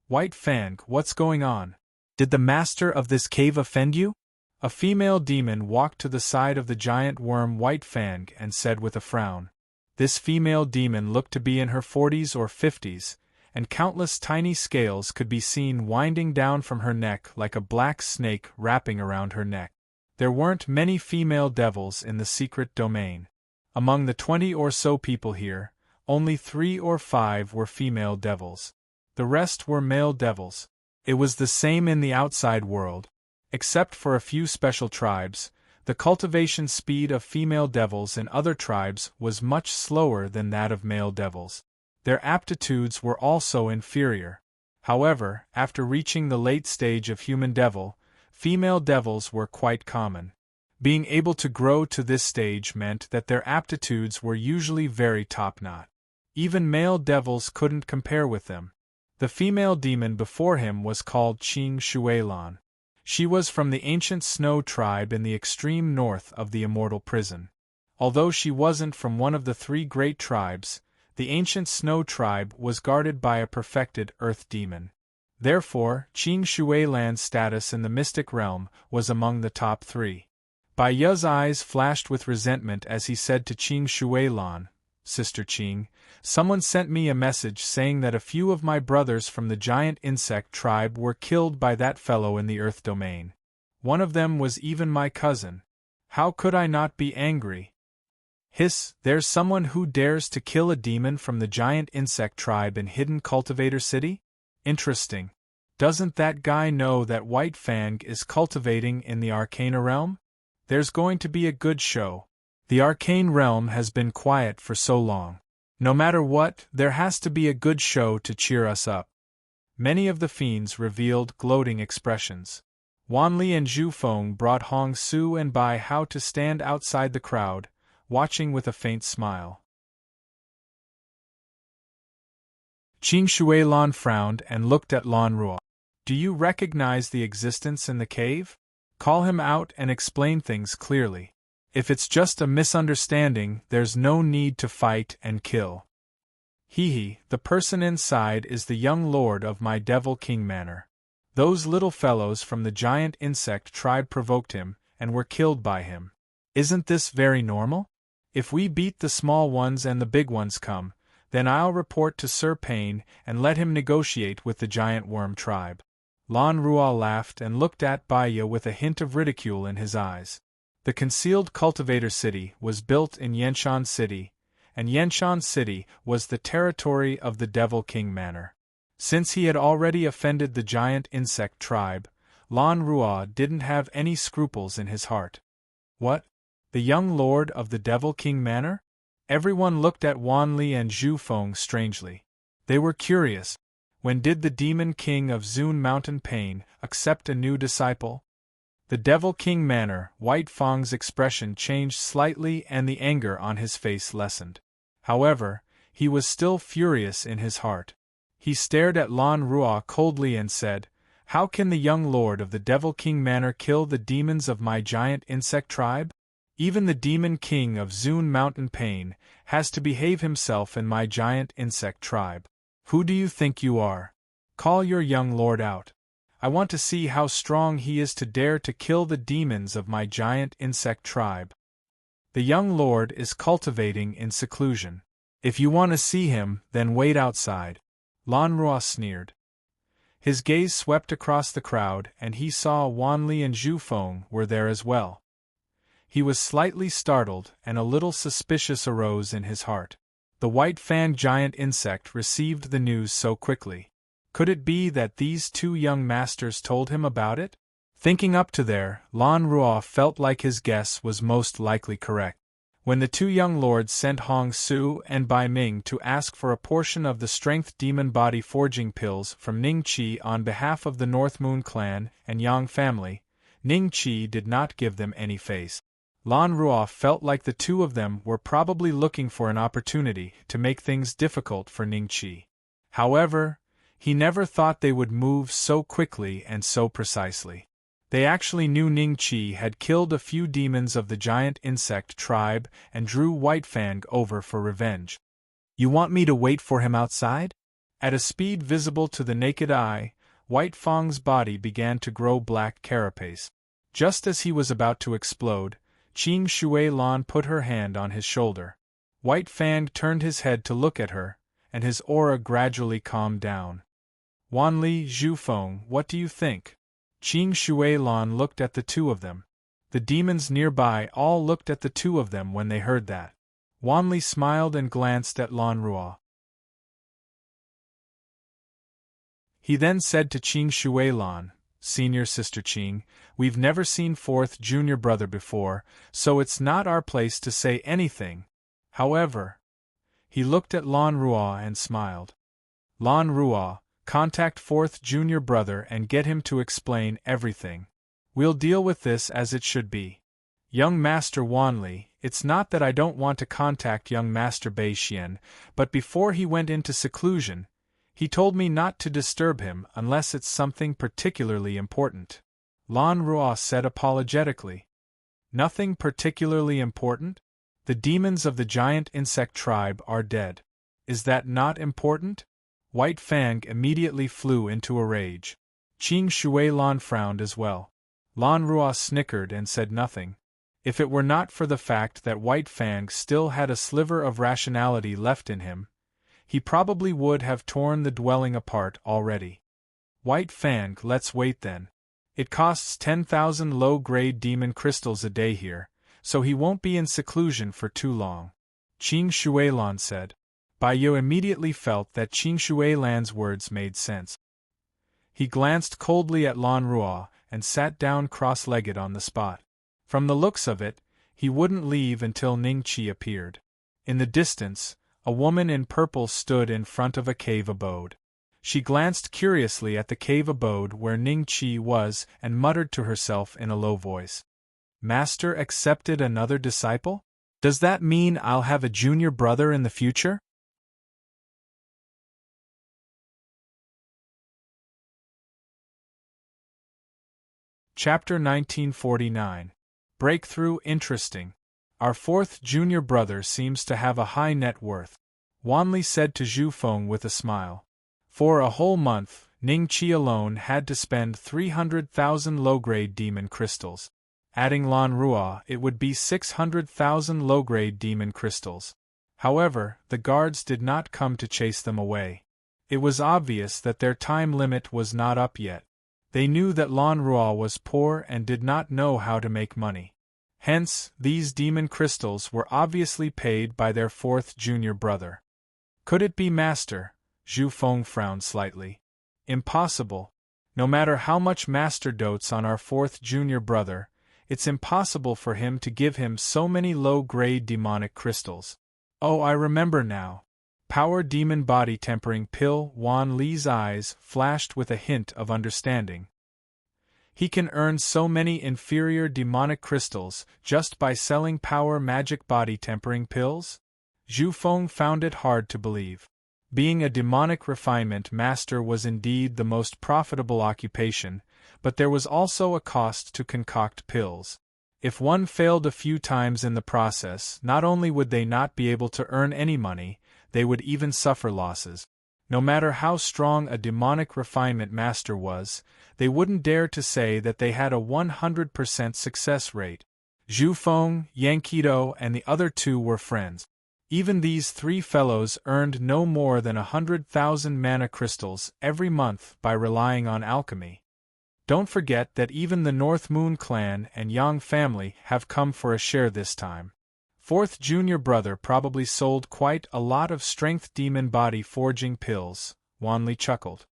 White Fang, what's going on? Did the master of this cave offend you? A female demon walked to the side of the giant worm White Fang and said with a frown. This female demon looked to be in her 40s or 50s, and countless tiny scales could be seen winding down from her neck like a black snake wrapping around her neck. There weren't many female devils in the secret domain. Among the 20 or so people here, only 3 or 5 were female devils. The rest were male devils. It was the same in the outside world. Except for a few special tribes, the cultivation speed of female devils in other tribes was much slower than that of male devils. Their aptitudes were also inferior. However, after reaching the late stage of human devil, female devils were quite common. Being able to grow to this stage meant that their aptitudes were usually very top-notch. Even male devils couldn't compare with them. The female demon before him was called Qing Shuilan. She was from the ancient Snow tribe in the extreme north of the immortal prison. Although she wasn't from one of the three great tribes, the ancient Snow tribe was guarded by a perfected earth demon. Therefore, Qing Shuilan's status in the mystic realm was among the top three. Bai Ye's eyes flashed with resentment as he said to Qing Shuilan, "Sister Qing, someone sent me a message saying that a few of my brothers from the giant insect tribe were killed by that fellow in the earth domain. One of them was even my cousin. How could I not be angry?" "Hiss, there's someone who dares to kill a demon from the giant insect tribe in hidden Cultivator City? Interesting. Doesn't that guy know that White Fang is cultivating in the Arcana realm? There's going to be a good show. The Arcane realm has been quiet for so long. No matter what, there has to be a good show to cheer us up." Many of the fiends revealed gloating expressions. Wanli and Zhu Feng brought Hong Su and Bai Hao to stand outside the crowd, watching with a faint smile. Qing Shuilan frowned and looked at Lan Ruo. "Do you recognize the existence in the cave? Call him out and explain things clearly. If it's just a misunderstanding, there's no need to fight and kill." "Hee, the person inside is the young lord of my Devil King Manor. Those little fellows from the giant insect tribe provoked him, and were killed by him. Isn't this very normal? If we beat the small ones and the big ones come, then I'll report to Sir Payne and let him negotiate with the giant worm tribe." Lan Ruo laughed and looked at Bai Ye with a hint of ridicule in his eyes. The concealed Cultivator City was built in Yenshan City, and Yenshan City was the territory of the Devil King Manor. Since he had already offended the giant insect tribe, Lan Ruo didn't have any scruples in his heart. What? The young lord of the Devil King Manor? Everyone looked at Wanli and Zhu Feng strangely. They were curious. When did the Demon King of Zun Mountain Pain accept a new disciple? The Devil King Manor, White Fang's expression changed slightly and the anger on his face lessened. However, he was still furious in his heart. He stared at Lan Ruo coldly and said, "How can the young lord of the Devil King Manor kill the demons of my giant insect tribe? Even the Demon King of Zun Mountain Pain has to behave himself in my giant insect tribe. Who do you think you are? Call your young lord out. I want to see how strong he is to dare to kill the demons of my giant insect tribe. The young lord is cultivating in seclusion. If you want to see him, then wait outside." Lan Ruo sneered. His gaze swept across the crowd and he saw Wanli and Zhu Feng were there as well. He was slightly startled and a little suspicious arose in his heart. The White Fang giant insect received the news so quickly. Could it be that these two young masters told him about it? Thinking up to there, Lan Ruo felt like his guess was most likely correct. When the two young lords sent Hong Su and Bai Ming to ask for a portion of the strength demon body forging pills from Ning Qi on behalf of the North Moon clan and Yang family, Ning Qi did not give them any face. Lan Ruo felt like the two of them were probably looking for an opportunity to make things difficult for Ning Qi. However, he never thought they would move so quickly and so precisely. They actually knew Ning Qi had killed a few demons of the giant insect tribe and drew White Fang over for revenge. "You want me to wait for him outside?" At a speed visible to the naked eye, White Fang's body began to grow black carapace. Just as he was about to explode, Qing Shuilan put her hand on his shoulder. White Fang turned his head to look at her, and his aura gradually calmed down. "Wanli, Zhu Feng, what do you think?" Qing Shuilan looked at the two of them. The demons nearby all looked at the two of them when they heard that. Wanli smiled and glanced at Lan Ruo. He then said to Qing Shuilan, "Senior Sister Qing, we've never seen fourth junior brother before, so it's not our place to say anything. However..." He looked at Lan Ruo and smiled. "Lan Ruo, contact fourth junior brother and get him to explain everything. We'll deal with this as it should be. Young Master Wanli, it's not that I don't want to contact young Master Bai Xian, but before he went into seclusion, he told me not to disturb him unless it's something particularly important. Lan Ruo said apologetically. Nothing particularly important? The demons of the giant insect tribe are dead. Is that not important? White Fang immediately flew into a rage. Qing Shui Lan frowned as well. Lan Ruo snickered and said nothing. If it were not for the fact that White Fang still had a sliver of rationality left in him, he probably would have torn the dwelling apart already. White Fang, let's wait then. It costs 10,000 low-grade demon crystals a day here, so he won't be in seclusion for too long. Qing Shuilan said. Bai Yu immediately felt that Qing Shuilan's words made sense. He glanced coldly at Lan Ruo and sat down cross-legged on the spot. From the looks of it, he wouldn't leave until Ning Qi appeared. In the distance, a woman in purple stood in front of a cave abode. She glanced curiously at the cave abode where Ning Qi was and muttered to herself in a low voice. Master accepted another disciple? Does that mean I'll have a junior brother in the future? Chapter 1949. Breakthrough interesting. Our fourth junior brother seems to have a high net worth, Wanli said to Zhu Feng with a smile. For a whole month, Ning Qi alone had to spend 300,000 low-grade demon crystals. Adding Lan Ruo, it would be 600,000 low-grade demon crystals. However, the guards did not come to chase them away. It was obvious that their time limit was not up yet. They knew that Lan Ruo was poor and did not know how to make money. Hence, these demon crystals were obviously paid by their fourth junior brother. Could it be Master? Zhu Feng frowned slightly. Impossible. No matter how much Master dotes on our fourth junior brother, it's impossible for him to give him so many low-grade demonic crystals. Oh, I remember now. Power Demon Body Tempering Pill. Wan Li's eyes flashed with a hint of understanding. He can earn so many inferior demonic crystals just by selling power magic body tempering pills? Zhu Feng found it hard to believe. Being a demonic refinement master was indeed the most profitable occupation, but there was also a cost to concoct pills. If one failed a few times in the process, not only would they not be able to earn any money, they would even suffer losses. No matter how strong a demonic refinement master was, they wouldn't dare to say that they had a 100% success rate. Zhu Feng, Yang Qido, and the other two were friends. Even these three fellows earned no more than 100,000 mana crystals every month by relying on alchemy. Don't forget that even the North Moon clan and Yang family have come for a share this time. Fourth junior brother probably sold quite a lot of strength demon body forging pills, Wanli chuckled.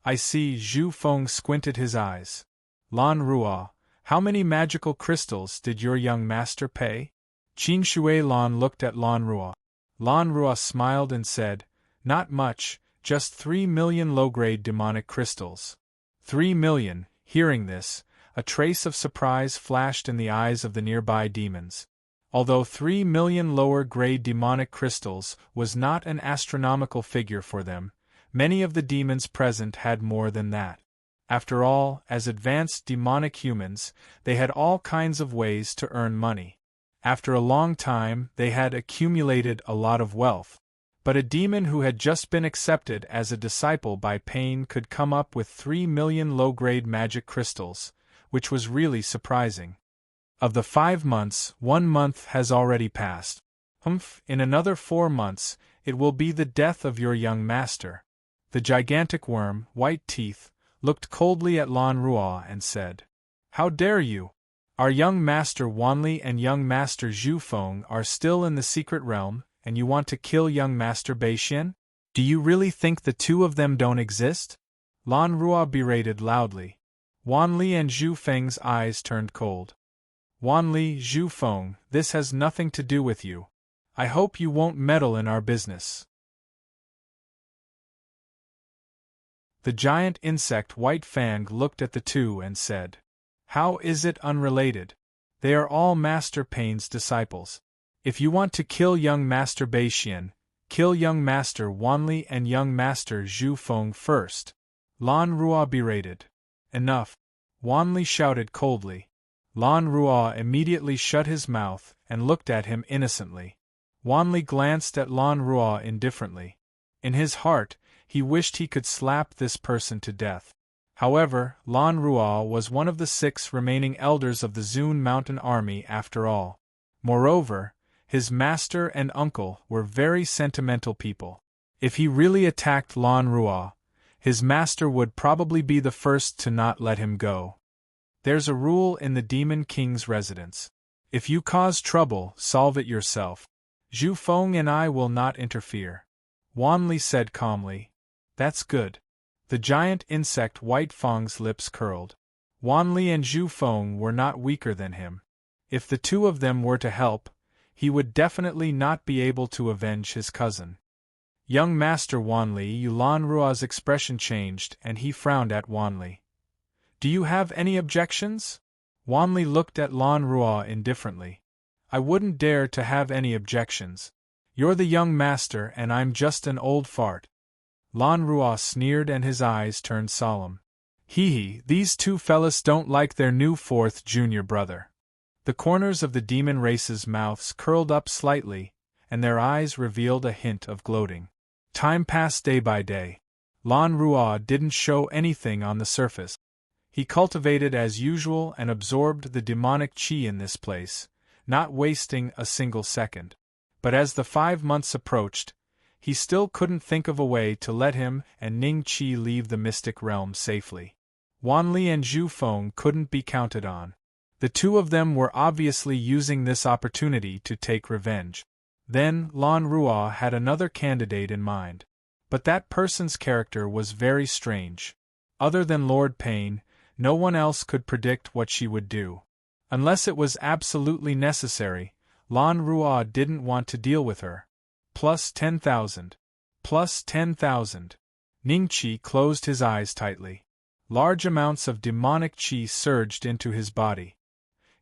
I see. Zhu Feng squinted his eyes. Lan Ruo, how many magical crystals did your young master pay? Qing Shui Lan looked at Lan Ruo. Lan Ruo smiled and said, not much, just 3 million low-grade demonic crystals. 3 million. Hearing this, a trace of surprise flashed in the eyes of the nearby demons. Although 3 million lower-grade demonic crystals was not an astronomical figure for them, many of the demons present had more than that. After all, as advanced demonic humans, they had all kinds of ways to earn money. After a long time, they had accumulated a lot of wealth. But a demon who had just been accepted as a disciple by Pain could come up with 3 million low-grade magic crystals, which was really surprising. Of the 5 months, 1 month has already passed. In another 4 months, it will be the death of your young master. The gigantic worm, White Teeth, looked coldly at Lan Ruo and said, How dare you? Our young master Wanli and young master Zhu Feng are still in the secret realm, and you want to kill young master Beixian? Do you really think the two of them don't exist? Lan Ruo berated loudly. Wanli and Zhu Feng's eyes turned cold. Wanli, Zhu Feng, this has nothing to do with you. I hope you won't meddle in our business. The giant insect White Fang looked at the two and said, How is it unrelated? They are all Master Pain's disciples. If you want to kill young Master Beixian, kill young Master Wanli and young Master Zhu Feng first. Lan Ruo berated. Enough. Wanli shouted coldly. Lan Rua immediately shut his mouth and looked at him innocently. Wanli glanced at Lan Rua indifferently. In his heart, he wished he could slap this person to death. However, Lan Rua was one of the 6 remaining elders of the Zun Mountain Army after all. Moreover, his master and uncle were very sentimental people. If he really attacked Lan Rua, his master would probably be the first to not let him go. There's a rule in the Demon King's residence. If you cause trouble, solve it yourself. Zhu Feng and I will not interfere. Wanli said calmly. That's good. The giant insect White Fang's lips curled. Wanli and Zhu Feng were not weaker than him. If the 2 of them were to help, he would definitely not be able to avenge his cousin. Young Master Wanli, Lan Rua's expression changed and he frowned at Wanli. Do you have any objections? Wanli looked at Lan Rua indifferently. I wouldn't dare to have any objections. You're the young master and I'm just an old fart. Lan Rua sneered and his eyes turned solemn. Hee, these 2 fellas don't like their new 4th junior brother. The corners of the demon race's mouths curled up slightly, and their eyes revealed a hint of gloating. Time passed day by day. Lan Rua didn't show anything on the surface. He cultivated as usual and absorbed the demonic qi in this place, not wasting a single second. But as the 5 months approached, he still couldn't think of a way to let him and Ning Qi leave the mystic realm safely. Wanli and Zhu Feng couldn't be counted on. The 2 of them were obviously using this opportunity to take revenge. Then, Lan Rua had another candidate in mind. But that person's character was very strange. Other than Lord Payne, no one else could predict what she would do. Unless it was absolutely necessary, Lan Rua didn't want to deal with her. Plus 10,000. Plus 10,000. Ning Qi closed his eyes tightly. Large amounts of demonic qi surged into his body.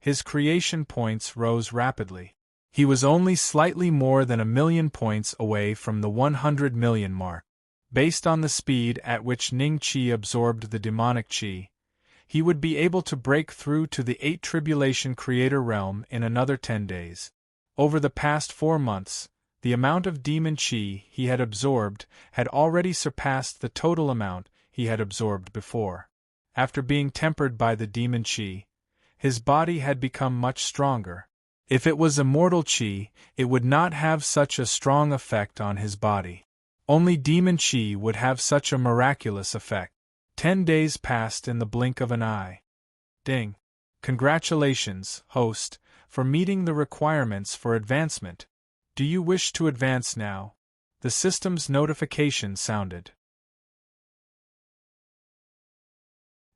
His creation points rose rapidly. He was only slightly more than 1,000,000 points away from the 100 million mark. Based on the speed at which Ning Qi absorbed the demonic qi, he would be able to break through to the 8 Tribulation Creator realm in another 10 days. Over the past 4 months, the amount of demon qi he had absorbed had already surpassed the total amount he had absorbed before. After being tempered by the demon qi, his body had become much stronger. If it was immortal qi, it would not have such a strong effect on his body. Only demon qi would have such a miraculous effect. 10 days passed in the blink of an eye. Ding. Congratulations, host, for meeting the requirements for advancement. Do you wish to advance now? The system's notification sounded.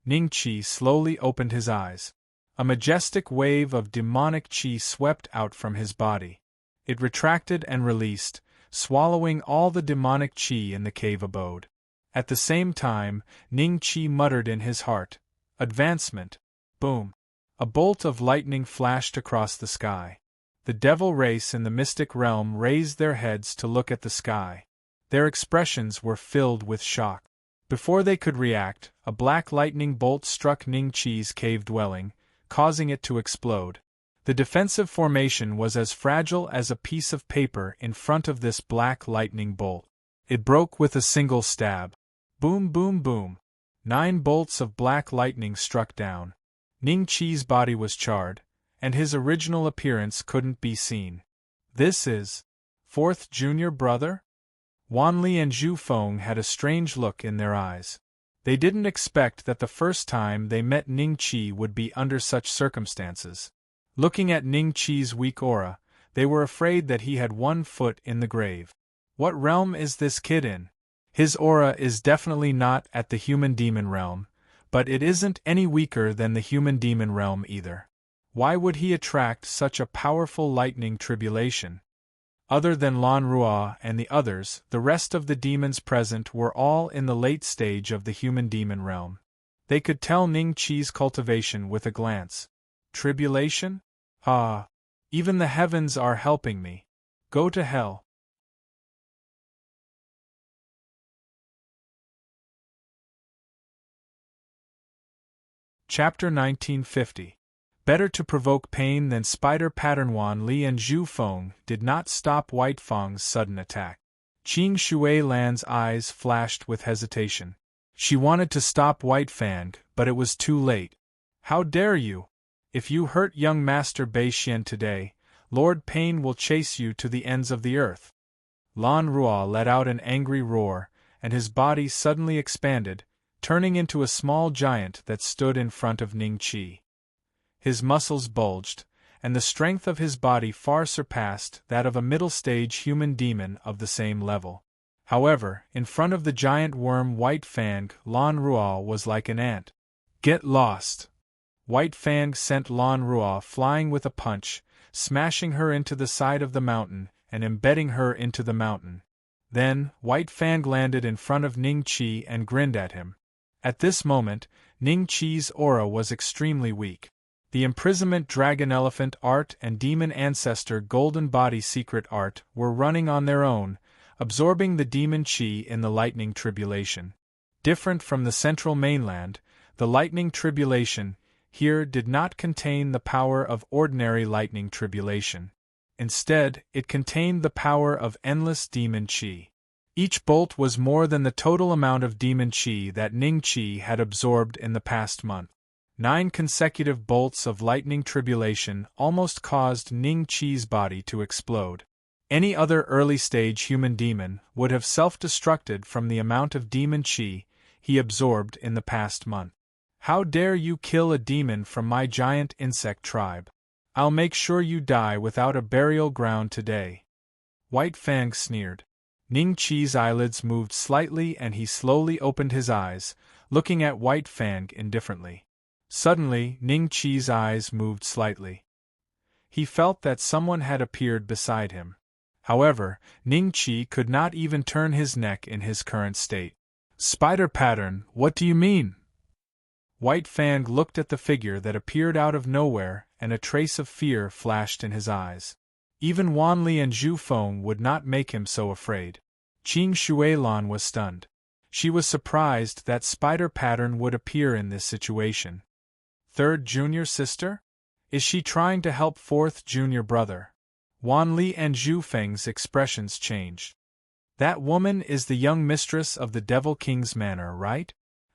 Ning Qi slowly opened his eyes. A majestic wave of demonic qi swept out from his body. It retracted and released, swallowing all the demonic qi in the cave abode. At the same time, Ning Qi muttered in his heart, "Advancement." Boom! A bolt of lightning flashed across the sky. The devil race in the mystic realm raised their heads to look at the sky. Their expressions were filled with shock. Before they could react, a black lightning bolt struck Ning Qi's cave dwelling, causing it to explode. The defensive formation was as fragile as a piece of paper in front of this black lightning bolt. It broke with a single stab. Boom, boom, boom. 9 bolts of black lightning struck down. Ning Qi's body was charred, and his original appearance couldn't be seen. This is 4th junior brother? Wanli and Zhu Feng had a strange look in their eyes. They didn't expect that the first time they met Ning Qi would be under such circumstances. Looking at Ning Qi's weak aura, they were afraid that he had 1 foot in the grave. What realm is this kid in? His aura is definitely not at the human-demon realm, but it isn't any weaker than the human-demon realm either. Why would he attract such a powerful lightning tribulation? Other than Lan Rua and the others, the rest of the demons present were all in the late stage of the human-demon realm. They could tell Ning Qi's cultivation with a glance. Tribulation? Ah! Even the heavens are helping me. Go to hell. Chapter 1950. Better to provoke pain than spider pattern. Wan Li and Zhu Feng did not stop White Fang's sudden attack. Qing Shui Lan's eyes flashed with hesitation. She wanted to stop White Fang, but it was too late. How dare you! If you hurt young Master Bei Xian today, Lord Pain will chase you to the ends of the earth. Lan Ruo let out an angry roar, and his body suddenly expanded, turning into a small giant that stood in front of Ning Qi. His muscles bulged, and the strength of his body far surpassed that of a middle-stage human demon of the same level. However, in front of the giant worm White Fang, Lan Ruo was like an ant. Get lost! White Fang sent Lan Ruo flying with a punch, smashing her into the side of the mountain and embedding her into the mountain. Then, White Fang landed in front of Ning Qi and grinned at him. At this moment, Ning Qi's aura was extremely weak. The imprisonment dragon elephant art and demon ancestor golden body secret art were running on their own, absorbing the demon Qi in the lightning tribulation. Different from the central mainland, the lightning tribulation here did not contain the power of ordinary lightning tribulation. Instead, it contained the power of endless demon Qi. Each bolt was more than the total amount of demon Qi that Ning Qi had absorbed in the past month. 9 consecutive bolts of lightning tribulation almost caused Ning Qi's body to explode. Any other early-stage human demon would have self-destructed from the amount of demon Qi he absorbed in the past month. How dare you kill a demon from my giant insect tribe? I'll make sure you die without a burial ground today. White Fang sneered. Ning Qi's eyelids moved slightly and he slowly opened his eyes, looking at White Fang indifferently. Suddenly, Ning Qi's eyes moved slightly. He felt that someone had appeared beside him. However, Ning Qi could not even turn his neck in his current state. Spider pattern, what do you mean? White Fang looked at the figure that appeared out of nowhere, and a trace of fear flashed in his eyes. Even Wan Li and Zhu Feng would not make him so afraid. Qing Shuilan was stunned. She was surprised that spider pattern would appear in this situation. Third junior sister? Is she trying to help fourth junior brother? Wan Li and Zhu Feng's expressions changed. That woman is the young mistress of the Devil King's manor, right?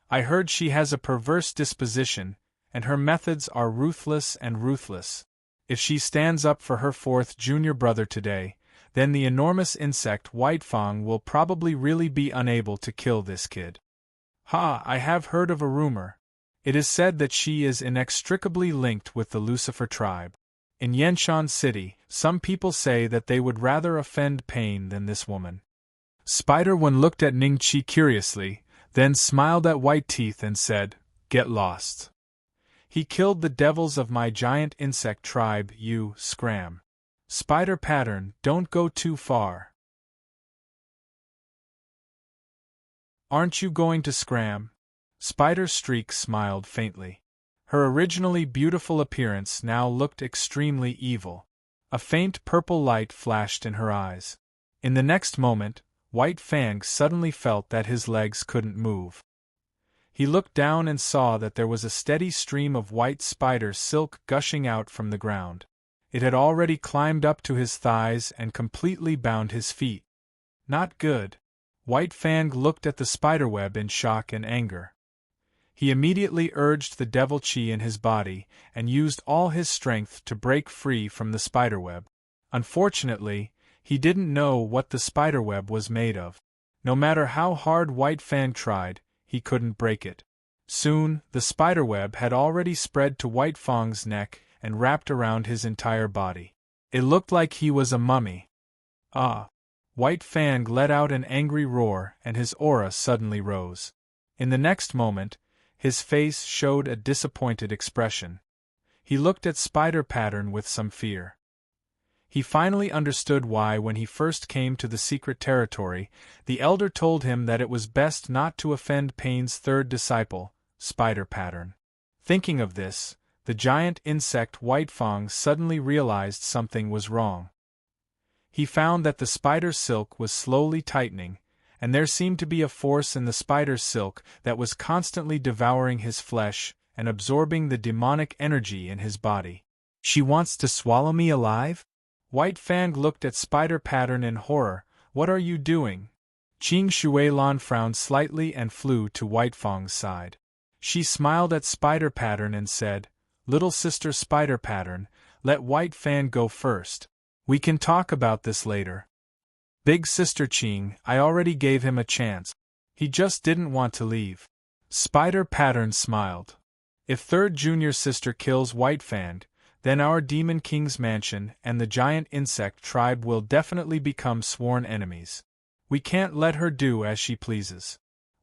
I heard she has a perverse disposition, and her methods are ruthless and ruthless. If she stands up for her fourth junior brother today, then the enormous insect White Fang will probably really be unable to kill this kid. Ha, I have heard of a rumor. It is said that she is inextricably linked with the Lucifer tribe. In Yenshan City, some people say that they would rather offend Pain than this woman. Spider-One looked at Ning Qi curiously, then smiled at White Teeth and said, Get lost. He killed the devils of my giant insect tribe, you scram. Spider pattern, don't go too far. Aren't you going to scram? Spider Streak smiled faintly. Her originally beautiful appearance now looked extremely evil. A faint purple light flashed in her eyes. In the next moment, White Fang suddenly felt that his legs couldn't move. He looked down and saw that there was a steady stream of white spider silk gushing out from the ground. It had already climbed up to his thighs and completely bound his feet. Not good. White Fang looked at the spiderweb in shock and anger. He immediately urged the devil Qi in his body and used all his strength to break free from the spiderweb. Unfortunately, he didn't know what the spiderweb was made of. No matter how hard White Fang tried, he couldn't break it. Soon, the spiderweb had already spread to White Fang's neck and wrapped around his entire body. It looked like he was a mummy. Ah! White Fang let out an angry roar and his aura suddenly rose. In the next moment, his face showed a disappointed expression. He looked at Spider Pattern with some fear. He finally understood why when he first came to the secret territory, the elder told him that it was best not to offend Pain's third disciple, Spider Pattern. Thinking of this, the giant insect White Fang suddenly realized something was wrong. He found that the spider silk was slowly tightening, and there seemed to be a force in the spider's silk that was constantly devouring his flesh and absorbing the demonic energy in his body. She wants to swallow me alive? White Fang looked at Spider Pattern in horror. What are you doing? Qing Shuilan frowned slightly and flew to White Fang's side. She smiled at Spider Pattern and said, "Little sister Spider Pattern, let White Fang go first. We can talk about this later." "Big sister Qing, I already gave him a chance. He just didn't want to leave." Spider Pattern smiled. "If third junior sister kills White Fang, then our Demon King's mansion and the giant insect tribe will definitely become sworn enemies. We can't let her do as she pleases."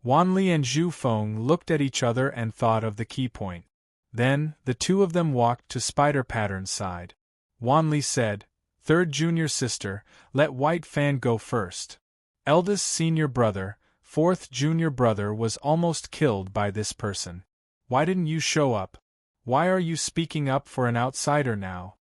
Wanli and Zhu Feng looked at each other and thought of the key point. Then, the two of them walked to Spider Pattern's side. Wanli said, "Third junior sister, let White Fang go first. Eldest senior brother, fourth junior brother was almost killed by this person. Why didn't you show up? Why are you speaking up for an outsider now?"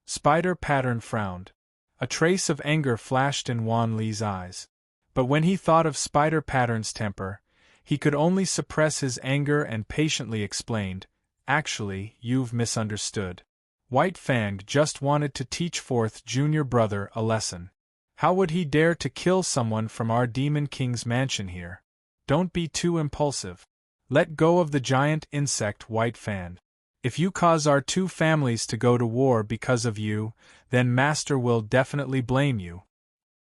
Spider Pattern frowned. A trace of anger flashed in Wan Li's eyes. But when he thought of Spider Pattern's temper, he could only suppress his anger and patiently explained, "Actually, you've misunderstood. White Fang just wanted to teach fourth junior brother a lesson. How would he dare to kill someone from our Demon King's mansion here? Don't be too impulsive. Let go of the giant insect White Fang. If you cause our two families to go to war because of you, then Master will definitely blame you."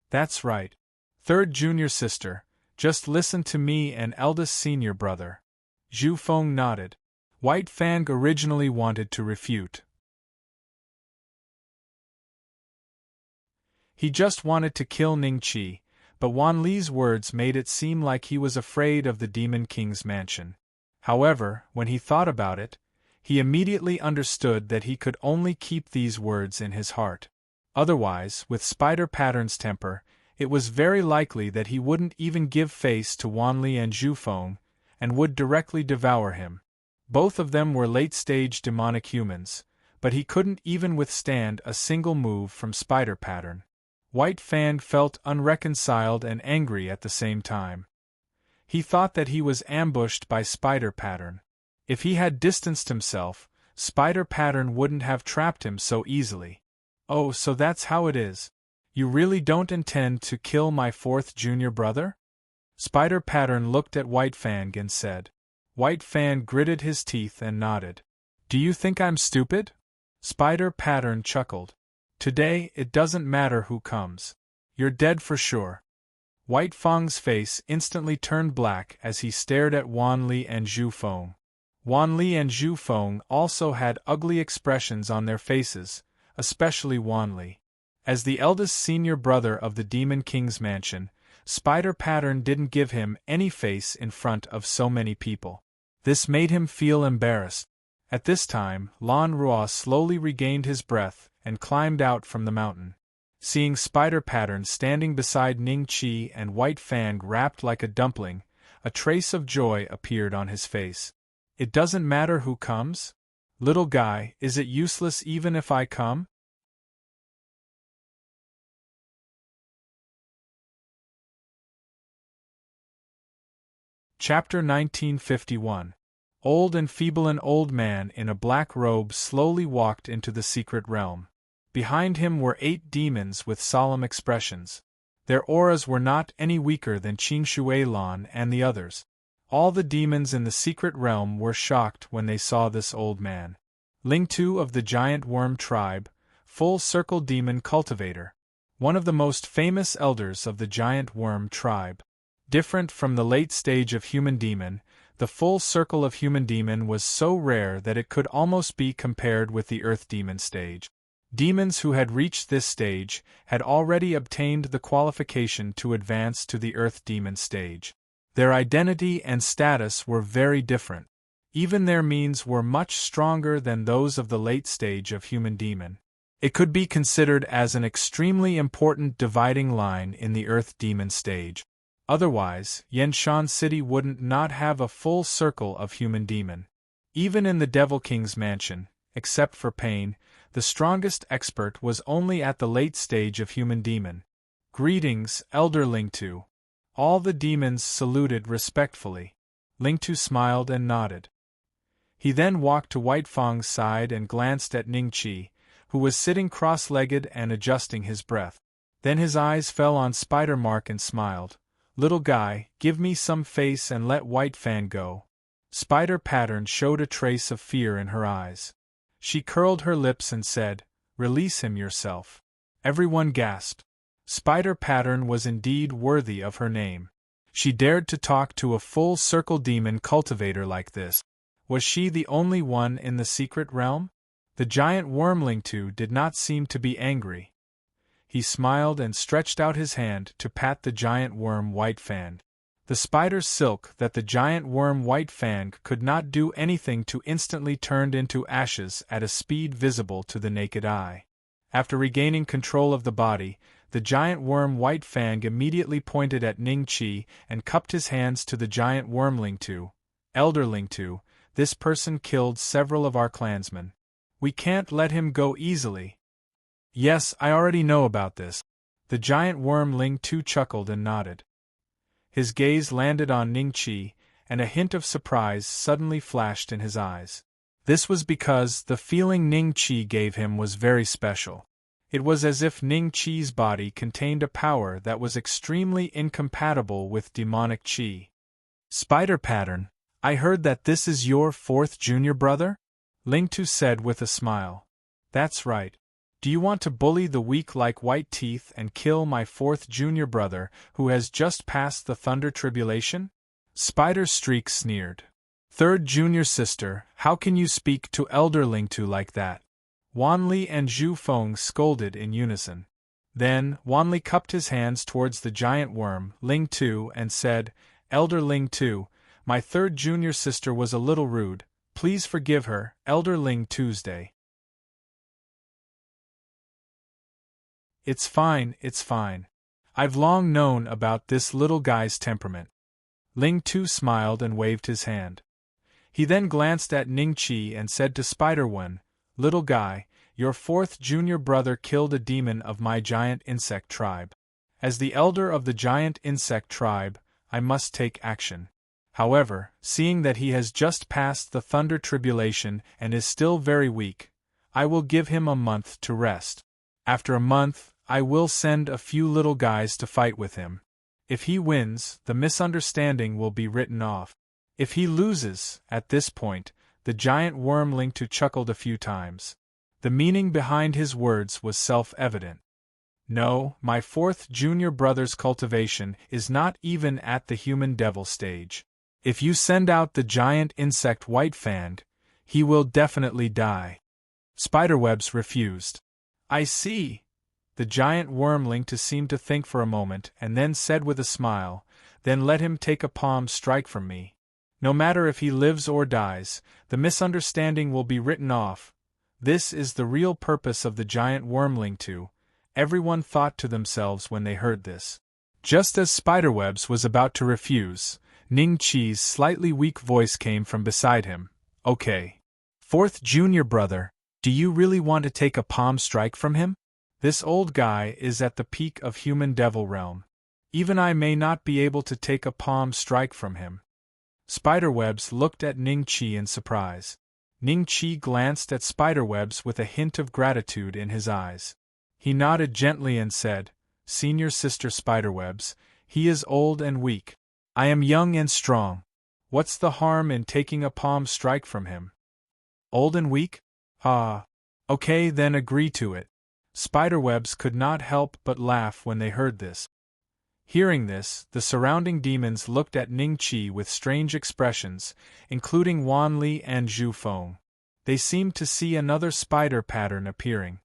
"That's right. Third junior sister, just listen to me and eldest senior brother." Zhu Feng nodded. White Fang originally wanted to refute. He just wanted to kill Ning Qi, but Wan Li's words made it seem like he was afraid of the Demon King's mansion. However, when he thought about it, he immediately understood that he could only keep these words in his heart. Otherwise, with Spider Pattern's temper, it was very likely that he wouldn't even give face to Wan Li and Zhu Feng, and would directly devour him. Both of them were late-stage demonic humans, but he couldn't even withstand a single move from Spider Pattern. White Fang felt unreconciled and angry at the same time. He thought that he was ambushed by Spider Pattern. If he had distanced himself, Spider Pattern wouldn't have trapped him so easily. "Oh, so that's how it is. You really don't intend to kill my fourth junior brother?" Spider Pattern looked at White Fang and said. White Fang gritted his teeth and nodded. "Do you think I'm stupid?" Spider Pattern chuckled. "Today, it doesn't matter who comes. You're dead for sure." White Fang's face instantly turned black as he stared at Wan Li and Zhu Feng. Wan Li and Zhu Feng also had ugly expressions on their faces, especially Wan Li. As the eldest senior brother of the Demon King's mansion, Spider Pattern didn't give him any face in front of so many people. This made him feel embarrassed. At this time, Lan Ruo slowly regained his breath and climbed out from the mountain. Seeing Spider Pattern standing beside Ning Qi and White Fang wrapped like a dumpling, a trace of joy appeared on his face. "It doesn't matter who comes? Little guy, is it useless even if I come?" Chapter 1951. Old and feeble. An old man in a black robe slowly walked into the secret realm. Behind him were 8 demons with solemn expressions. Their auras were not any weaker than Qing Shuilan and the others. All the demons in the secret realm were shocked when they saw this old man. Ling Tu of the giant worm tribe, full circle demon cultivator. One of the most famous elders of the giant worm tribe. Different from the late stage of human demon, the full circle of human demon was so rare that it could almost be compared with the earth demon stage. Demons who had reached this stage had already obtained the qualification to advance to the earth demon stage. Their identity and status were very different. Even their means were much stronger than those of the late stage of human demon. It could be considered as an extremely important dividing line in the earth demon stage. Otherwise, Yenshan City wouldn't not have a full circle of human demon. Even in the Devil King's mansion, except for Pain, the strongest expert was only at the late stage of human demon. "Greetings, Elder Lingtu." All the demons saluted respectfully. Lingtu smiled and nodded. He then walked to White Fang's side and glanced at Ning Qi, who was sitting cross-legged and adjusting his breath. Then his eyes fell on Spider Mark and smiled. "Little guy, give me some face and let White Fang go." Spider Pattern showed a trace of fear in her eyes. She curled her lips and said, "Release him yourself." Everyone gasped. Spider Pattern was indeed worthy of her name. She dared to talk to a full-circle demon cultivator like this. Was she the only one in the secret realm? The giant wormling too did not seem to be angry. He smiled and stretched out his hand to pat the giant worm White Fang. The spider silk that the giant worm White Fang could not do anything to instantly turned into ashes at a speed visible to the naked eye. After regaining control of the body, the giant worm White Fang immediately pointed at Ning Qi and cupped his hands to the giant wormling too. "Elder Ling Tu, this person killed several of our clansmen. We can't let him go easily." "Yes, I already know about this." The giant worm Ling Tu chuckled and nodded. His gaze landed on Ning Qi, and a hint of surprise suddenly flashed in his eyes. This was because the feeling Ning Qi gave him was very special. It was as if Ning Qi's body contained a power that was extremely incompatible with demonic qi. "Spider Pattern, I heard that this is your fourth junior brother?" Ling Tu said with a smile. "That's right. Do you want to bully the weak like White Teeth and kill my fourth junior brother who has just passed the Thunder Tribulation?" Spider Streak sneered. "Third junior sister, how can you speak to Elder Ling Tu like that?" Wanli and Zhu Feng scolded in unison. Then, Wanli cupped his hands towards the giant worm, Ling Tu, and said, "Elder Ling Tu, my third junior sister was a little rude. Please forgive her, Elder Ling Tuesday." It's fine, it's fine. I've long known about this little guy's temperament." Ling Tu smiled and waved his hand. He then glanced at Ning Qi and said to Spider-Wen, "Little guy, your fourth junior brother killed a demon of my giant insect tribe. As the elder of the giant insect tribe, I must take action. However, seeing that he has just passed the Thunder Tribulation and is still very weak, I will give him a month to rest. After a month, I will send a few little guys to fight with him. If he wins, the misunderstanding will be written off. If he loses," at this point, the giant worm Ling Tu chuckled a few times. The meaning behind his words was self-evident. "No, my fourth junior brother's cultivation is not even at the human devil stage. If you send out the giant insect White Fang, he will definitely die." Spiderwebs refused. "I see." The giant wormling seemed to think for a moment and then said with a smile, "Then let him take a palm strike from me. No matter if he lives or dies, the misunderstanding will be written off. This is the real purpose of the giant wormling too," everyone thought to themselves when they heard this. Just as Spiderwebs was about to refuse, Ning Qi's slightly weak voice came from beside him. "Okay. Fourth junior brother, do you really want to take a palm strike from him? This old guy is at the peak of human devil realm. Even I may not be able to take a palm strike from him." Spiderwebs looked at Ning Qi in surprise. Ning Qi glanced at Spiderwebs with a hint of gratitude in his eyes. He nodded gently and said, "Senior sister Spiderwebs, he is old and weak. I am young and strong. What's the harm in taking a palm strike from him?" "Old and weak? Ah. Okay, then agree to it." Spiderwebs could not help but laugh when they heard this. Hearing this, the surrounding demons looked at Ning Qi with strange expressions, including Wanli and Zhu Feng. They seemed to see another Spider Pattern appearing.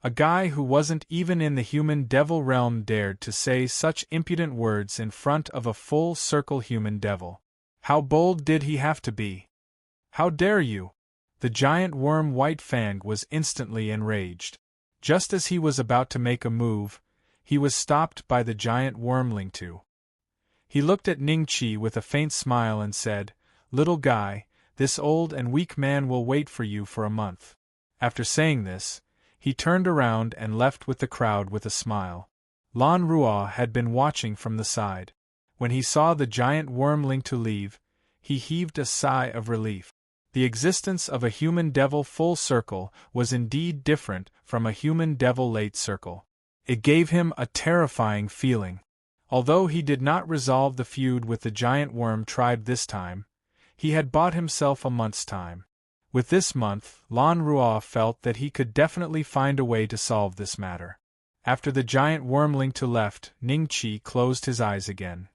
A guy who wasn't even in the human devil realm dared to say such impudent words in front of a full-circle human devil. How bold did he have to be? "How dare you!" The giant worm White Fang was instantly enraged. Just as he was about to make a move, he was stopped by the giant wormling too. He looked at Ning Qi with a faint smile and said, "Little guy, this old and weak man will wait for you for a month." After saying this, he turned around and left with the crowd with a smile. Lan Ruo had been watching from the side. When he saw the giant wormling to leave, he heaved a sigh of relief. The existence of a human devil full circle was indeed different from a human devil late circle. It gave him a terrifying feeling. Although he did not resolve the feud with the giant worm tribe this time, he had bought himself a month's time. With this month, Lan Ruo felt that he could definitely find a way to solve this matter. After the giant wormling to left, Ning Qi closed his eyes again.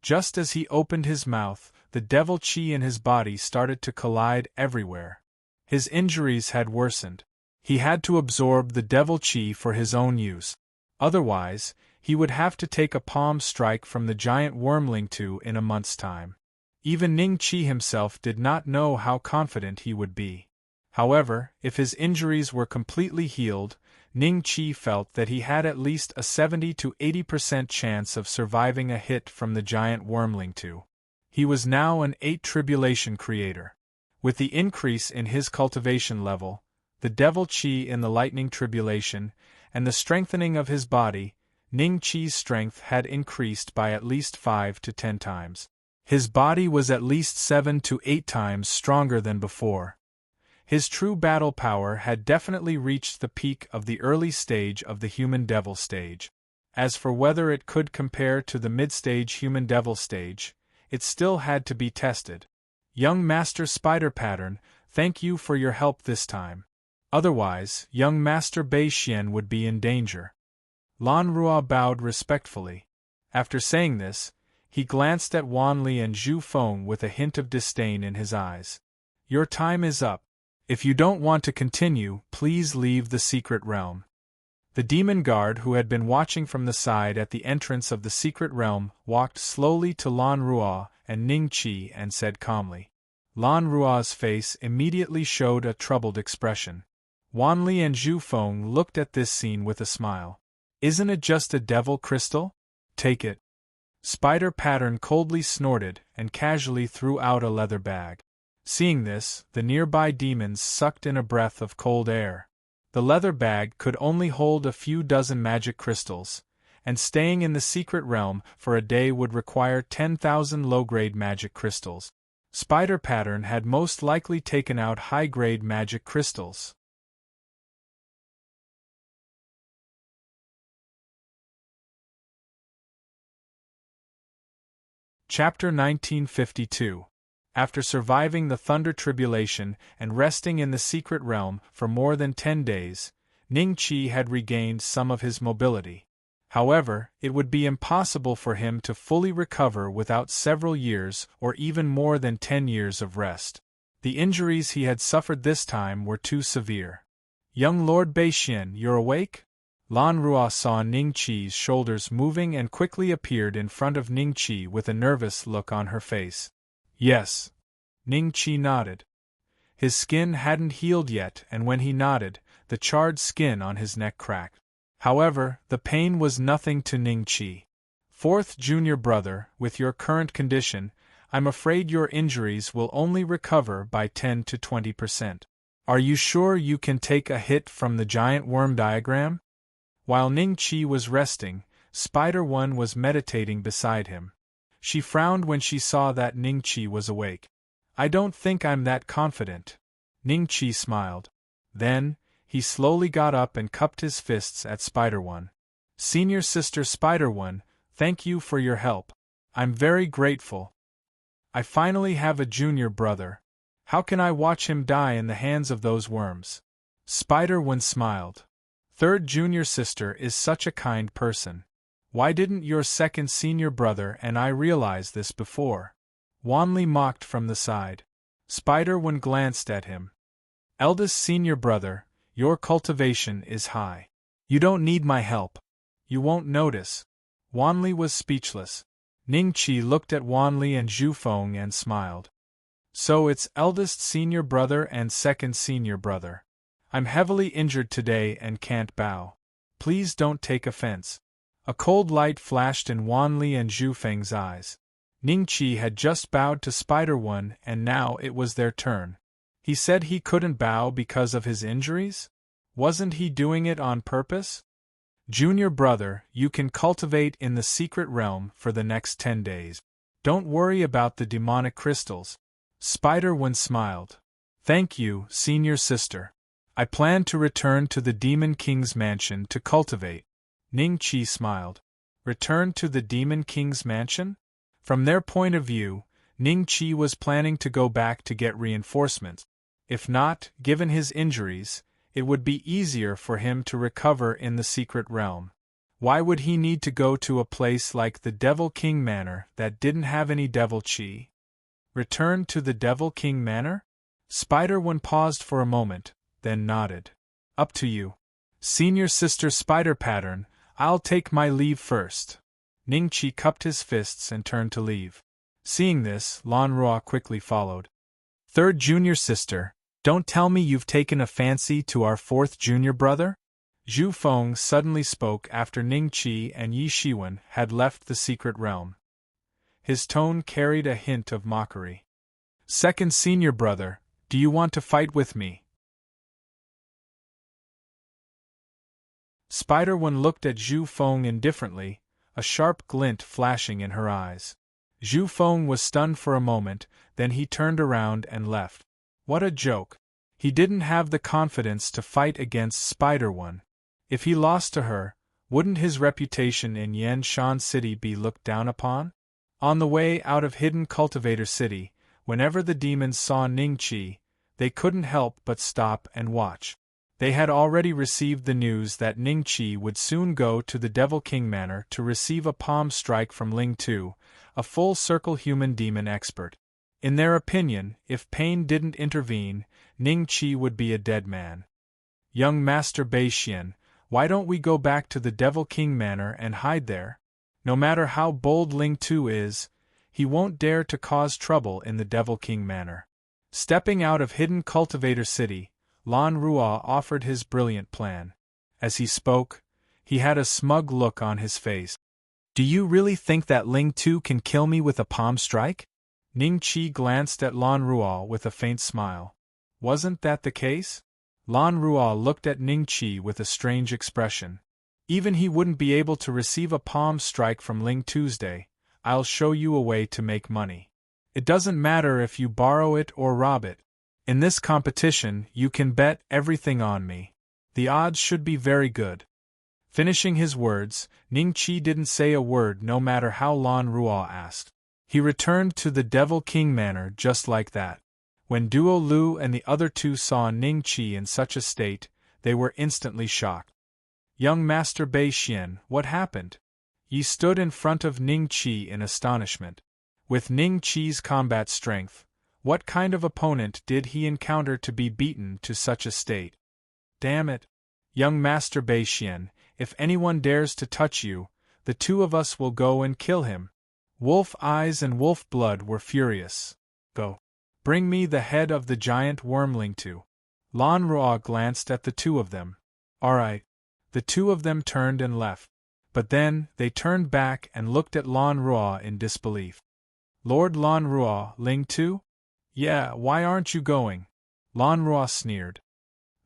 Just as he opened his mouth, the devil qi in his body started to collide everywhere. His injuries had worsened. He had to absorb the devil qi for his own use. Otherwise, he would have to take a palm strike from the giant wormling in a month's time. Even Ning Qi himself did not know how confident he would be. However, if his injuries were completely healed, Ning Qi felt that he had at least a 70 to 80% chance of surviving a hit from the giant wormling. He was now an 8 tribulation creator. With the increase in his cultivation level, the devil qi in the lightning tribulation, and the strengthening of his body, Ning Qi's strength had increased by at least 5 to 10 times. His body was at least 7 to 8 times stronger than before. His true battle power had definitely reached the peak of the early stage of the human devil stage. As for whether it could compare to the mid-stage human devil stage, it still had to be tested. Young Master Spider Pattern, thank you for your help this time. Otherwise, young Master Bei Xian would be in danger. Lan Ruo bowed respectfully. After saying this, he glanced at Wan Li and Zhu Feng with a hint of disdain in his eyes. Your time is up. If you don't want to continue, please leave the secret realm. The demon guard who had been watching from the side at the entrance of the secret realm walked slowly to Lan Ruo and Ning Qi and said calmly. Lan Ruo's face immediately showed a troubled expression. Wan Li and Zhu Feng looked at this scene with a smile. Isn't it just a devil crystal? Take it. Spider Pattern coldly snorted and casually threw out a leather bag. Seeing this, the nearby demons sucked in a breath of cold air. The leather bag could only hold a few dozen magic crystals, and staying in the secret realm for a day would require 10,000 low-grade magic crystals. Spider Pattern had most likely taken out high-grade magic crystals. Chapter 1952. After surviving the Thunder Tribulation and resting in the secret realm for more than 10 days, Ning Qi had regained some of his mobility. However, it would be impossible for him to fully recover without several years or even more than 10 years of rest. The injuries he had suffered this time were too severe. Young Lord Bei Xian, you're awake? Lan Ruo saw Ning Qi's shoulders moving and quickly appeared in front of Ning Qi with a nervous look on her face. Yes. Ning Qi nodded. His skin hadn't healed yet, and when he nodded, the charred skin on his neck cracked. However, the pain was nothing to Ning Qi. Fourth junior brother, with your current condition, I'm afraid your injuries will only recover by 10 to 20%. Are you sure you can take a hit from the giant worm diagram? While Ning Qi was resting, Spider One was meditating beside him. She frowned when she saw that Ning Qi was awake. I don't think I'm that confident. Ning Qi smiled. Then, he slowly got up and cupped his fists at Spider One. Senior Sister Spider One, thank you for your help. I'm very grateful. I finally have a junior brother. How can I watch him die in the hands of those worms? Spider One smiled. Third junior sister is such a kind person. Why didn't your second senior brother and I realize this before? Wan Li mocked from the side. Spider One glanced at him. Eldest senior brother, your cultivation is high. You don't need my help. You won't notice. Wan Li was speechless. Ning Qi looked at Wan Li and Zhu Feng and smiled. So it's eldest senior brother and second senior brother. I'm heavily injured today and can't bow. Please don't take offense. A cold light flashed in Wan Li and Zhu Feng's eyes. Ning Qi had just bowed to Spider One and now it was their turn. He said he couldn't bow because of his injuries? Wasn't he doing it on purpose? Junior brother, you can cultivate in the secret realm for the next 10 days. Don't worry about the demonic crystals. Spider-Woman smiled. Thank you, senior sister. I plan to return to the Demon King's mansion to cultivate. Ning-Chi smiled. Return to the Demon King's mansion? From their point of view, Ning-Chi was planning to go back to get reinforcements. If not, given his injuries, it would be easier for him to recover in the secret realm. Why would he need to go to a place like the Devil King Manor that didn't have any devil chi? Return to the Devil King Manor? Spider-Woman paused for a moment, then nodded. Up to you. Senior Sister Spider-Pattern, I'll take my leave first. Ning-Chi cupped his fists and turned to leave. Seeing this, Lan Rua quickly followed. Third junior sister, don't tell me you've taken a fancy to our fourth junior brother? Zhu Feng suddenly spoke after Ning-Chi and Yi Shiwen had left the secret realm. His tone carried a hint of mockery. Second senior brother, do you want to fight with me? Spider-Woman looked at Zhu Feng indifferently, a sharp glint flashing in her eyes. Zhu Feng was stunned for a moment, then he turned around and left. What a joke. He didn't have the confidence to fight against Spider-Woman. If he lost to her, wouldn't his reputation in Yanshan City be looked down upon? On the way out of Hidden Cultivator City, whenever the demons saw Ning-Chi, they couldn't help but stop and watch. They had already received the news that Ning-Chi would soon go to the Devil King Manor to receive a palm strike from Ling Tu, a full-circle human-demon expert. In their opinion, if pain didn't intervene, Ning-Chi would be a dead man. Young Master Bei Xian, why don't we go back to the Devil King Manor and hide there? No matter how bold Ling Tu is, he won't dare to cause trouble in the Devil King Manor. Stepping out of Hidden Cultivator City, Lan Rua offered his brilliant plan. As he spoke, he had a smug look on his face. Do you really think that Ling Tu can kill me with a palm strike? Ning-Chi glanced at Lan Rua with a faint smile. Wasn't that the case? Lan Rua looked at Ning-Chi with a strange expression. Even he wouldn't be able to receive a palm strike from Ling Tuesday. I'll show you a way to make money. It doesn't matter if you borrow it or rob it. In this competition, you can bet everything on me. The odds should be very good. Finishing his words, Ning-Chi didn't say a word no matter how Lan Rua asked. He returned to the Devil King Manor just like that. When Duo Lu and the other two saw Ning-Chi in such a state, they were instantly shocked. Young Master Bei Xian, what happened? Yi stood in front of Ning-Chi in astonishment. With Ning-Chi's combat strength, what kind of opponent did he encounter to be beaten to such a state? Damn it! Young Master Bei Xian, if anyone dares to touch you, the two of us will go and kill him. Wolf Eyes and Wolf Blood were furious. Go. Bring me the head of the giant worm Ling Tu. Lan Rua glanced at the two of them. All right. The two of them turned and left. But then, they turned back and looked at Lan Rua in disbelief. Lord Lan Rua, Ling Tu? Yeah, why aren't you going? Lan Rua sneered.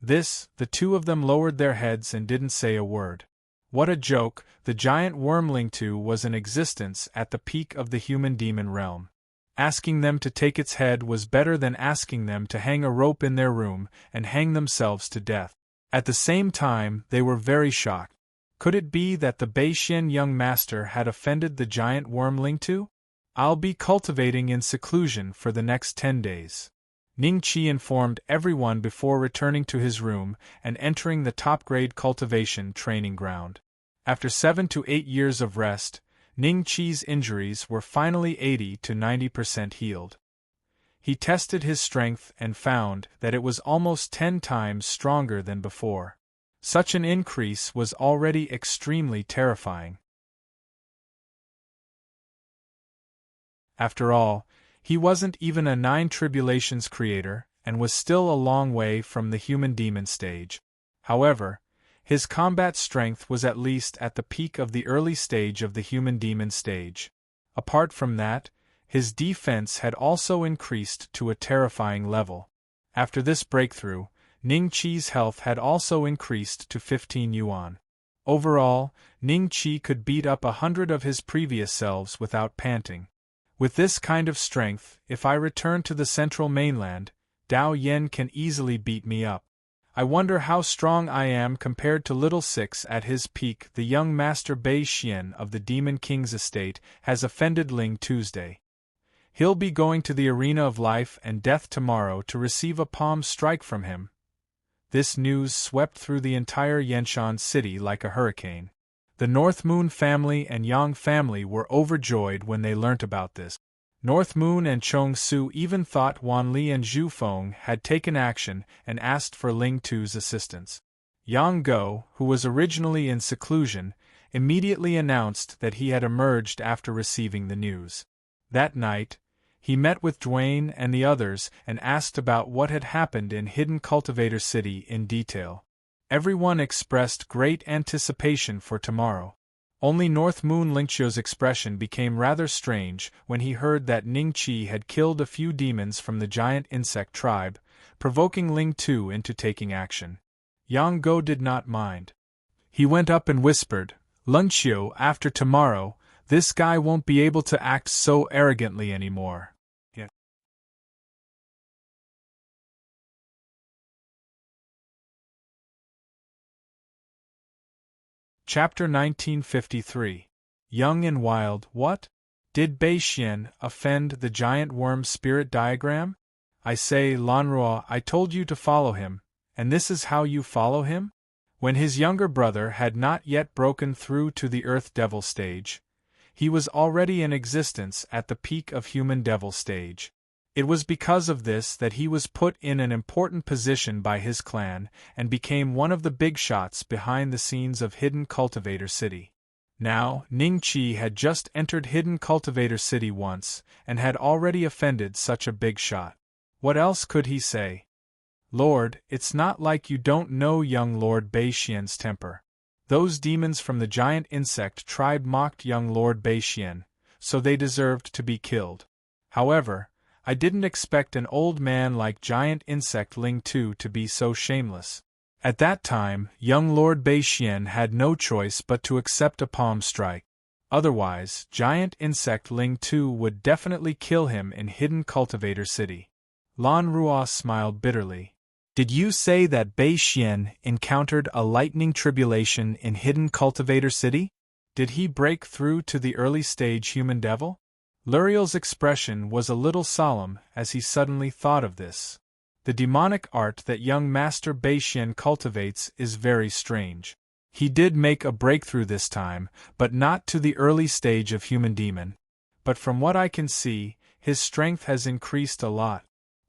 The two of them lowered their heads and didn't say a word. What a joke, the giant worm Ling Tu was in existence at the peak of the human-demon realm. Asking them to take its head was better than asking them to hang a rope in their room and hang themselves to death. At the same time, they were very shocked. Could it be that the Bei Xian young master had offended the giant worm Ling Tu? I'll be cultivating in seclusion for the next 10 days. Ning-Chi informed everyone before returning to his room and entering the top-grade cultivation training ground. After 7 to 8 years of rest, Ning-Chi's injuries were finally 80 to 90% healed. He tested his strength and found that it was almost 10 times stronger than before. Such an increase was already extremely terrifying. After all, he wasn't even a 9 Tribulations creator, and was still a long way from the human-demon stage. However, his combat strength was at least at the peak of the early stage of the human-demon stage. Apart from that, his defense had also increased to a terrifying level. After this breakthrough, Ning-Chi's health had also increased to 15 yuan. Overall, Ning-Chi could beat up 100 of his previous selves without panting. With this kind of strength, if I return to the central mainland, Dao Yen can easily beat me up. I wonder how strong I am compared to Little Six at his peak. The young master Bei Xian of the Demon King's estate has offended Ling Tuesday. He'll be going to the arena of life and death tomorrow to receive a palm strike from him. This news swept through the entire Yanshan city like a hurricane. The North Moon family and Yang family were overjoyed when they learnt about this. North Moon and Chong Su even thought Wan Li and Zhu Feng had taken action and asked for Ling Tu's assistance. Yang Go, who was originally in seclusion, immediately announced that he had emerged after receiving the news. That night, he met with Duane and the others and asked about what had happened in Hidden Cultivator City in detail. Everyone expressed great anticipation for tomorrow. Only North Moon Lingqiu's expression became rather strange when he heard that Ning Qi had killed a few demons from the giant insect tribe, provoking Ling Tu into taking action. Yang Go did not mind. He went up and whispered, "Lingqiu, after tomorrow, this guy won't be able to act so arrogantly anymore." Chapter 1953. Young and Wild. What? Did Bei Xian offend the giant worm spirit diagram? I say, Lanruo, I told you to follow him, and this is how you follow him? When his younger brother had not yet broken through to the Earth Devil stage, he was already in existence at the peak of Human Devil stage. It was because of this that he was put in an important position by his clan and became one of the big shots behind the scenes of Hidden Cultivator City. Now, Ning Qi had just entered Hidden Cultivator City once and had already offended such a big shot. What else could he say? Lord, it's not like you don't know young Lord Bei Xian's temper. Those demons from the giant insect tribe mocked young Lord Bei Xian, so they deserved to be killed. However, I didn't expect an old man like giant insect Ling Tu to be so shameless. At that time, young Lord Bei Xian had no choice but to accept a palm strike. Otherwise, giant insect Ling Tu would definitely kill him in Hidden Cultivator City. Lan Ruo smiled bitterly. Did you say that Bei Xian encountered a lightning tribulation in Hidden Cultivator City? Did he break through to the early stage human devil? Luriel's expression was a little solemn as he suddenly thought of this. The demonic art that young Master Bei Xian cultivates is very strange. He did make a breakthrough this time, but not to the early stage of human demon. But from what I can see, his strength has increased a lot.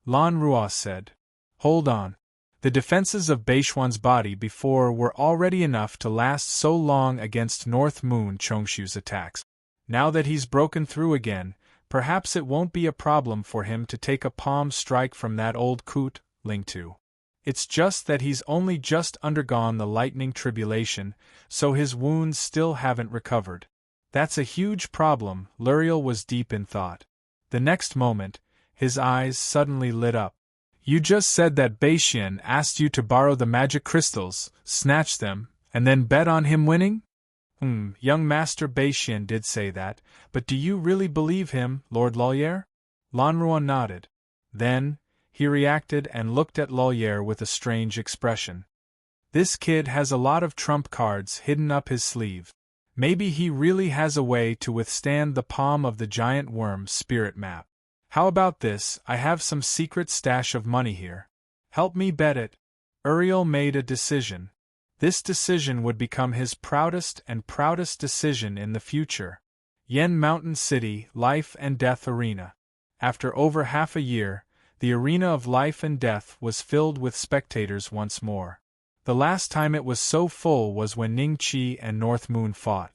Lan Ruo said. Hold on. The defenses of Bei Xuan's body before were already enough to last so long against North Moon Chongshu's attacks. Now that he's broken through again, perhaps it won't be a problem for him to take a palm strike from that old coot, Ling Tu. It's just that he's only just undergone the lightning tribulation, so his wounds still haven't recovered. That's a huge problem. Luriel was deep in thought. The next moment, his eyes suddenly lit up. You just said that Bei Xian asked you to borrow the magic crystals, snatch them, and then bet on him winning? Young Master Bei Xian did say that, but do you really believe him, Lord Loliere? Lanruo nodded. Then, he reacted and looked at Loliere with a strange expression. This kid has a lot of trump cards hidden up his sleeve. Maybe he really has a way to withstand the palm of the giant worm spirit map. How about this? I have some secret stash of money here. Help me bet it. Uriel made a decision. This decision would become his proudest decision in the future. Yen Mountain City, Life and Death Arena. After over half a year, the arena of life and death was filled with spectators once more. The last time it was so full was when Ning Qi and North Moon fought.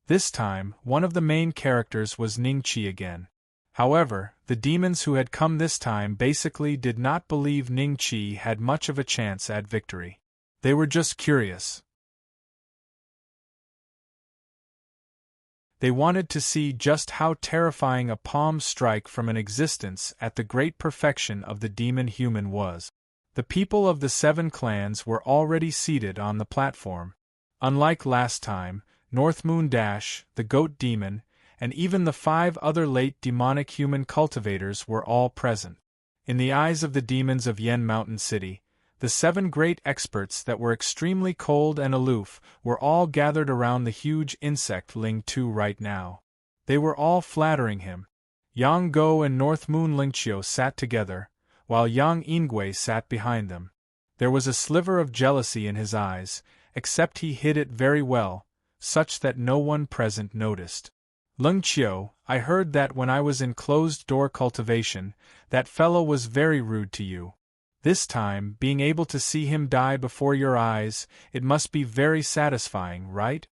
This time, one of the main characters was Ning Qi again. However, the demons who had come this time basically did not believe Ning Qi had much of a chance at victory. They were just curious. They wanted to see just how terrifying a palm strike from an existence at the great perfection of the demon-human was. The people of the 7 clans were already seated on the platform. Unlike last time, North Moon Dash, the goat demon, and even the 5 other late demonic human cultivators were all present. In the eyes of the demons of Yen Mountain City, the 7 great experts that were extremely cold and aloof were all gathered around the huge insect Ling Tu right now. They were all flattering him. Yang Go and North Moon Lingqiu sat together, while Yang Ingui sat behind them. There was a sliver of jealousy in his eyes, except he hid it very well, such that no one present noticed. Lingqiu, I heard that when I was in closed-door cultivation, that fellow was very rude to you. This time, being able to see him die before your eyes, it must be very satisfying, right?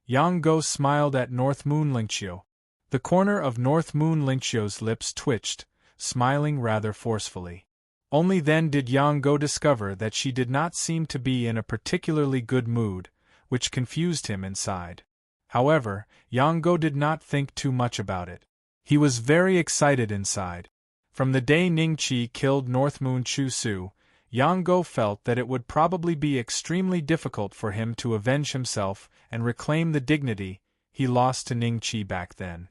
Yang Go smiled at North Moon Lingqiu. The corner of North Moon Lingqiu's lips twitched, smiling rather forcefully. Only then did Yang Go discover that she did not seem to be in a particularly good mood, which confused him inside. However, Yang Go did not think too much about it. He was very excited inside. From the day Ning Qi killed North Moon Chu Su, Yang Go felt that it would probably be extremely difficult for him to avenge himself and reclaim the dignity he lost to Ning Qi back then.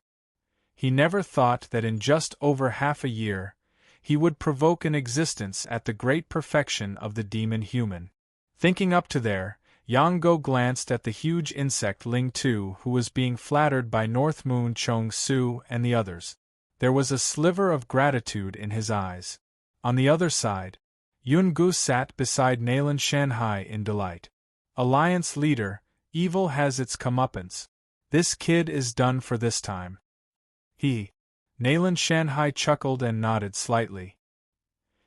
He never thought that in just over half a year, he would provoke an existence at the great perfection of the demon human. Thinking up to there, Yang Go glanced at the huge insect Ling Tu who was being flattered by North Moon Chong Su and the others. There was a sliver of gratitude in his eyes. On the other side, Yun Gu sat beside Nalan Shanhai in delight. Alliance leader, evil has its comeuppance. This kid is done for this time. Nalan Shanhai chuckled and nodded slightly.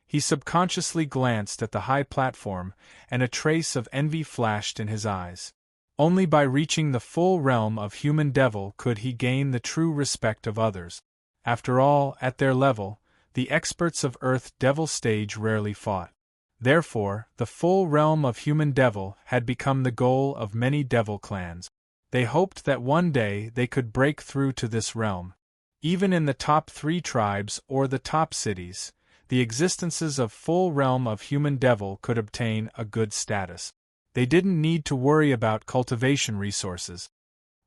He subconsciously glanced at the high platform, and a trace of envy flashed in his eyes. Only by reaching the full realm of human devil could he gain the true respect of others. After all, at their level, the experts of Earth Devil stage rarely fought. Therefore, the full realm of human devil had become the goal of many devil clans. They hoped that one day they could break through to this realm. Even in the top 3 tribes or the top cities, the existences of full realm of human devil could obtain a good status. They didn't need to worry about cultivation resources.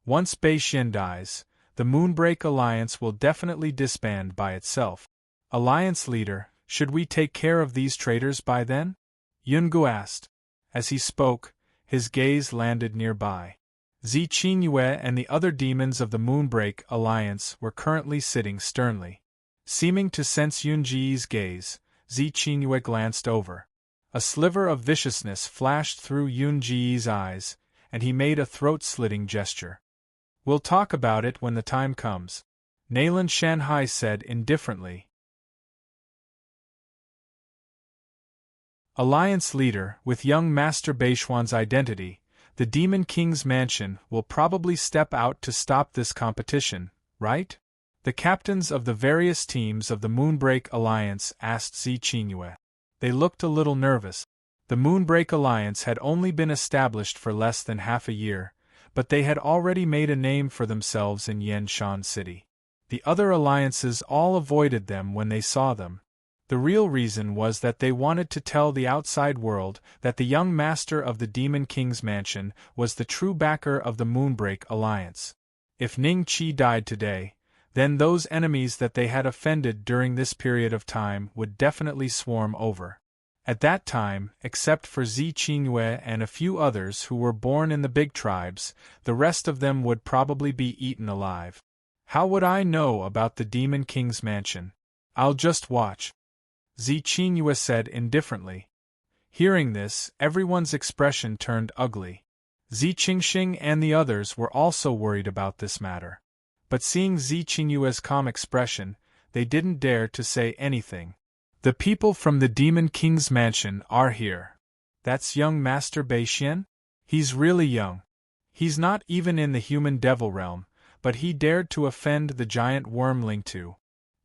Once Bei Xian dies, the Moonbreak Alliance will definitely disband by itself. Alliance leader, should we take care of these traitors by then? Yungu asked. As he spoke, his gaze landed nearby. Zi Qingyue and the other demons of the Moonbreak Alliance were currently sitting sternly. Seeming to sense Yunji's gaze, Zi Qingyue glanced over. A sliver of viciousness flashed through Yunji's eyes, and he made a throat-slitting gesture. We'll talk about it when the time comes, Nalan Shanhai said indifferently. Alliance leader, with young Master Beishuan's identity, the Demon King's mansion will probably step out to stop this competition, right? The captains of the various teams of the Moonbreak Alliance asked Zi Qingyue. They looked a little nervous. The Moonbreak Alliance had only been established for less than half a year, but they had already made a name for themselves in Yanshan City. The other alliances all avoided them when they saw them. The real reason was that they wanted to tell the outside world that the young master of the Demon King's mansion was the true backer of the Moonbreak Alliance. If Ning Qi died today, then those enemies that they had offended during this period of time would definitely swarm over. At that time, except for Zi Qingyue and a few others who were born in the big tribes, the rest of them would probably be eaten alive. How would I know about the Demon King's mansion? I'll just watch, Zi Qingyue said indifferently. Hearing this, everyone's expression turned ugly. Zi Qingxing and the others were also worried about this matter. But seeing Zi Qingyue's calm expression, they didn't dare to say anything. The people from the Demon King's mansion are here. That's young Master Bei Xian? He's really young. He's not even in the human devil realm, but he dared to offend the giant worm Ling Tu.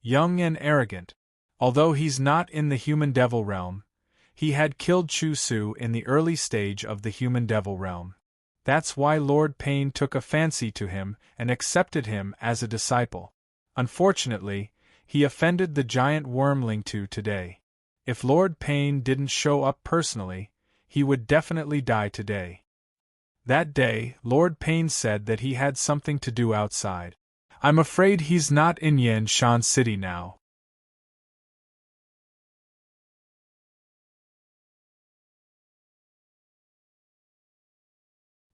Young and arrogant. Although he's not in the human devil realm, he had killed Chu Su in the early stage of the human devil realm. That's why Lord Pain took a fancy to him and accepted him as a disciple. Unfortunately, he offended the giant worm Ling Tu today. If Lord Pain didn't show up personally, he would definitely die today. That day, Lord Pain said that he had something to do outside. I'm afraid he's not in Yanshan City now.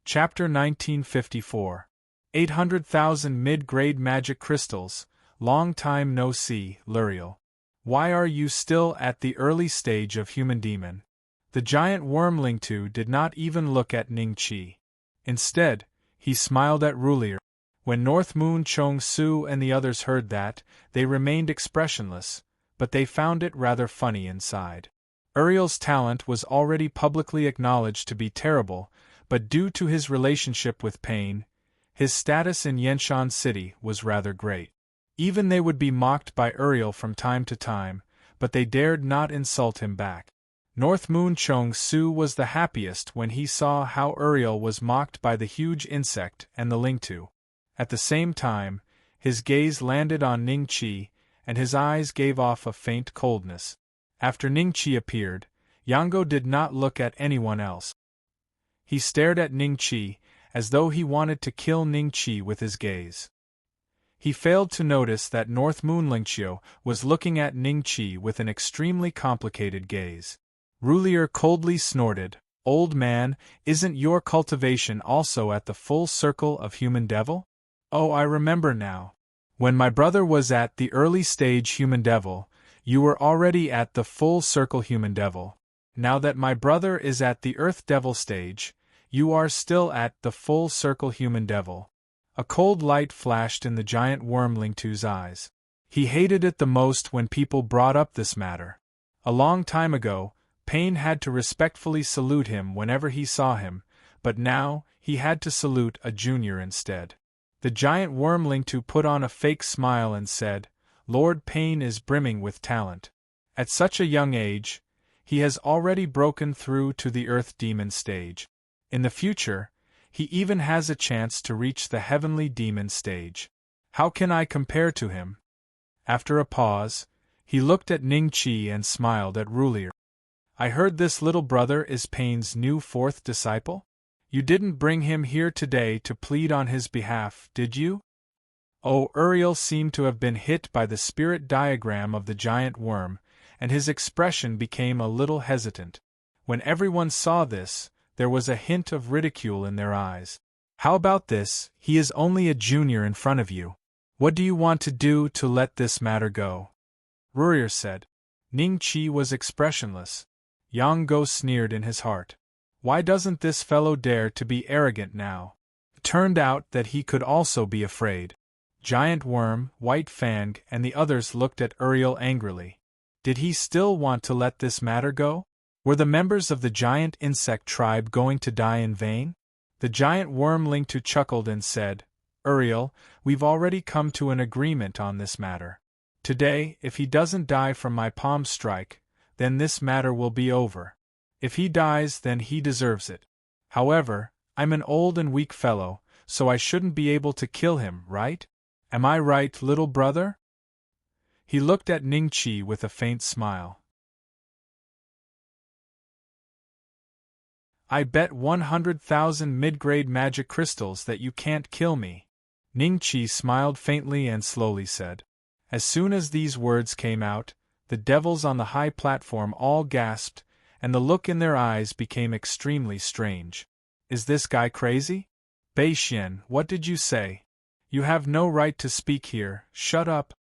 Chapter 1954. 800,000 Mid-Grade Magic Crystals. Long time no see, Luriel. Why are you still at the early stage of human demon? The giant worm Lingtu did not even look at Ning Qi. Instead, he smiled at Rulier. When North Moon Chong Su and the others heard that, they remained expressionless, but they found it rather funny inside. Uriel's talent was already publicly acknowledged to be terrible, but due to his relationship with pain, his status in Yanshan City was rather great. Even they would be mocked by Uriel from time to time, but they dared not insult him back. North Moon Chong Su was the happiest when he saw how Uriel was mocked by the huge insect and the Lingtu. At the same time, his gaze landed on Ning Qi, and his eyes gave off a faint coldness. After Ning Qi appeared, Yango did not look at anyone else. He stared at Ning Qi, as though he wanted to kill Ning Qi with his gaze. He failed to notice that North Moon Lingqiu was looking at Ning Qi with an extremely complicated gaze. Rulier coldly snorted, "Old man, isn't your cultivation also at the full circle of human devil?" "Oh, I remember now. When my brother was at the early stage human devil, you were already at the full circle human devil. Now that my brother is at the earth devil stage, you are still at the full circle human devil." A cold light flashed in the giant worm Lingtu's eyes. He hated it the most when people brought up this matter. A long time ago, Pain had to respectfully salute him whenever he saw him, but now he had to salute a junior instead. The giant worm Lingtu put on a fake smile and said, "Lord Pain is brimming with talent. At such a young age, he has already broken through to the earth demon stage. In the future, he even has a chance to reach the heavenly demon stage. How can I compare to him?" After a pause, he looked at Ning Qi and smiled at Rulier. "I heard this little brother is Pain's new fourth disciple? You didn't bring him here today to plead on his behalf, did you?" Oh, Uriel seemed to have been hit by the spirit diagram of the giant worm, and his expression became a little hesitant. When everyone saw this, there was a hint of ridicule in their eyes. "How about this? He is only a junior in front of you. What do you want to do to let this matter go?" Rulier said. Ning Qi was expressionless. Yang Go sneered in his heart. Why doesn't this fellow dare to be arrogant now? It turned out that he could also be afraid. Giant Worm, White Fang, and the others looked at Uriel angrily. Did he still want to let this matter go? Were the members of the giant insect tribe going to die in vain? The giant worm Lingtu chuckled and said, "Uriel, we've already come to an agreement on this matter. Today, if he doesn't die from my palm strike, then this matter will be over. If he dies, then he deserves it. However, I'm an old and weak fellow, so I shouldn't be able to kill him, right? Am I right, little brother?" He looked at Ning Qi with a faint smile. "I bet 100,000 mid-grade magic crystals that you can't kill me." Ning Qi smiled faintly and slowly said. As soon as these words came out, the devils on the high platform all gasped, and the look in their eyes became extremely strange. "Is this guy crazy? Bei Xian, what did you say? You have no right to speak here, shut up!"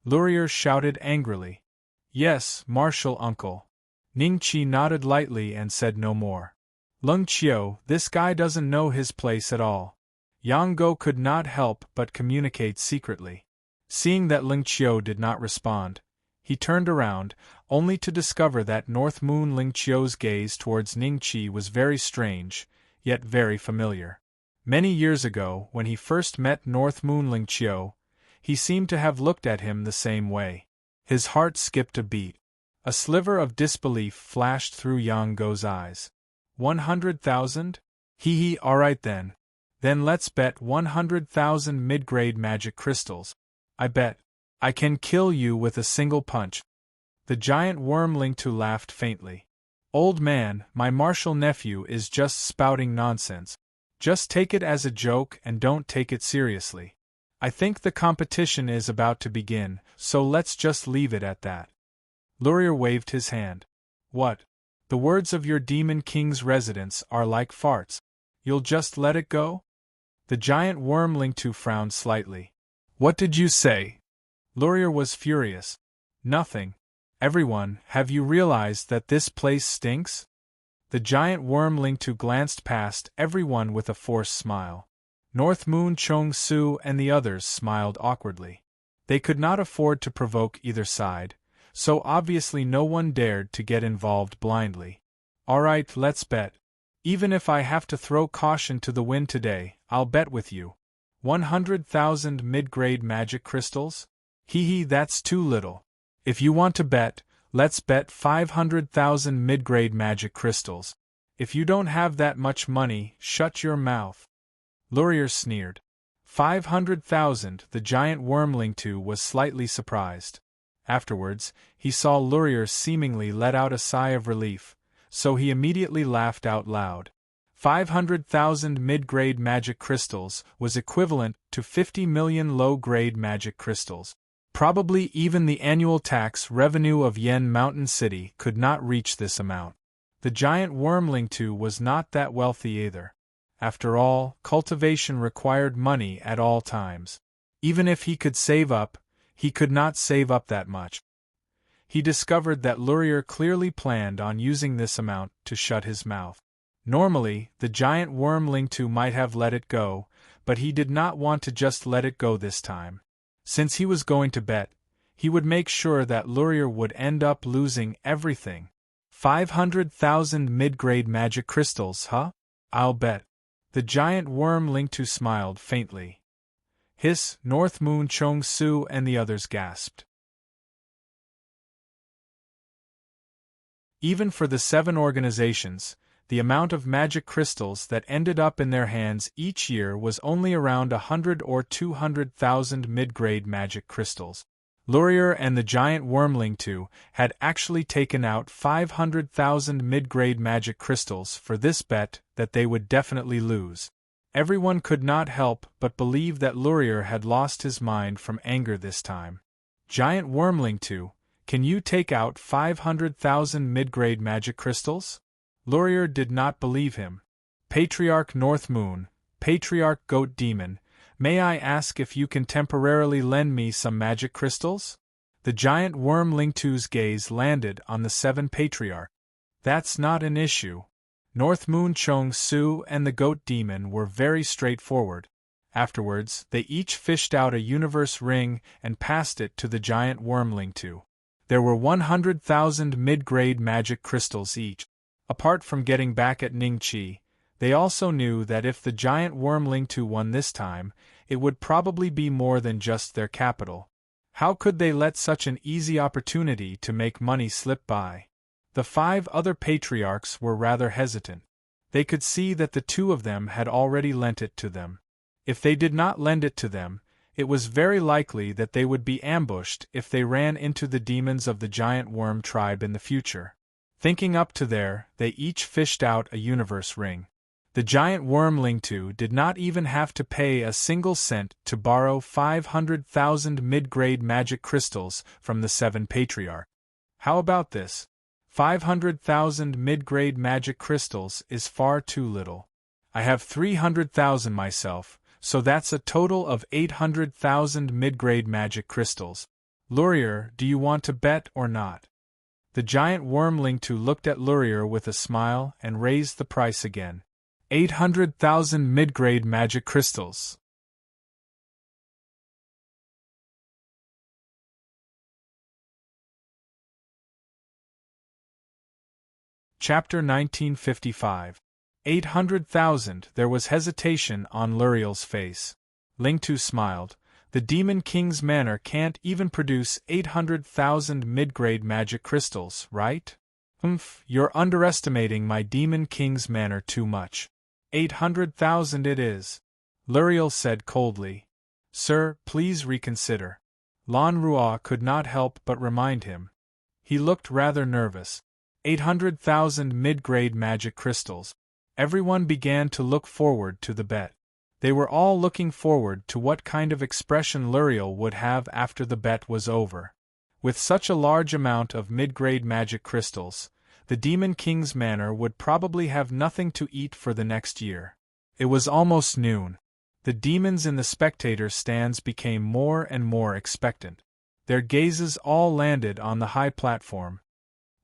Lurier shouted angrily. "Yes, martial uncle." Ning Qi nodded lightly and said no more. "Lung Qiu, this guy doesn't know his place at all." Yang Go could not help but communicate secretly. Seeing that Ling Qiu did not respond, he turned around, only to discover that North Moon Ling Qiu's gaze towards Ning Qi was very strange, yet very familiar. Many years ago, when he first met North Moon Ling Qiu, he seemed to have looked at him the same way. His heart skipped a beat. A sliver of disbelief flashed through Yang Go's eyes. 100,000? Hee, alright then. Then let's bet 100,000 mid-grade magic crystals. I bet I can kill you with a single punch. The giant worm Lingtu laughed faintly. "Old man, my martial nephew is just spouting nonsense. Just take it as a joke and don't take it seriously. I think the competition is about to begin, so let's just leave it at that. Laurier waved his hand. What? The words of your Demon King's residence are like farts. You'll just let it go? The giant worm Lingtu frowned slightly. What did you say? Laurier was furious. Nothing. Everyone, have you realized that this place stinks? The giant worm Lingtu glanced past everyone with a forced smile. North Moon Chong Su and the others smiled awkwardly. They could not afford to provoke either side, so obviously no one dared to get involved blindly. All right, let's bet. Even if I have to throw caution to the wind today, I'll bet with you. 100,000 mid-grade magic crystals? Hee, that's too little. If you want to bet, let's bet 500,000 mid-grade magic crystals. If you don't have that much money, shut your mouth. Laurier sneered. 500,000, the giant worm Lingtu was slightly surprised. Afterwards, he saw Laurier seemingly let out a sigh of relief, so he immediately laughed out loud. 500,000 mid-grade magic crystals was equivalent to 50 million low-grade magic crystals. Probably even the annual tax revenue of Yen Mountain City could not reach this amount. The giant worm Lingtu was not that wealthy either. After all, cultivation required money at all times. Even if he could save up, he could not save up that much. He discovered that Laurier clearly planned on using this amount to shut his mouth. Normally, the giant worm Lingtu might have let it go, but he did not want to just let it go this time. Since he was going to bet, he would make sure that Laurier would end up losing everything. 500,000 mid-grade magic crystals, huh? I'll bet. The giant worm Lingtu smiled faintly. Hiss, North Moon Chong Su and the others gasped. Even for the 7 organizations, the amount of magic crystals that ended up in their hands each year was only around 100 or 200,000 mid-grade magic crystals. Laurier and the giant worm Lingtu had actually taken out 500,000 mid-grade magic crystals for this bet that they would definitely lose. Everyone could not help but believe that Laurier had lost his mind from anger this time. Giant worm Lingtu, can you take out 500,000 mid-grade magic crystals? Laurier did not believe him. Patriarch North Moon, Patriarch Goat Demon, may I ask if you can temporarily lend me some magic crystals? The giant worm Lingtu's gaze landed on the 7 patriarchs. That's not an issue. North Moon Chong Su and the Goat Demon were very straightforward. Afterwards, they each fished out a universe ring and passed it to the giant worm Lingtu. There were 100,000 mid-grade magic crystals each. Apart from getting back at Ningqi, they also knew that if the giant worm Lingtu won this time, it would probably be more than just their capital. How could they let such an easy opportunity to make money slip by? The 5 other patriarchs were rather hesitant. They could see that the 2 of them had already lent it to them. If they did not lend it to them, it was very likely that they would be ambushed if they ran into the demons of the giant worm tribe in the future. Thinking up to there, they each fished out a universe ring. The giant worm Lingtu did not even have to pay a single cent to borrow 500,000 mid-grade magic crystals from the 7 patriarchs. How about this? 500,000 mid-grade magic crystals is far too little. I have 300,000 myself, so that's a total of 800,000 mid-grade magic crystals. Laurier, do you want to bet or not? The giant worm Lingtu looked at Laurier with a smile and raised the price again. 800,000 mid-grade magic crystals. Chapter 1955. 800,000. There was hesitation on Lauriel's face. Lingtu smiled. The Demon King's manor can't even produce 800,000 mid-grade magic crystals, right? You're underestimating my Demon King's manor too much. 800,000 it is. Lauriel said coldly. Sir, please reconsider. Lan Rua could not help but remind him. He looked rather nervous. 800,000 mid-grade magic crystals. Everyone began to look forward to the bet. They were all looking forward to what kind of expression Luriel would have after the bet was over. With such a large amount of mid-grade magic crystals, the Demon King's manor would probably have nothing to eat for the next year. It was almost noon. The demons in the spectator stands became more and more expectant. Their gazes all landed on the high platform.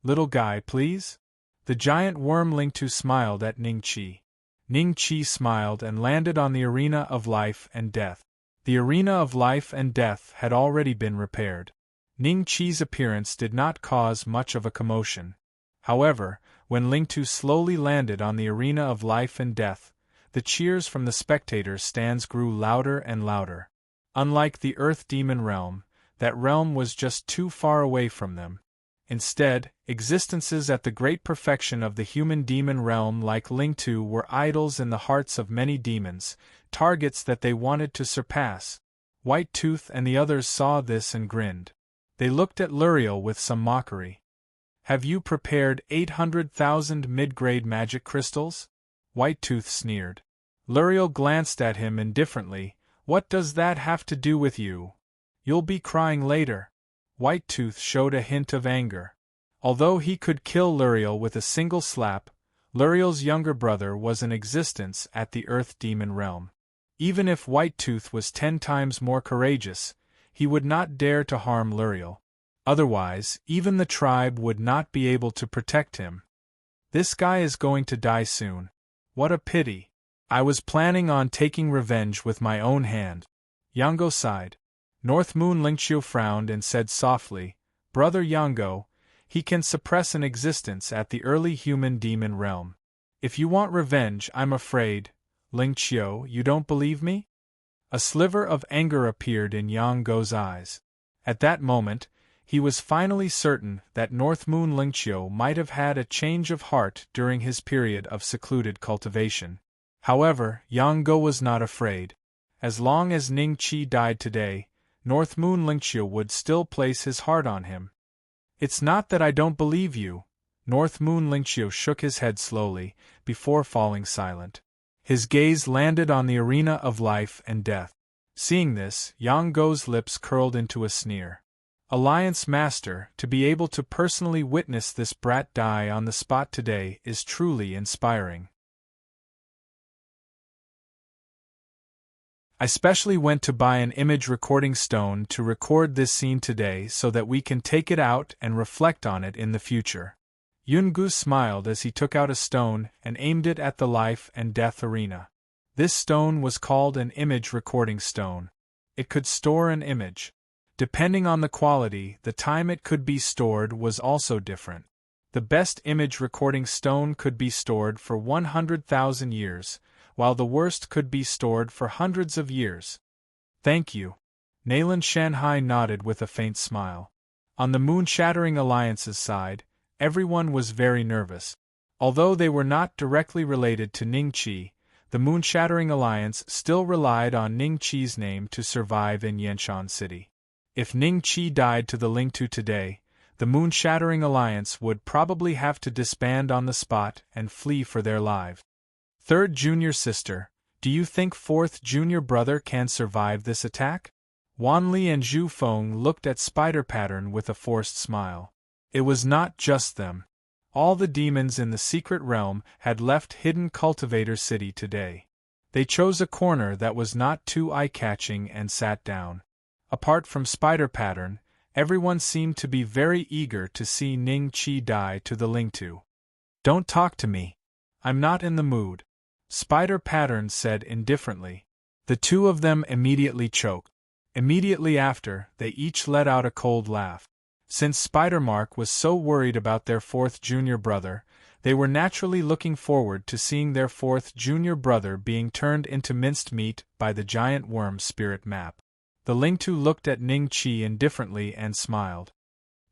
"Little guy, please?" The giant worm Lingtu smiled at Ning-Chi. Ning-Chi smiled and landed on the arena of life and death. The arena of life and death had already been repaired. Ning-Chi's appearance did not cause much of a commotion. However, when Lingtu slowly landed on the arena of life and death, the cheers from the spectators' stands grew louder and louder. Unlike the Earth Demon realm, that realm was just too far away from them. Instead, existences at the great perfection of the human demon realm like Lingtu were idols in the hearts of many demons, targets that they wanted to surpass. White Tooth and the others saw this and grinned. They looked at Luriel with some mockery. "Have you prepared 800,000 mid-grade magic crystals?" White Tooth sneered. Luriel glanced at him indifferently. "What does that have to do with you? You'll be crying later." White Tooth showed a hint of anger. Although he could kill Luriel with a single slap, Luriel's younger brother was in existence at the Earth Demon realm. Even if White Tooth was 10 times more courageous, he would not dare to harm Luriel. Otherwise, even the tribe would not be able to protect him. "This guy is going to die soon. What a pity. I was planning on taking revenge with my own hand." Yango sighed. North Moon Lingqiu frowned and said softly, "Brother Yango, he can suppress an existence at the early human demon realm. If you want revenge, I'm afraid, Lingqiu, you don't believe me?" A sliver of anger appeared in Yango's eyes. At that moment, he was finally certain that North Moon Lingqiu might have had a change of heart during his period of secluded cultivation. However, Yango was not afraid. As long as Ning-Chi died today, North Moon Lingqiu would still place his heart on him. "It's not that I don't believe you." North Moon Lingqiu shook his head slowly, before falling silent. His gaze landed on the arena of life and death. Seeing this, Yango's lips curled into a sneer. "Alliance Master, to be able to personally witness this brat die on the spot today is truly inspiring. I specially went to buy an image recording stone to record this scene today so that we can take it out and reflect on it in the future." Yungu smiled as he took out a stone and aimed it at the life and death arena. This stone was called an image recording stone. It could store an image. Depending on the quality, the time it could be stored was also different. The best image recording stone could be stored for 100,000 years, while the worst could be stored for hundreds of years. "Thank you." Nayland Shanghai nodded with a faint smile. On the Moon-Shattering Alliance's side, everyone was very nervous. Although they were not directly related to Ning-Chi, the Moon-Shattering Alliance still relied on Ning-Chi's name to survive in Yanshan City. If Ning-Chi died to the Lingtu today, the Moon-Shattering Alliance would probably have to disband on the spot and flee for their lives. "Third junior sister, do you think fourth junior brother can survive this attack?" Wanli and Zhu Feng looked at Spider Pattern with a forced smile. It was not just them. All the demons in the secret realm had left Hidden Cultivator City today. They chose a corner that was not too eye-catching and sat down. Apart from Spider Pattern, everyone seemed to be very eager to see Ning-Chi die to the Lingtu. "Don't talk to me. I'm not in the mood," Spider Pattern said indifferently. The two of them immediately choked. Immediately after, they each let out a cold laugh. Since Spider-Mark was so worried about their fourth junior brother, they were naturally looking forward to seeing their fourth junior brother being turned into minced meat by the giant worm spirit map. The Lingtu looked at Ning-Chi indifferently and smiled.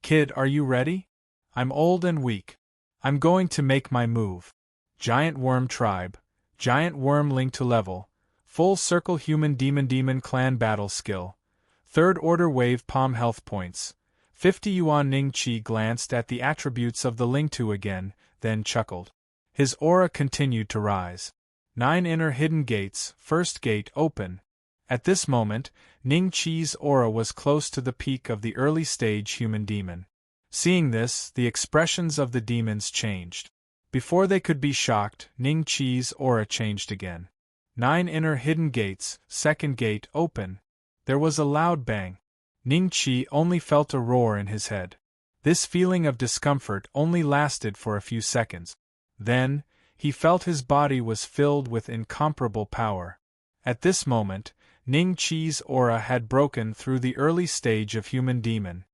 "Kid, are you ready? I'm old and weak. I'm going to make my move. Giant Worm Tribe, Giant Worm Lingtu level, Full Circle Human Demon Clan Battle Skill, Third Order Wave Palm Health Points, 50 Yuan." Ning-Chi glanced at the attributes of the Lingtu again, then chuckled. His aura continued to rise. 9 inner hidden gates, first gate open. At this moment, Ning Qi's aura was close to the peak of the early stage human demon. Seeing this, the expressions of the demons changed. Before they could be shocked, Ning Qi's aura changed again. 9 inner hidden gates, second gate open. There was a loud bang. Ning Qi only felt a roar in his head. This feeling of discomfort only lasted for a few seconds. Then, he felt his body was filled with incomparable power. At this moment, Ning Qi's aura had broken through the early stage of human demon.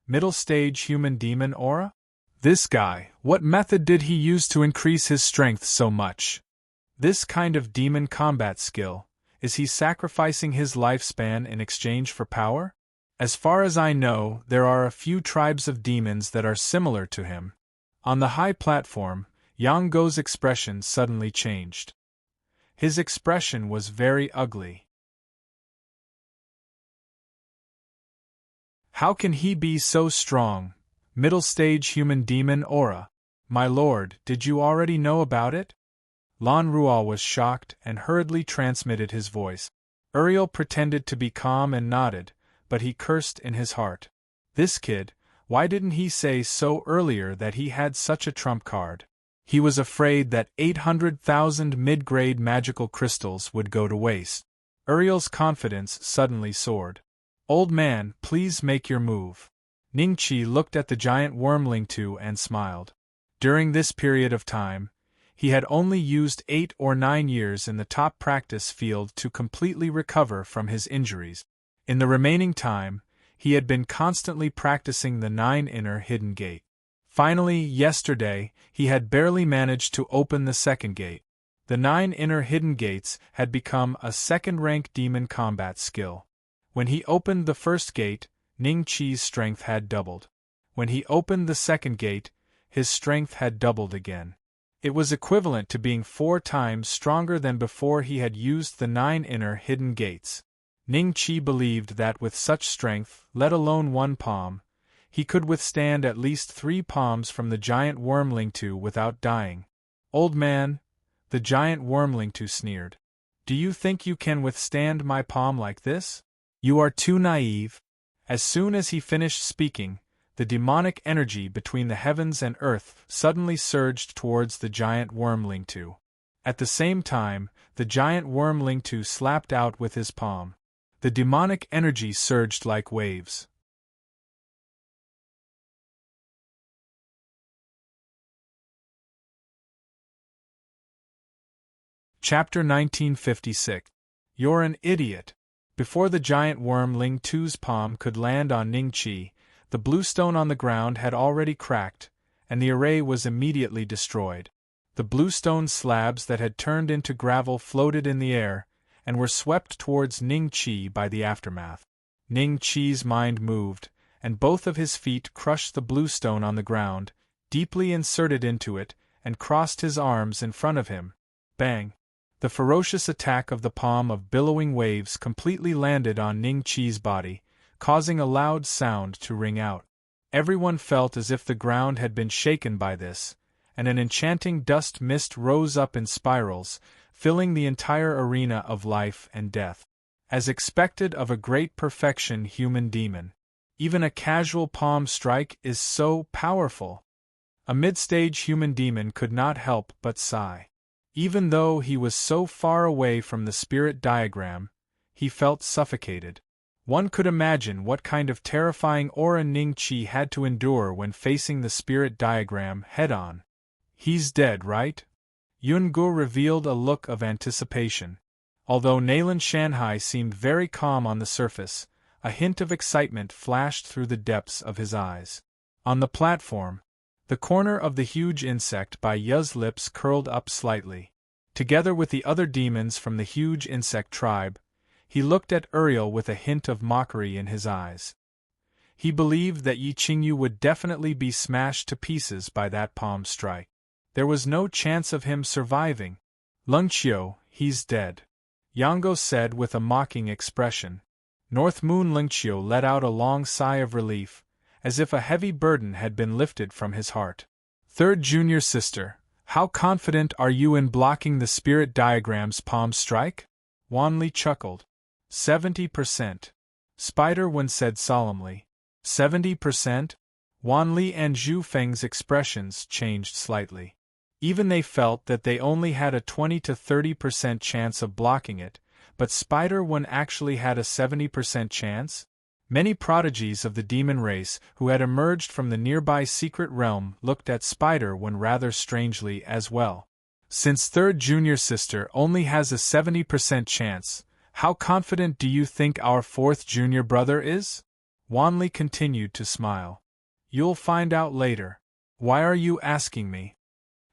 Middle stage human demon aura? This guy, what method did he use to increase his strength so much? This kind of demon combat skill, is he sacrificing his lifespan in exchange for power? As far as I know, there are a few tribes of demons that are similar to him. On the high platform, Yang Guo's expression suddenly changed. His expression was very ugly. How can he be so strong? Middle stage human demon aura. My lord, did you already know about it? Lan Rual was shocked and hurriedly transmitted his voice. Uriel pretended to be calm and nodded, but he cursed in his heart. This kid, why didn't he say so earlier that he had such a trump card? He was afraid that 800,000 mid-grade magical crystals would go to waste. Uriel's confidence suddenly soared. Old man, please make your move. Ning Qi looked at the giant wormling too and smiled. During this period of time, he had only used 8 or 9 years in the top practice field to completely recover from his injuries. In the remaining time, he had been constantly practicing the 9 inner hidden gate. Finally, yesterday, he had barely managed to open the second gate. The 9 inner hidden gates had become a second-rank demon combat skill. When he opened the first gate, Ning Qi's strength had doubled. When he opened the second gate, his strength had doubled again. It was equivalent to being 4 times stronger than before he had used the 9 inner hidden gates. Ning Qi believed that with such strength, let alone 1 palm, he could withstand at least 3 palms from the giant wormling-two without dying. Old man, the giant wormling-two sneered. Do you think you can withstand my palm like this? You are too naive. As soon as he finished speaking, the demonic energy between the heavens and earth suddenly surged towards the giant wormling-two. At the same time, the giant wormling-two slapped out with his palm. The demonic energy surged like waves. Chapter 1956. You're an idiot. Before the giant wormling-two's palm could land on Ning Qi, the bluestone on the ground had already cracked, and the array was immediately destroyed. The bluestone slabs that had turned into gravel floated in the air, and were swept towards Ning Qi by the aftermath. Ning Qi's mind moved, and both of his feet crushed the bluestone on the ground, deeply inserted into it, and crossed his arms in front of him. Bang! The ferocious attack of the palm of billowing waves completely landed on Ning Qi's body, causing a loud sound to ring out. Everyone felt as if the ground had been shaken by this, and an enchanting dust mist rose up in spirals, filling the entire arena of life and death. As expected of a great perfection human demon, even a casual palm strike is so powerful. A mid-stage human demon could not help but sigh. Even though he was so far away from the spirit diagram, he felt suffocated. One could imagine what kind of terrifying aura Ning Qi had to endure when facing the spirit diagram head-on. He's dead, right? Yun Guo revealed a look of anticipation. Although Nayland Shanhai seemed very calm on the surface, a hint of excitement flashed through the depths of his eyes. On the platform, the corner of the huge insect by Yu's lips curled up slightly. Together with the other demons from the huge insect tribe, he looked at Uriel with a hint of mockery in his eyes. He believed that Yi Qingyu would definitely be smashed to pieces by that palm strike. There was no chance of him surviving. Lung Qiu, he's dead. Yango said with a mocking expression. North Moon Lung Qiu let out a long sigh of relief, as if a heavy burden had been lifted from his heart. Third junior sister, How confident are you in blocking the spirit diagram's palm strike? Wanli chuckled. 70%. Spider-Wen said solemnly. 70%? Wanli and Zhu Feng's expressions changed slightly. Even they felt that they only had a 20 to 30% chance of blocking it, but Spider-Wen actually had a 70% chance? Many prodigies of the demon race who had emerged from the nearby secret realm looked at Spider-Wen rather strangely as well. Since third junior sister only has a 70% chance, how confident do you think our fourth junior brother is? Wanli continued to smile. You'll find out later. Why are you asking me?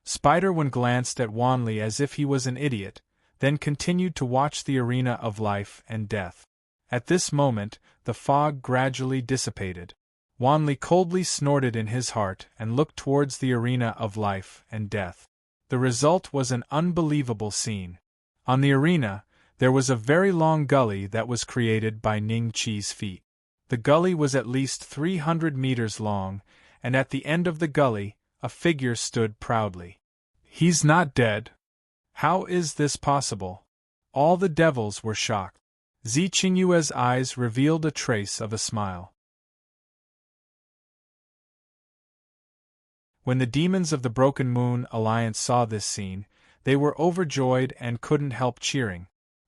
Spider-Wen glanced at Wanli as if he was an idiot, then continued to watch the arena of life and death. At this moment, the fog gradually dissipated. Wanli coldly snorted in his heart and looked towards the arena of life and death. The result was an unbelievable scene. On the arena, there was a very long gully that was created by Ning Qi's feet. The gully was at least 300 meters long, and at the end of the gully, a figure stood proudly. He's not dead. How is this possible? All the devils were shocked. Zi Qingyue's eyes revealed a trace of a smile. When the demons of the Broken Moon Alliance saw this scene, they were overjoyed and couldn't help cheering.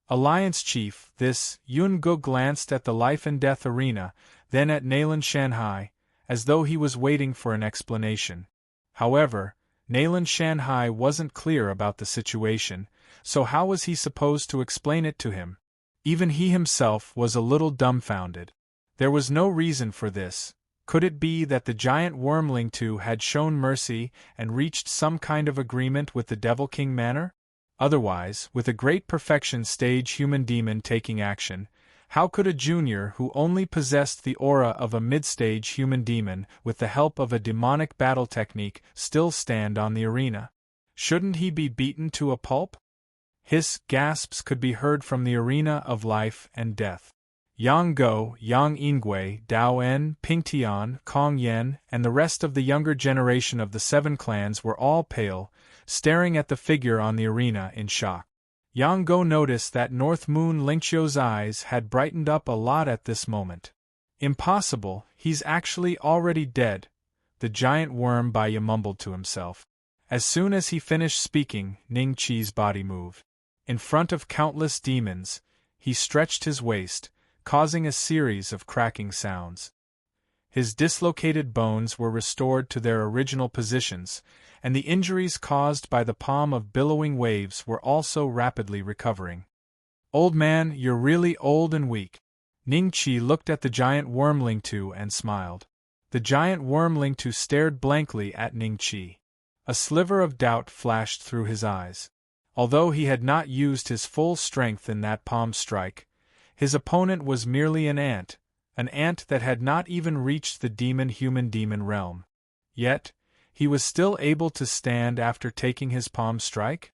Alliance Chief, this, Yun Ge glanced at the life and death arena, then at Nayland Shanhai, as though he was waiting for an explanation. However, Nayland Shanhai wasn't clear about the situation, so how was he supposed to explain it to him? Even he himself was a little dumbfounded. There was no reason for this. Could it be that the giant wormling two had shown mercy and reached some kind of agreement with the Devil King Manor? Otherwise, with a great perfection stage human demon taking action, how could a junior who only possessed the aura of a mid-stage human demon with the help of a demonic battle technique still stand on the arena? Shouldn't he be beaten to a pulp? Hiss, gasps could be heard from the arena of life and death. Yang Go, Yang Yingui, Dao En, Ping Tian, Kong Yen, and the rest of the younger generation of the seven clans were all pale, staring at the figure on the arena in shock. Yang Go noticed that North Moon Lingqiu's eyes had brightened up a lot at this moment. Impossible, he's actually already dead, the giant worm Baiya mumbled to himself. As soon as he finished speaking, Ning Qi's body moved. In front of countless demons, he stretched his waist, causing a series of cracking sounds. His dislocated bones were restored to their original positions, and the injuries caused by the palm of billowing waves were also rapidly recovering. Old man, you're really old and weak. Ning Qi looked at the giant wormling two and smiled. The giant wormling two stared blankly at Ning Qi. A sliver of doubt flashed through his eyes. Although he had not used his full strength in that palm strike, his opponent was merely an ant that had not even reached the demon-human-demon realm. Yet, he was still able to stand after taking his palm strike?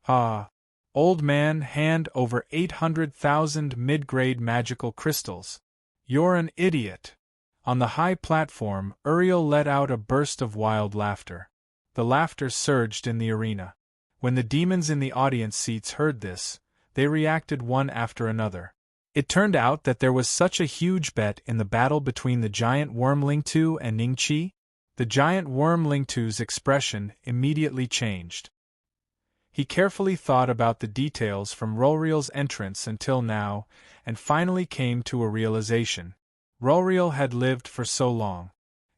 Ah! Old man, hand over 800,000 mid-grade magical crystals. You're an idiot! On the high platform, Uriel let out a burst of wild laughter. The laughter surged in the arena. When the demons in the audience seats heard this, they reacted one after another. It turned out that there was such a huge bet in the battle between the giant wormling two and Ning Qi. The giant wormling two's expression immediately changed. He carefully thought about the details from Roriel's entrance until now, and finally came to a realization. Roriel had lived for so long.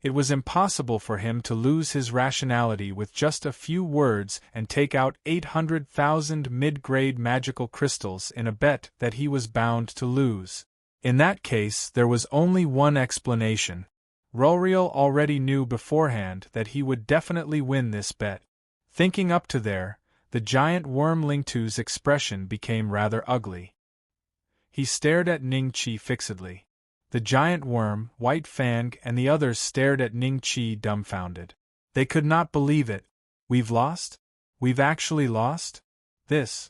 It was impossible for him to lose his rationality with just a few words and take out 800,000 mid-grade magical crystals in a bet that he was bound to lose. In that case, there was only one explanation. Roriel already knew beforehand that he would definitely win this bet. Thinking up to there, the giant wormling two's expression became rather ugly. He stared at Ning Qi fixedly. The giant worm, White Fang, and the others stared at Ning Qi dumbfounded. They could not believe it. We've lost? We've actually lost? This.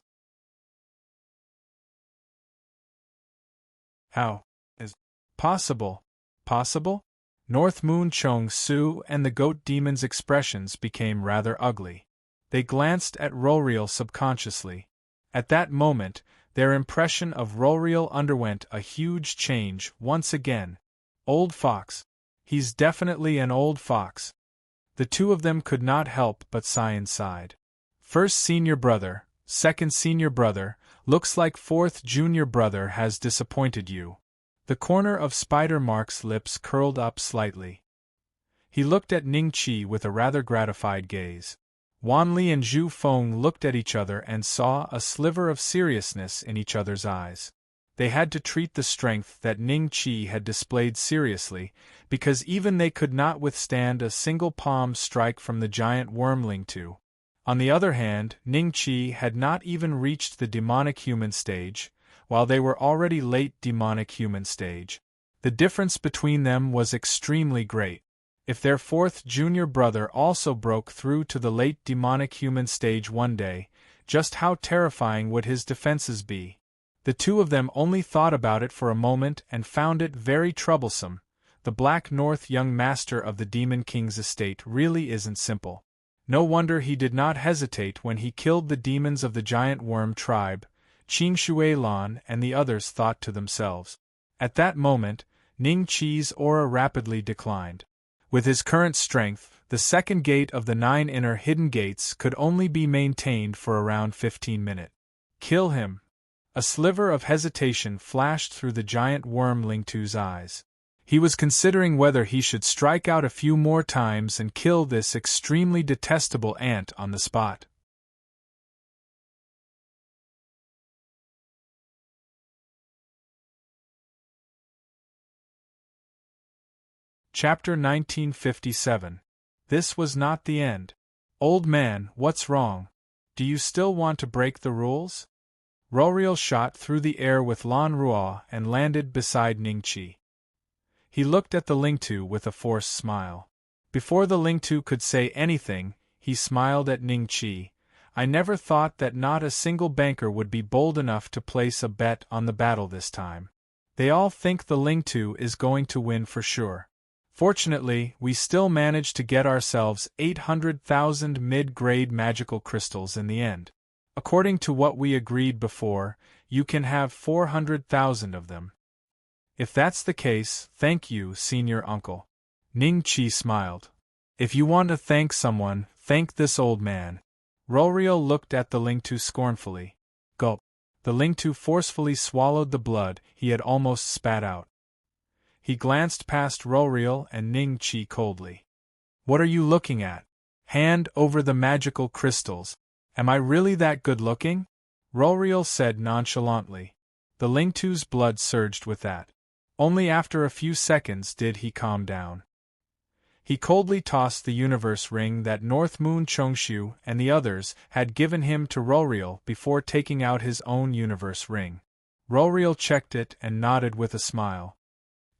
How is possible? Possible? North Moon Chong Su and the goat demon's expressions became rather ugly. They glanced at Roriel subconsciously. At that moment, their impression of Roriel underwent a huge change once again. Old fox. He's definitely an old fox. The two of them could not help but sigh inside. First senior brother, second senior brother, looks like fourth junior brother has disappointed you. The corner of Spider-Mark's lips curled up slightly. He looked at Ning Qi with a rather gratified gaze. Wan Li and Zhu Feng looked at each other and saw a sliver of seriousness in each other's eyes. They had to treat the strength that Ning Qi had displayed seriously, because even they could not withstand a single palm strike from the giant wormling too. On the other hand, Ning Qi had not even reached the demonic human stage, while they were already late demonic human stage. The difference between them was extremely great. If their fourth junior brother also broke through to the late demonic human stage one day, just how terrifying would his defenses be? The two of them only thought about it for a moment and found it very troublesome. The Black North young master of the Demon King's estate really isn't simple. No wonder he did not hesitate when he killed the demons of the giant worm tribe. Qing Shuilan and the others thought to themselves. At that moment, Ning Qi's aura rapidly declined. With his current strength, the second gate of the 9 inner hidden gates could only be maintained for around 15 minutes. Kill him. A sliver of hesitation flashed through the giant worm Lingtu's eyes. He was considering whether he should strike out a few more times and kill this extremely detestable ant on the spot. Chapter 1957. This was not the end. Old man, what's wrong? Do you still want to break the rules? Roriel shot through the air with Lan Ruo and landed beside Ning Qi. He looked at the Lingtu with a forced smile. Before the Lingtu could say anything, he smiled at Ning Qi. I never thought that not a single banker would be bold enough to place a bet on the battle this time. They all think the Lingtu is going to win for sure. Fortunately, we still managed to get ourselves 800,000 mid-grade magical crystals in the end. According to what we agreed before, you can have 400,000 of them. If that's the case, thank you, senior uncle. Ning Qi smiled. If you want to thank someone, thank this old man. Roriel looked at the Lingtu scornfully. Gulp. The Lingtu forcefully swallowed the blood he had almost spat out. He glanced past Roriel and Ning Qi coldly. What are you looking at? Hand over the magical crystals. Am I really that good-looking? Roriel said nonchalantly. The Lingtu's blood surged with that. Only after a few seconds did he calm down. He coldly tossed the universe ring that North Moon Chongshu and the others had given him to Roriel before taking out his own universe ring. Roriel checked it and nodded with a smile.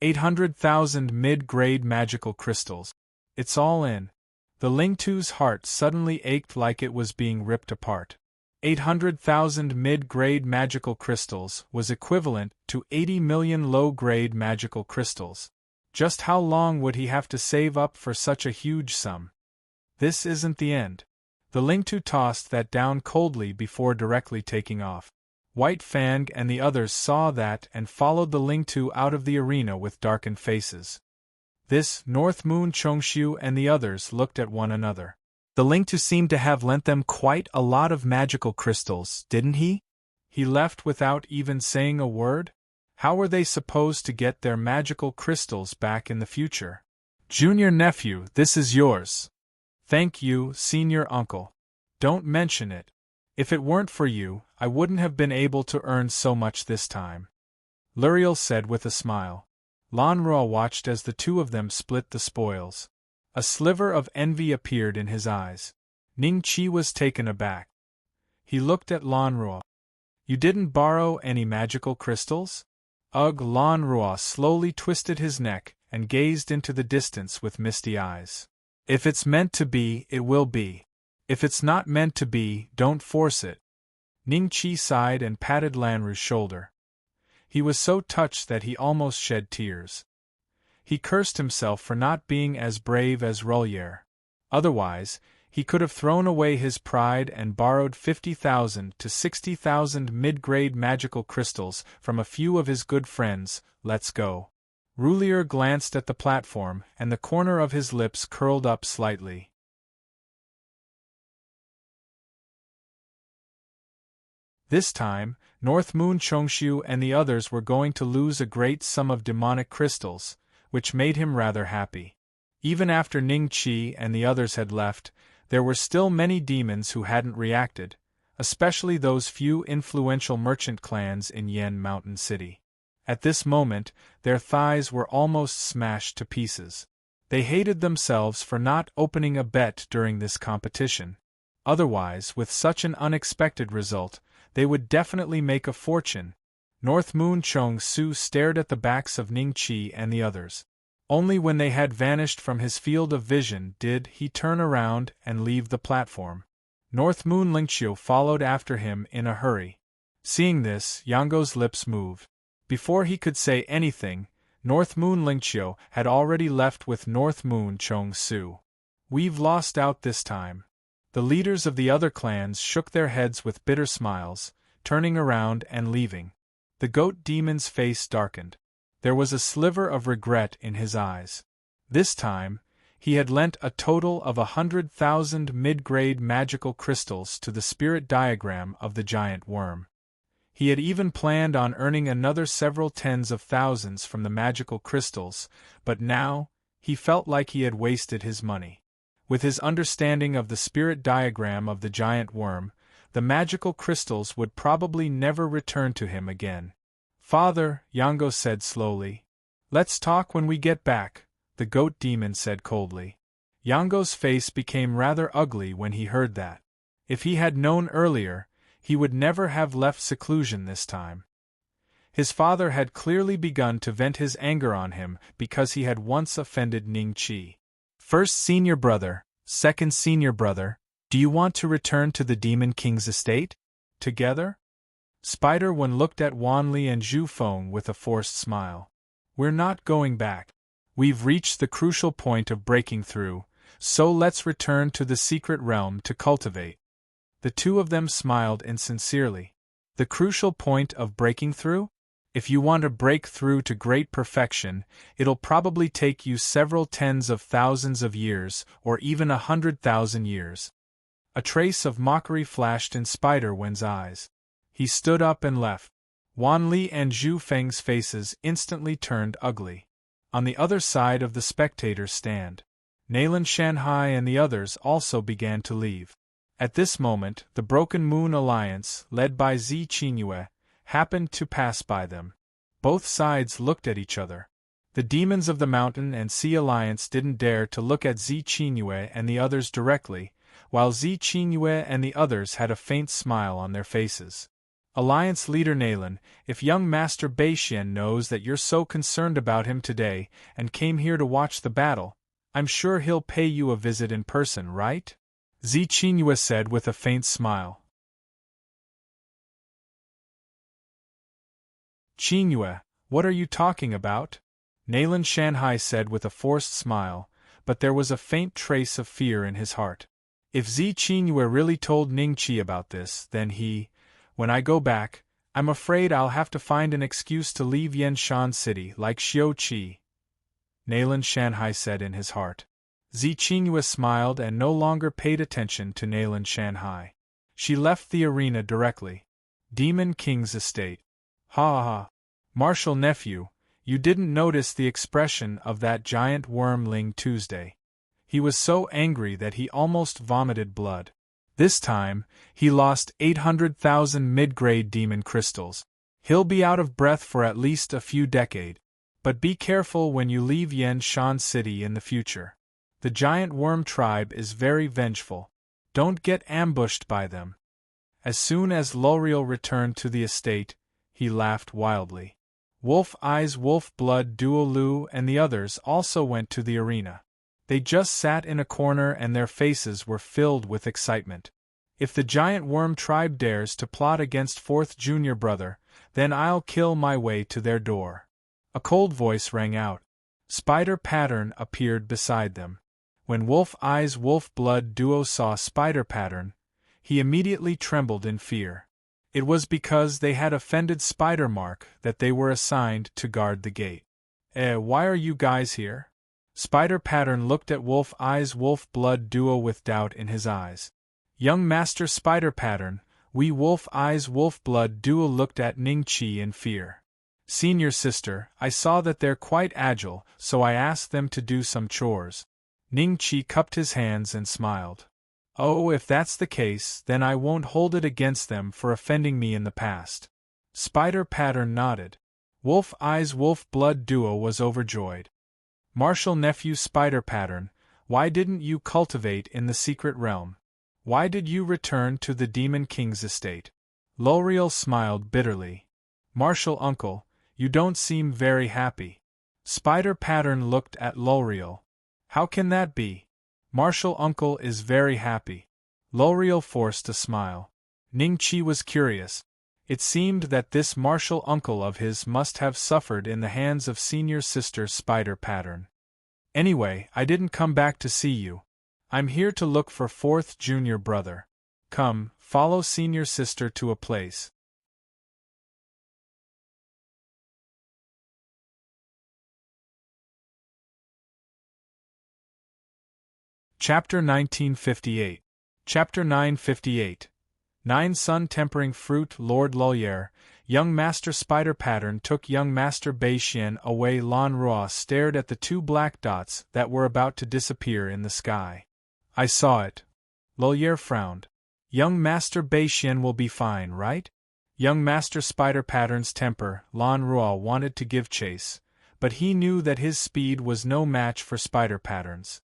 800,000 mid-grade magical crystals. It's all in. The Lingtu's heart suddenly ached like it was being ripped apart. 800,000 mid-grade magical crystals was equivalent to 80 million low-grade magical crystals. Just how long would he have to save up for such a huge sum? This isn't the end. The Lingtu tossed that down coldly before directly taking off. White Fang and the others saw that and followed the Lingtu out of the arena with darkened faces. This, North Moon Chongshu and the others looked at one another. The Lingtu seemed to have lent them quite a lot of magical crystals, didn't he? He left without even saying a word? How were they supposed to get their magical crystals back in the future? Junior nephew, this is yours. Thank you, senior uncle. Don't mention it. If it weren't for you, I wouldn't have been able to earn so much this time. Luriel said with a smile. Lan Ruo watched as the two of them split the spoils. A sliver of envy appeared in his eyes. Ning Qi was taken aback. He looked at Lan Ruo. You didn't borrow any magical crystals? Ugh! Lan Ruo slowly twisted his neck and gazed into the distance with misty eyes. If it's meant to be, it will be. If it's not meant to be, don't force it. Ning Qi sighed and patted Lanru's shoulder. He was so touched that he almost shed tears. He cursed himself for not being as brave as Rollier. Otherwise, He could have thrown away his pride and borrowed 50,000 to 60,000 mid-grade magical crystals from a few of his good friends. Let's go. Roulier glanced at the platform, and the corner of his lips curled up slightly. This time, North Moon Chongshu and the others were going to lose a great sum of demonic crystals, which made him rather happy. Even after Ning Qi and the others had left, there were still many demons who hadn't reacted, especially those few influential merchant clans in Yen Mountain City. At this moment, their thighs were almost smashed to pieces. They hated themselves for not opening a bet during this competition. Otherwise, with such an unexpected result, they would definitely make a fortune. North Moon Chong-su stared at the backs of Ning Qi and the others. Only when they had vanished from his field of vision did he turn around and leave the platform. North Moon Lingqiu followed after him in a hurry. Seeing this, Yango's lips moved. Before he could say anything, North Moon Lingqiu had already left with North Moon Chong-su. We've lost out this time. The leaders of the other clans shook their heads with bitter smiles, turning around and leaving. The goat demon's face darkened. There was a sliver of regret in his eyes. This time, he had lent a total of 100,000 mid-grade magical crystals to the spirit diagram of the giant worm. He had even planned on earning another several tens of thousands from the magical crystals, but now, he felt like he had wasted his money. With his understanding of the spirit diagram of the giant worm, the magical crystals would probably never return to him again. "Father," Yango said slowly. "Let's talk when we get back," the goat demon said coldly. Yango's face became rather ugly when he heard that. If he had known earlier, he would never have left seclusion this time. His father had clearly begun to vent his anger on him because he had once offended Ning Qi. "First senior brother, second senior brother, do you want to return to the Demon King's estate? Together?" Spider One looked at Wan Li and Zhu Feng with a forced smile. "We're not going back. We've reached the crucial point of breaking through, so let's return to the secret realm to cultivate." The two of them smiled insincerely. "The crucial point of breaking through? If you want to break through to great perfection, it'll probably take you several tens of thousands of years, or even 100,000 years. A trace of mockery flashed in Spider-Wen's eyes. He stood up and left. Wan Li and Zhu Feng's faces instantly turned ugly. On the other side of the spectators' stand, Nayland Shanhai and the others also began to leave. At this moment, the Broken Moon Alliance, led by Zi Qinyue, happened to pass by them. Both sides looked at each other. The demons of the Mountain and Sea Alliance didn't dare to look at Zi Qinyue and the others directly, while Zi Qinyue and the others had a faint smile on their faces. Alliance leader Nayland, if young Master Beixian knows that you're so concerned about him today and came here to watch the battle, I'm sure he'll pay you a visit in person, right? Zi Qinyue said with a faint smile. "Qinyue, what are you talking about?" Nayland Shanhai said with a forced smile, but there was a faint trace of fear in his heart. If Zi Qinyue really told Ning Qi about this, then when I go back, I'm afraid I'll have to find an excuse to leave Yanshan City like Xiao Qi, Nayland Shanhai said in his heart. Zi Qinyue smiled and no longer paid attention to Nayland Shanhai. She left the arena directly. Demon King's estate. Ha ha ha. Martial nephew, you didn't notice the expression of that giant worm Ling Tuesday. He was so angry that he almost vomited blood. This time, he lost 800,000 mid-grade demon crystals. He'll be out of breath for at least a few decades. But be careful when you leave Yanshan City in the future. The giant worm tribe is very vengeful. Don't get ambushed by them. As soon as L'Oreal returned to the estate, he laughed wildly. Wolf Eyes, Wolf Blood, Duo Lu and the others also went to the arena. They just sat in a corner and their faces were filled with excitement. If the giant worm tribe dares to plot against fourth junior brother, then I'll kill my way to their door. A cold voice rang out. Spider Pattern appeared beside them. When Wolf Eyes Wolf Blood Duo saw Spider Pattern, he immediately trembled in fear. It was because they had offended Spider Mark that they were assigned to guard the gate. Why are you guys here? Spider Pattern looked at Wolf Eyes Wolf Blood Duo with doubt in his eyes. Young Master Spider Pattern, we Wolf Eyes Wolf Blood Duo looked at Ning Chi in fear. Senior sister, I saw that they're quite agile, so I asked them to do some chores. Ning Chi cupped his hands and smiled. Oh, if that's the case, then I won't hold it against them for offending me in the past. Spider Pattern nodded. Wolf Eyes Wolf Blood Duo was overjoyed. Martial Nephew Spider Pattern, why didn't you cultivate in the secret realm? Why did you return to the Demon King's estate? L'Oreal smiled bitterly. Martial Uncle, you don't seem very happy. Spider Pattern looked at L'Oreal. How can that be? Martial Uncle is very happy. L'Oreal forced a smile. Ning Chi was curious. It seemed that this martial uncle of his must have suffered in the hands of senior sister Spider Pattern. Anyway, I didn't come back to see you. I'm here to look for fourth junior brother. Come, follow senior sister to a place. Chapter 1958. Chapter 958. Nine Sun Tempering Fruit. Lord Loliere, young Master Spider Pattern took young Master Beishian away. Lan Rua stared at the two black dots that were about to disappear in the sky. I saw it. Loliere frowned. Young Master Beishian will be fine, right? Young Master Spider Pattern's temper. Lan Rua wanted to give chase, but he knew that his speed was no match for Spider Pattern's.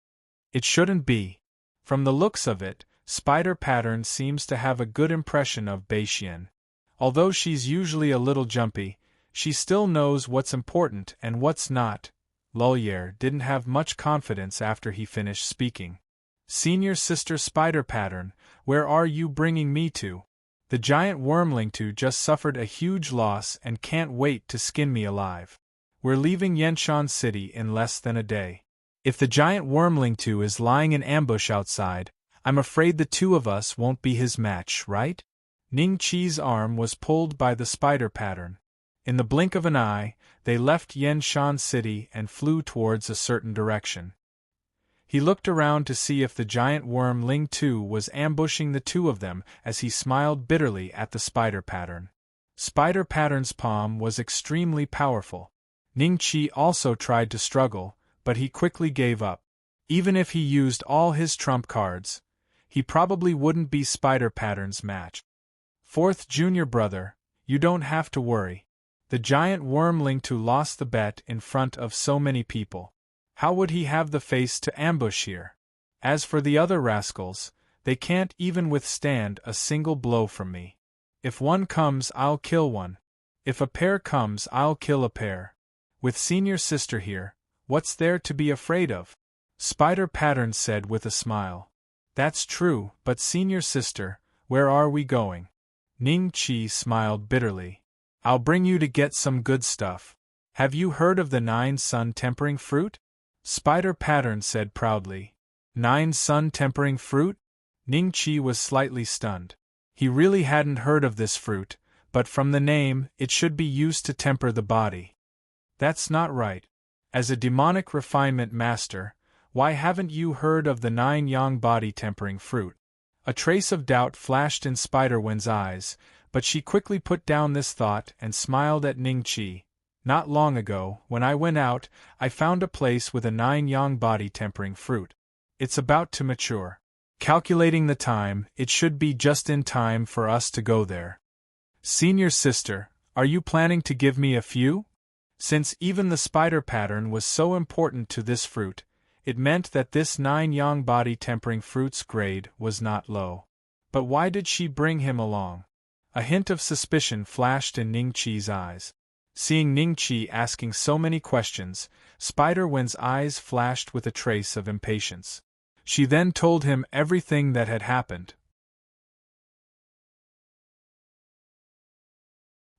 It shouldn't be. From the looks of it, Spider Pattern seems to have a good impression of Beishian. Although she's usually a little jumpy, she still knows what's important and what's not. Loliere didn't have much confidence after he finished speaking. Senior Sister Spider Pattern, where are you bringing me to? The giant wormling two just suffered a huge loss and can't wait to skin me alive. We're leaving Yenshan City in less than a day. If the giant wormling two is lying in ambush outside, I'm afraid the two of us won't be his match, right? Ning Chi's arm was pulled by the Spider Pattern. In the blink of an eye, they left Yenshan City and flew towards a certain direction. He looked around to see if the giant wormling two was ambushing the two of them as he smiled bitterly at the Spider Pattern. Spider Pattern's palm was extremely powerful. Ning Chi also tried to struggle, but he quickly gave up. Even if he used all his trump cards, he probably wouldn't be Spider Pattern's match. Fourth junior brother, you don't have to worry. The giant wormling two lost the bet in front of so many people. How would he have the face to ambush here? As for the other rascals, they can't even withstand a single blow from me. If one comes, I'll kill one. If a pair comes, I'll kill a pair. With senior sister here, what's there to be afraid of? Spider Pattern said with a smile. That's true, but senior sister, where are we going? Ning Chi smiled bitterly. I'll bring you to get some good stuff. Have you heard of the 9 Sun Tempering Fruit? Spider Pattern said proudly. 9 Sun Tempering Fruit? Ning Chi was slightly stunned. He really hadn't heard of this fruit, but from the name, it should be used to temper the body. That's not right. As a demonic refinement master, why haven't you heard of the 9 Yang body tempering fruit? A trace of doubt flashed in Spider-Wen's eyes, but she quickly put down this thought and smiled at Ning Chi. Not long ago, when I went out, I found a place with a 9 Yang body tempering fruit. It's about to mature. Calculating the time, it should be just in time for us to go there. Senior sister, are you planning to give me a few? Since even the Spider Pattern was so important to this fruit, it meant that this 9 Yang body tempering fruit's grade was not low. But why did she bring him along? A hint of suspicion flashed in Ning Chi's eyes. Seeing Ning Chi asking so many questions, Spider-Wen's eyes flashed with a trace of impatience. She then told him everything that had happened.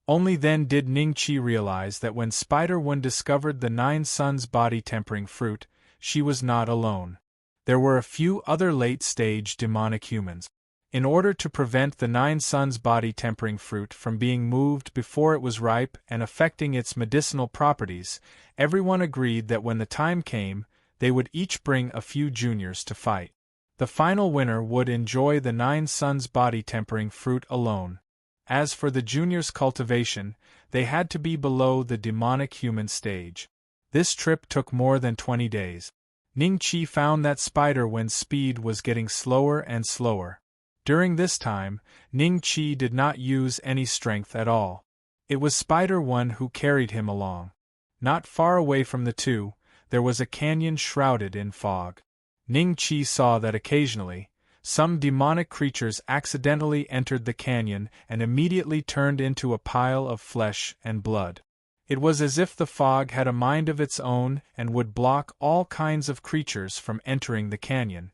Only then did Ning Chi realize that when Spider-Wen discovered the 9 Suns body tempering fruit, she was not alone. There were a few other late-stage demonic humans. In order to prevent the Nine Suns body-tempering fruit from being moved before it was ripe and affecting its medicinal properties, everyone agreed that when the time came, they would each bring a few juniors to fight. The final winner would enjoy the Nine Suns body-tempering fruit alone. As for the juniors' cultivation, they had to be below the demonic human stage. This trip took more than 20 days. Ning-Chi found that Spider-Wen's speed was getting slower and slower. During this time, Ning-Chi did not use any strength at all. It was Spider-Wen who carried him along. Not far away from the two, there was a canyon shrouded in fog. Ning-Chi saw that occasionally, some demonic creatures accidentally entered the canyon and immediately turned into a pile of flesh and blood. It was as if the fog had a mind of its own and would block all kinds of creatures from entering the canyon.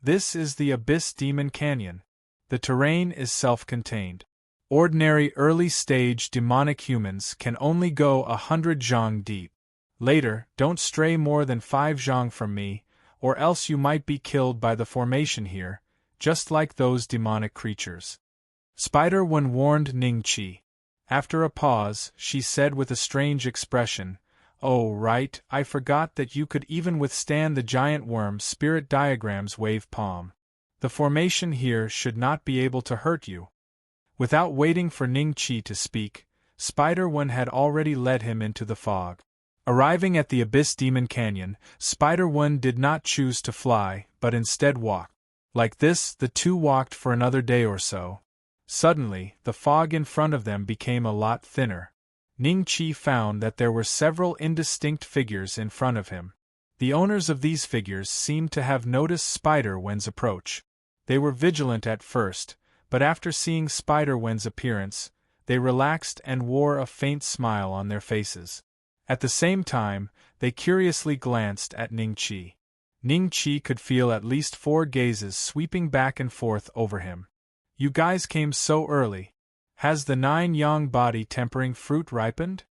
This is the Abyss Demon Canyon. The terrain is self-contained. Ordinary early-stage demonic humans can only go 100 zhang deep. Later, don't stray more than 5 zhang from me, or else you might be killed by the formation here, just like those demonic creatures. Spider-Wen warned Ning-Chi. After a pause, she said with a strange expression, "Oh right, I forgot that you could even withstand the giant worm spirit diagram's wave palm. The formation here should not be able to hurt you." Without waiting for Ning-Chi to speak, Spider-Wen had already led him into the fog. Arriving at the Abyss Demon Canyon, Spider-Wen did not choose to fly, but instead walked. Like this, the two walked for another day or so. Suddenly, the fog in front of them became a lot thinner. Ning-Chi found that there were several indistinct figures in front of him. The owners of these figures seemed to have noticed Spider-Wen's approach. They were vigilant at first, but after seeing Spider-Wen's appearance, they relaxed and wore a faint smile on their faces. At the same time, they curiously glanced at Ning-Chi. Ning-Chi could feel at least 4 gazes sweeping back and forth over him. "You guys came so early. Has the 9 yang body tempering fruit ripened?"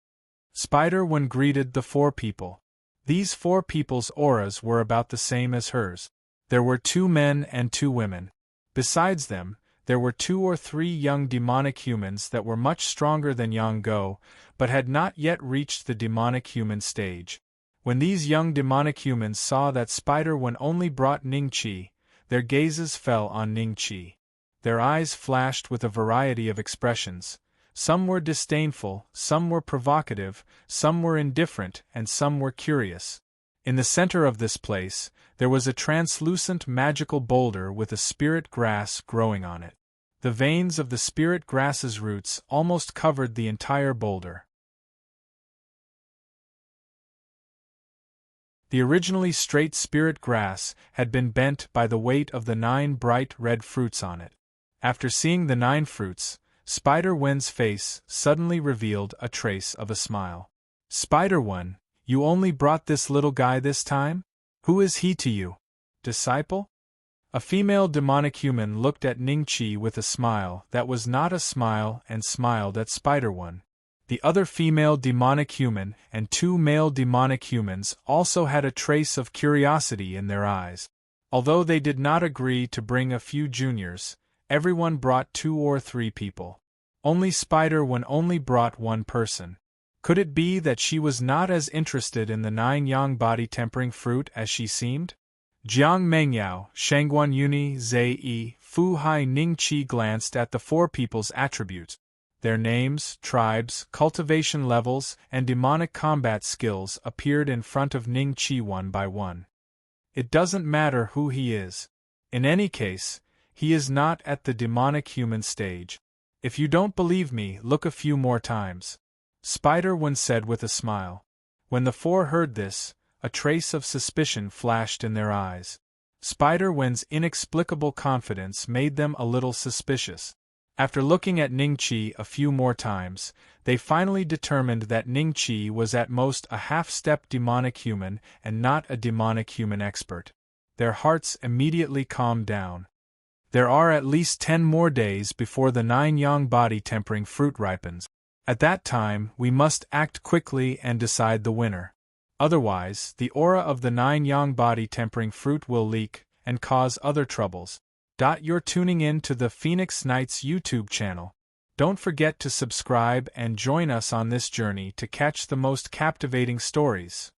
Spider-Wen greeted the 4 people. These 4 people's auras were about the same as hers. There were 2 men and 2 women. Besides them, there were 2 or 3 young demonic humans that were much stronger than Yang Go, but had not yet reached the demonic human stage. When these young demonic humans saw that Spider-Wen only brought Ning-Chi, their gazes fell on Ning-Chi. Their eyes flashed with a variety of expressions. Some were disdainful, some were provocative, some were indifferent, and some were curious. In the center of this place, there was a translucent magical boulder with a spirit grass growing on it. The veins of the spirit grass's roots almost covered the entire boulder. The originally straight spirit grass had been bent by the weight of the 9 bright red fruits on it. After seeing the 9 fruits, Spider-Wen's face suddenly revealed a trace of a smile. "Spider-Wen, you only brought this little guy this time? Who is he to you? Disciple?" A female demonic human looked at Ning-Chi with a smile that was not a smile and smiled at Spider-Wen. The other female demonic human and 2 male demonic humans also had a trace of curiosity in their eyes. Although they did not agree to bring a few juniors, everyone brought 2 or 3 people. Only Spider-Wen only brought 1 person. Could it be that she was not as interested in the 9 yang body tempering fruit as she seemed? Jiang Mengyao, Shangguan Yuni, Zai Yi, Fu Hai Ning-Chi glanced at the 4 people's attributes. Their names, tribes, cultivation levels, and demonic combat skills appeared in front of Ning-Chi one by one. It doesn't matter who he is. In any case, he is not at the demonic human stage. If you don't believe me, look a few more times. Spider-Wen said with a smile. When the 4 heard this, a trace of suspicion flashed in their eyes. Spider-Wen's inexplicable confidence made them a little suspicious. After looking at Ning-Chi a few more times, they finally determined that Ning-Chi was at most a half-step demonic human and not a demonic human expert. Their hearts immediately calmed down. There are at least 10 more days before the 9 yang body tempering fruit ripens. At that time, we must act quickly and decide the winner. Otherwise, the aura of the 9-yang body tempering fruit will leak and cause other troubles. You're tuning in to the Phoenix Nights YouTube channel. Don't forget to subscribe and join us on this journey to catch the most captivating stories.